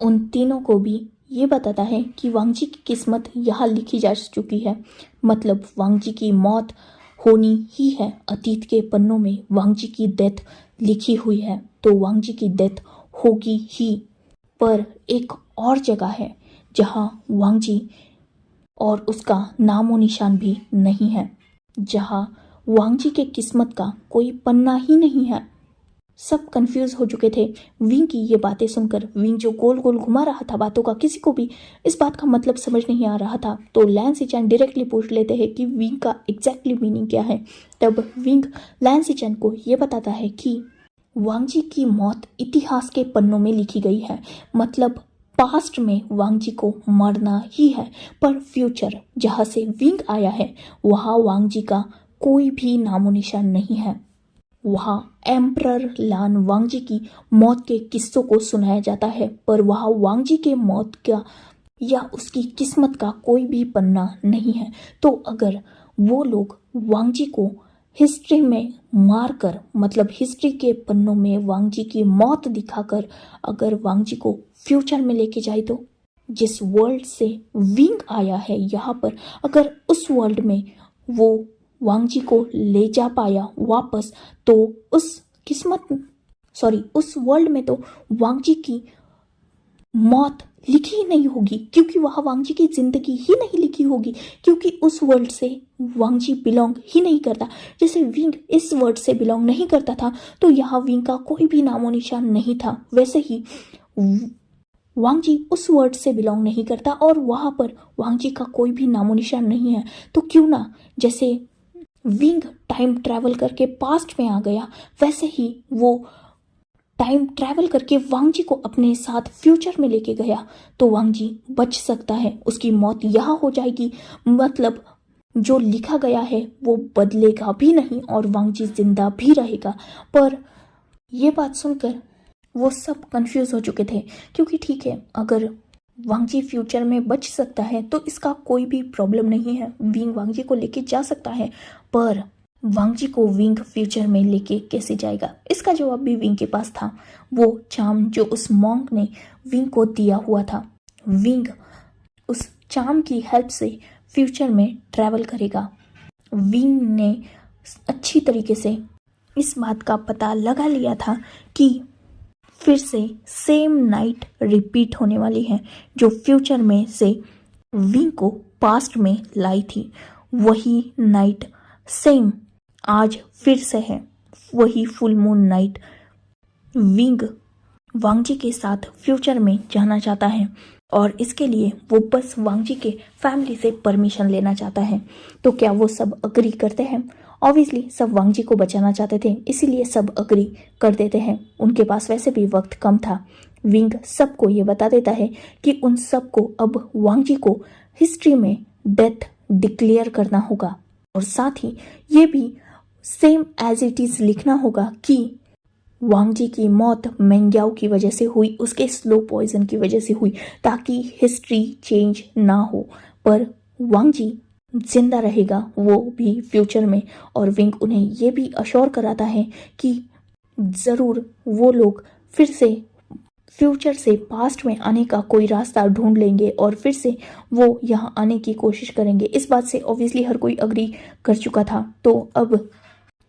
उन तीनों को भी ये बताता है कि वांग जी की किस्मत यहाँ लिखी जा चुकी है, मतलब वांग जी की मौत होनी ही है। अतीत के पन्नों में वांग जी की डेथ लिखी हुई है, तो वांग जी की डेथ होगी ही। पर एक और जगह है जहाँ वांग जी और उसका नामो निशान भी नहीं है, जहाँ वांग जी के किस्मत का कोई पन्ना ही नहीं है। सब कंफ्यूज हो चुके थे विंग की ये बातें सुनकर। विंग जो गोल गोल घुमा रहा था बातों का, किसी को भी इस बात का मतलब समझ नहीं आ रहा था। तो लैन सिचेन डायरेक्टली पूछ लेते हैं कि विंग का एग्जैक्टली मीनिंग क्या है। तब विंग लैन सिचेन को ये बताता है कि वांग जी की मौत इतिहास के पन्नों में लिखी गई है, मतलब पास्ट में वांग जी को मरना ही है, पर फ्यूचर जहाँ से विंग आया है वहाँ वांग जी का कोई भी नामो निशान नहीं है। वहाँ एम्परर लान वांग जी की मौत के किस्सों को सुनाया जाता है, पर वहाँ वांग जी के मौत का या उसकी किस्मत का कोई भी पन्ना नहीं है। तो अगर वो लोग वांग जी को हिस्ट्री में मारकर, मतलब हिस्ट्री के पन्नों में वांग जी की मौत दिखाकर अगर वांग जी को फ्यूचर में लेके जाए, तो जिस वर्ल्ड से विंग आया है यहाँ पर, अगर उस वर्ल्ड में वो वांग जी को ले जा पाया वापस, तो उस वर्ल्ड में तो वांग जी की मौत लिखी ही नहीं होगी, क्योंकि वहाँ वांग जी की जिंदगी ही नहीं लिखी होगी, क्योंकि उस वर्ल्ड से वांग जी बिलोंग ही नहीं करता। जैसे विंग इस वर्ल्ड से बिलोंग नहीं करता था, तो यहाँ विंग का कोई भी नामो निशान नहीं था, वैसे ही वांग जी उस वर्ल्ड से बिलोंग नहीं करता और वहाँ पर वांग जी का कोई भी नामो निशान नहीं है। तो क्यों ना जैसे विंग टाइम ट्रैवल करके पास्ट में आ गया, वैसे ही वो टाइम ट्रैवल करके वांग जी को अपने साथ फ्यूचर में लेके गया, तो वांग जी बच सकता है, उसकी मौत यहाँ हो जाएगी, मतलब जो लिखा गया है वो बदलेगा भी नहीं और वांग जी जिंदा भी रहेगा। पर ये बात सुनकर वो सब कंफ्यूज हो चुके थे, क्योंकि ठीक है, अगर वांग जी फ्यूचर में बच सकता है तो इसका कोई भी प्रॉब्लम नहीं है, विंग वांग जी को लेके जा सकता है, पर वांग जी को विंग फ्यूचर में लेके कैसे जाएगा? इसका जवाब भी विंग के पास था। वो चार्म जो उस मॉन्क ने विंग को दिया हुआ था, विंग उस चार्म की हेल्प से फ्यूचर में ट्रैवल करेगा। विंग ने अच्छी तरीके से इस बात का पता लगा लिया था कि फिर से सेम नाइट रिपीट होने वाली है, जो फ्यूचर में से विंग को पास्ट में लाई थी। वही नाइट सेम आज फिर से है, वही फुल मून नाइट। विंग वांग जी के साथ फ्यूचर में जाना चाहता है और इसके लिए वो बस वांग जी के फैमिली से परमिशन लेना चाहता है। तो क्या वो सब अग्री करते हैं? ऑब्वियसली सब वांग जी को बचाना चाहते थे, इसीलिए सब अग्री कर देते हैं। उनके पास वैसे भी वक्त कम था। विंग सबको ये बता देता है कि उन सबको अब वांग जी को हिस्ट्री में डेथ डिक्लेयर करना होगा और साथ ही ये भी सेम एज इट इज लिखना होगा कि वांग जी की मौत मेंग्याओ की वजह से हुई, उसके स्लो पॉइजन की वजह से हुई, ताकि हिस्ट्री चेंज ना हो। पर वांग जी जिंदा रहेगा, वो भी फ्यूचर में। और विंग उन्हें ये भी अश्योर कराता है कि ज़रूर वो लोग फिर से फ्यूचर से पास्ट में आने का कोई रास्ता ढूंढ लेंगे और फिर से वो यहाँ आने की कोशिश करेंगे। इस बात से ऑब्वियसली हर कोई अग्री कर चुका था। तो अब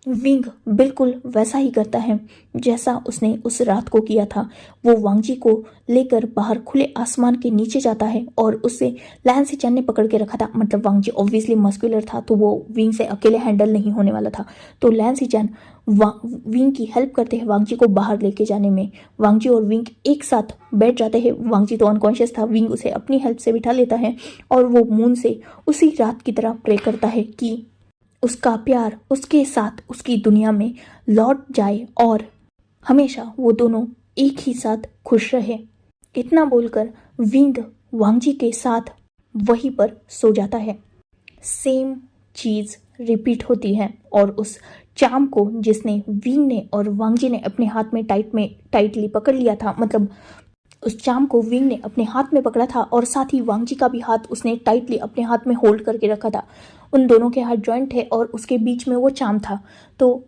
विंग बिल्कुल वैसा ही करता है जैसा उसने उस रात को किया था। वो वांगजी को लेकर बाहर खुले आसमान के नीचे जाता है और उससे लैन सिचन ने पकड़ के रखा था। मतलब वांगजी ऑब्वियसली मस्कुलर था तो वो विंग से अकेले हैंडल नहीं होने वाला था। तो लैन सिचन विंग की हेल्प करते हैं वांगजी को बाहर लेके जाने में। वांगजी और विंग एक साथ बैठ जाते हैं। वांगजी तो अनकॉन्शियस था, विंग उसे अपनी हेल्प से बिठा लेता है और वो मून से उसी रात की तरह प्रे करता है कि उसका प्यार उसके साथ उसकी दुनिया में लौट जाए और हमेशा वो दोनों एक ही साथ खुश रहे। इतना बोलकर विंग वांगजी के साथ वहीं पर सो जाता है। सेम चीज रिपीट होती है और उस चाम को जिसने विंग ने और वांगजी ने अपने हाथ में टाइटली पकड़ लिया था, मतलब उस चाम को विंग ने अपने हाथ में पकड़ा था और साथ ही वांगजी का भी हाथ उसने टाइटली अपने हाथ में होल्ड करके रखा था। उन दोनों के हाथ जॉइंट थे और उसके बीच में वो चाम था। तो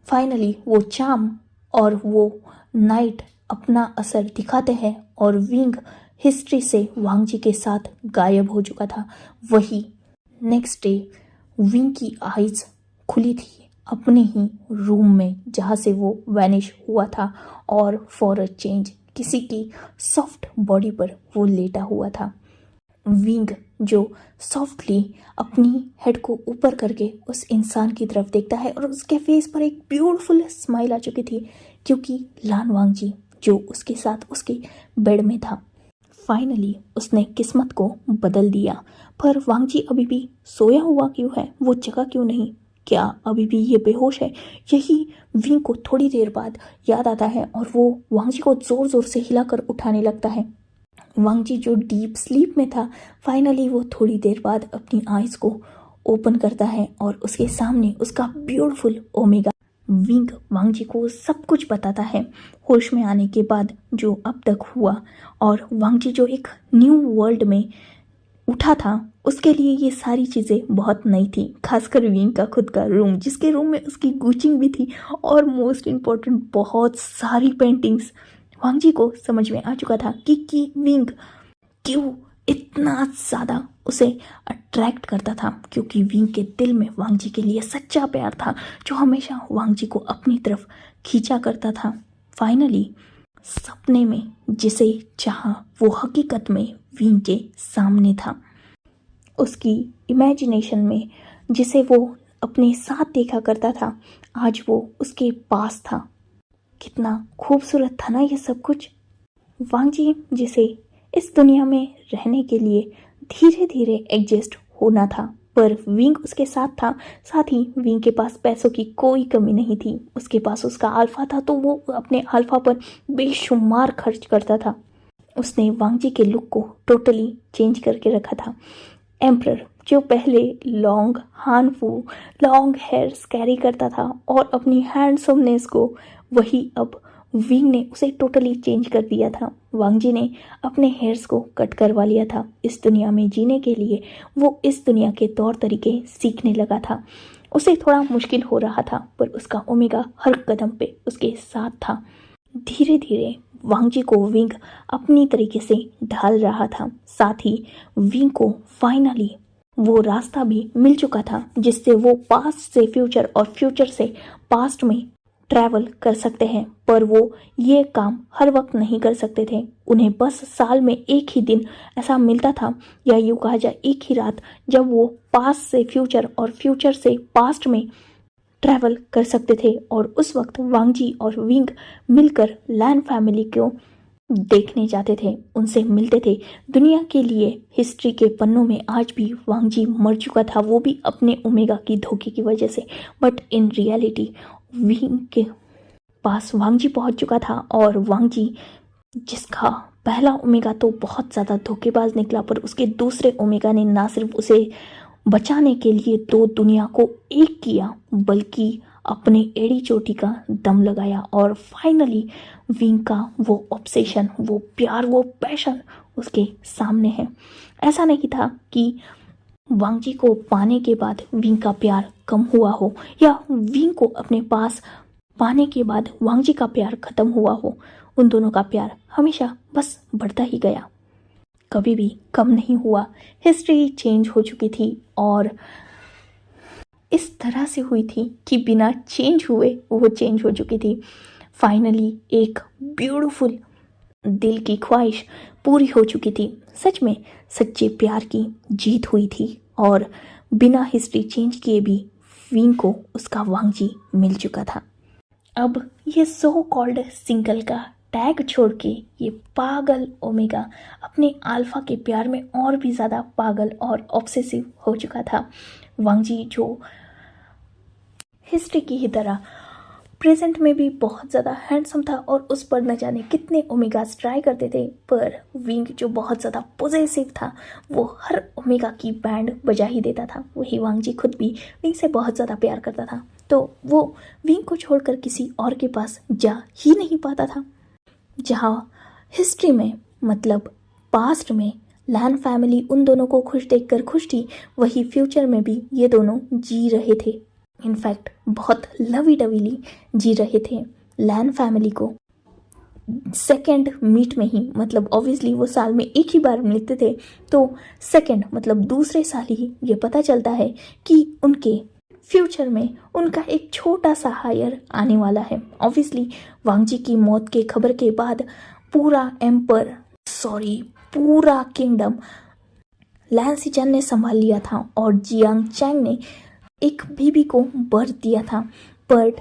फाइनली वो चाम और वो नाइट अपना असर दिखाते हैं और विंग हिस्ट्री से वांगजी के साथ गायब हो चुका था। वही नेक्स्ट डे विंग की आइज खुली थी अपने ही रूम में जहाँ से वो वैनिश हुआ था और फॉर अ चेंज किसी की सॉफ्ट बॉडी पर वो लेटा हुआ था। विंग जो सॉफ्टली अपनी हेड को ऊपर करके उस इंसान की तरफ देखता है और उसके फेस पर एक ब्यूटीफुल स्माइल आ चुकी थी क्योंकि लान वांगजी जो उसके साथ उसके बेड में था फाइनली उसने किस्मत को बदल दिया। पर वांगजी अभी भी सोया हुआ क्यों है? वो जगा क्यों नहीं? क्या अभी भी ये बेहोश है? यही विंग को थोड़ी देर बाद याद आता है और वो वांगजी को जोर जोर से हिलाकर उठाने लगता है। वांगजी जो डीप स्लीप में था फाइनली वो थोड़ी देर बाद अपनी आइज को ओपन करता है और उसके सामने उसका ब्यूटीफुल ओमेगा विंग वांगजी को सब कुछ बताता है होश में आने के बाद जो अब तक हुआ। और वांगजी जो एक न्यू वर्ल्ड में उठा था उसके लिए ये सारी चीज़ें बहुत नई थी, खासकर विंग का खुद का रूम जिसके रूम में उसकी गुचिंग भी थी और मोस्ट इम्पॉर्टेंट बहुत सारी पेंटिंग्स। वांगजी को समझ में आ चुका था कि विंग क्यों इतना ज़्यादा उसे अट्रैक्ट करता था, क्योंकि विंग के दिल में वांगजी के लिए सच्चा प्यार था जो हमेशा वांगजी को अपनी तरफ खींचा करता था। फाइनली सपने में जिसे चाहा वो हकीकत में विंग के सामने था। उसकी इमेजिनेशन में जिसे वो अपने साथ देखा करता था आज वो उसके पास था। कितना खूबसूरत था ना ये सब कुछ। वांगजी जिसे इस दुनिया में रहने के लिए धीरे धीरे एडजस्ट होना था, पर विंग उसके साथ था। साथ ही विंग के पास पैसों की कोई कमी नहीं थी। उसके पास उसका अल्फा था तो वो अपने अल्फा पर बेशुमार खर्च करता था। उसने वांगजी के लुक को टोटली चेंज करके रखा था। एम्परर जो पहले लॉन्ग हेयर्स कैरी करता था और अपनी हैंडसमनेस को, वही अब विंग ने उसे टोटली चेंज कर दिया था। वांगजी ने अपने हेयर्स को कट करवा लिया था। इस दुनिया में जीने के लिए वो इस दुनिया के तौर तरीके सीखने लगा था। उसे थोड़ा मुश्किल हो रहा था पर उसका ओमेगा हर कदम पे उसके साथ था। धीरे धीरे वांगजी को विंग अपनी तरीके से ढाल रहा था। साथ ही विंग को फाइनली वो रास्ता भी मिल चुका था जिससे वो पास्ट से फ्यूचर और फ्यूचर से पास्ट में ट्रैवल कर सकते हैं। पर वो ये काम हर वक्त नहीं कर सकते थे। उन्हें बस साल में एक ही दिन ऐसा मिलता था, या यूँ कहा जाए एक ही रात, जब वो पास्ट से फ्यूचर और फ्यूचर से पास्ट में ट्रैवल कर सकते थे। और उस वक्त वांगजी और विंग मिलकर लैन फैमिली को देखने जाते थे, उनसे मिलते थे। दुनिया के लिए हिस्ट्री के पन्नों में आज भी वांगजी मर चुका था, वो भी अपने ओमेगा की धोखे की वजह से। बट इन रियलिटी विंग के पास वांगजी पहुंच चुका था और वांगजी जिसका पहला ओमेगा तो बहुत ज़्यादा धोखेबाज निकला, पर उसके दूसरे ओमेगा ने ना सिर्फ उसे बचाने के लिए दो दुनिया को एक किया बल्कि अपने एड़ी चोटी का दम लगाया। और फाइनली विंग का वो ऑब्सेशन, वो प्यार, वो पैशन उसके सामने है। ऐसा नहीं था कि वांगजी को पाने के बाद विंग का प्यार कम हुआ हो या विंग को अपने पास पाने के बाद वांगजी का प्यार खत्म हुआ हो। उन दोनों का प्यार हमेशा बस बढ़ता ही गया, कभी भी कम नहीं हुआ। हिस्ट्री चेंज हो चुकी थी और इस तरह से हुई थी कि बिना चेंज हुए वो चेंज हो चुकी थी। फाइनली एक ब्यूटीफुल दिल की ख्वाहिश पूरी हो चुकी थी। सच में सच्चे प्यार की जीत हुई थी और बिना हिस्ट्री चेंज किए भी विंग को उसका वांगजी मिल चुका था। अब ये सो कॉल्ड सिंगल का टैग छोड़ के ये पागल ओमेगा अपने अल्फा के प्यार में और भी ज़्यादा पागल और ऑब्सेसिव हो चुका था। वांगजी जो हिस्ट्री की ही तरह प्रेजेंट में भी बहुत ज़्यादा हैंडसम था और उस पर न जाने कितने ओमेगास ट्राई करते थे, पर विंग जो बहुत ज़्यादा पॉजेसिव था वो हर ओमेगा की बैंड बजा ही देता था। वही वांगजी खुद भी विंग से बहुत ज़्यादा प्यार करता था, तो वो विंग को छोड़कर किसी और के पास जा ही नहीं पाता था। जहाँ हिस्ट्री में मतलब पास्ट में लैन फैमिली उन दोनों को खुश देखकर खुश थी, वही फ्यूचर में भी ये दोनों जी रहे थे। इनफैक्ट बहुत लवी डवीली जी रहे थे। लैन फैमिली को सेकेंड मीट में ही, मतलब ऑब्वियसली वो साल में एक ही बार मिलते थे, तो सेकेंड मतलब दूसरे साल ही ये पता चलता है कि उनके फ्यूचर में उनका एक छोटा सा हायर आने वाला है। ऑब्वियसली वांगजी की मौत के खबर के बाद पूरा किंगडम लैन सिचन ने संभाल लिया था और जियांग चैंग ने एक बेबी को बर्थ दिया था, बट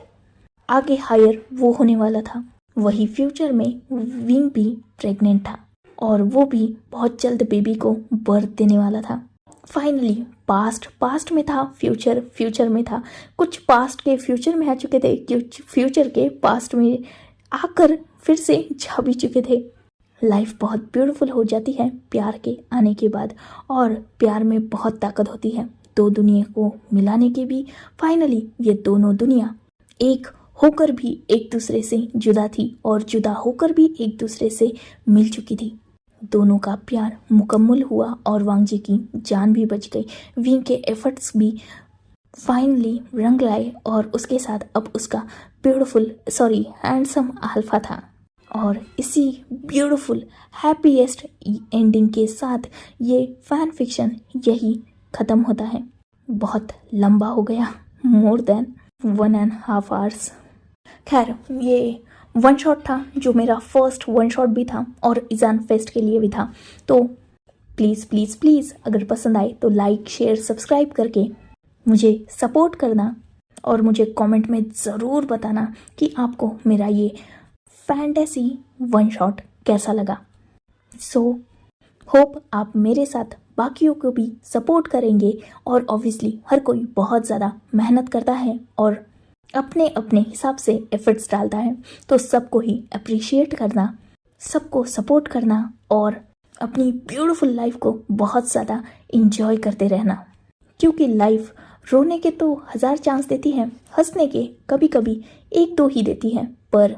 आगे हायर वो होने वाला था। वही फ्यूचर में विंग भी प्रेग्नेंट था और वो भी बहुत जल्द बेबी को बर्थ देने वाला था। फाइनली पास्ट में था, फ्यूचर में था। कुछ पास्ट के फ्यूचर में आ चुके थे, कुछ फ्यूचर के पास्ट में आकर फिर से जा भी चुके थे। लाइफ बहुत ब्यूटीफुल हो जाती है प्यार के आने के बाद, और प्यार में बहुत ताकत होती है। दो दुनिया को मिलाने के भी फाइनली ये दोनों दुनिया एक होकर भी एक दूसरे से जुदा थी और जुदा होकर भी एक दूसरे से मिल चुकी थी। दोनों का प्यार मुकम्मल हुआ और वांगजी की जान भी बच गई। विंग के एफर्ट्स भी फाइनली रंग लाए और उसके साथ अब उसका हैंडसम अल्फा था। और इसी ब्यूटीफुल हैप्पीएस्ट एंडिंग के साथ ये फैन फिक्शन यही ख़त्म होता है। बहुत लंबा हो गया, मोर देन 1.5 आवर्स। खैर, ये वन शॉट था जो मेरा फर्स्ट वन शॉट भी था और इजान फेस्ट के लिए भी था। तो प्लीज़ अगर पसंद आए तो लाइक शेयर सब्सक्राइब करके मुझे सपोर्ट करना और मुझे कमेंट में ज़रूर बताना कि आपको मेरा ये फैंटेसी वन शॉट कैसा लगा। सो होप आप मेरे साथ बाकियों को भी सपोर्ट करेंगे। और ऑब्वियसली हर कोई बहुत ज़्यादा मेहनत करता है और अपने अपने हिसाब से एफर्ट्स डालता है, तो सबको ही अप्रिशिएट करना, सबको सपोर्ट करना और अपनी ब्यूटीफुल लाइफ को बहुत ज़्यादा इंजॉय करते रहना। क्योंकि लाइफ रोने के तो 1000 चांस देती है, हंसने के कभी कभी 1-2 ही देती है, पर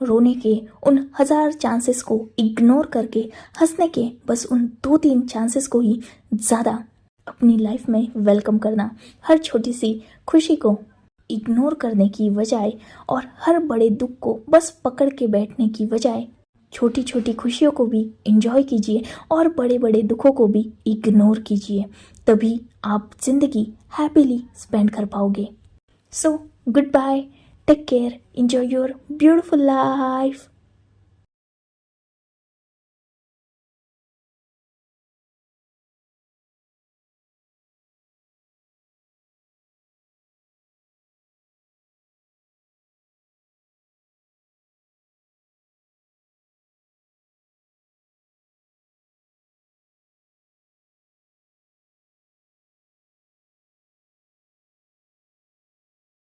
रोने के उन 1000 चांसेस को इग्नोर करके हंसने के बस उन 2-3 चांसेस को ही ज़्यादा अपनी लाइफ में वेलकम करना। हर छोटी सी खुशी को इग्नोर करने की बजाय और हर बड़े दुख को बस पकड़ के बैठने की बजाय छोटी छोटी खुशियों को भी एंजॉय कीजिए और बड़े बड़े दुखों को भी इग्नोर कीजिए, तभी आप जिंदगी हैप्पीली स्पेंड कर पाओगे। So goodbye, take care, enjoy your beautiful life.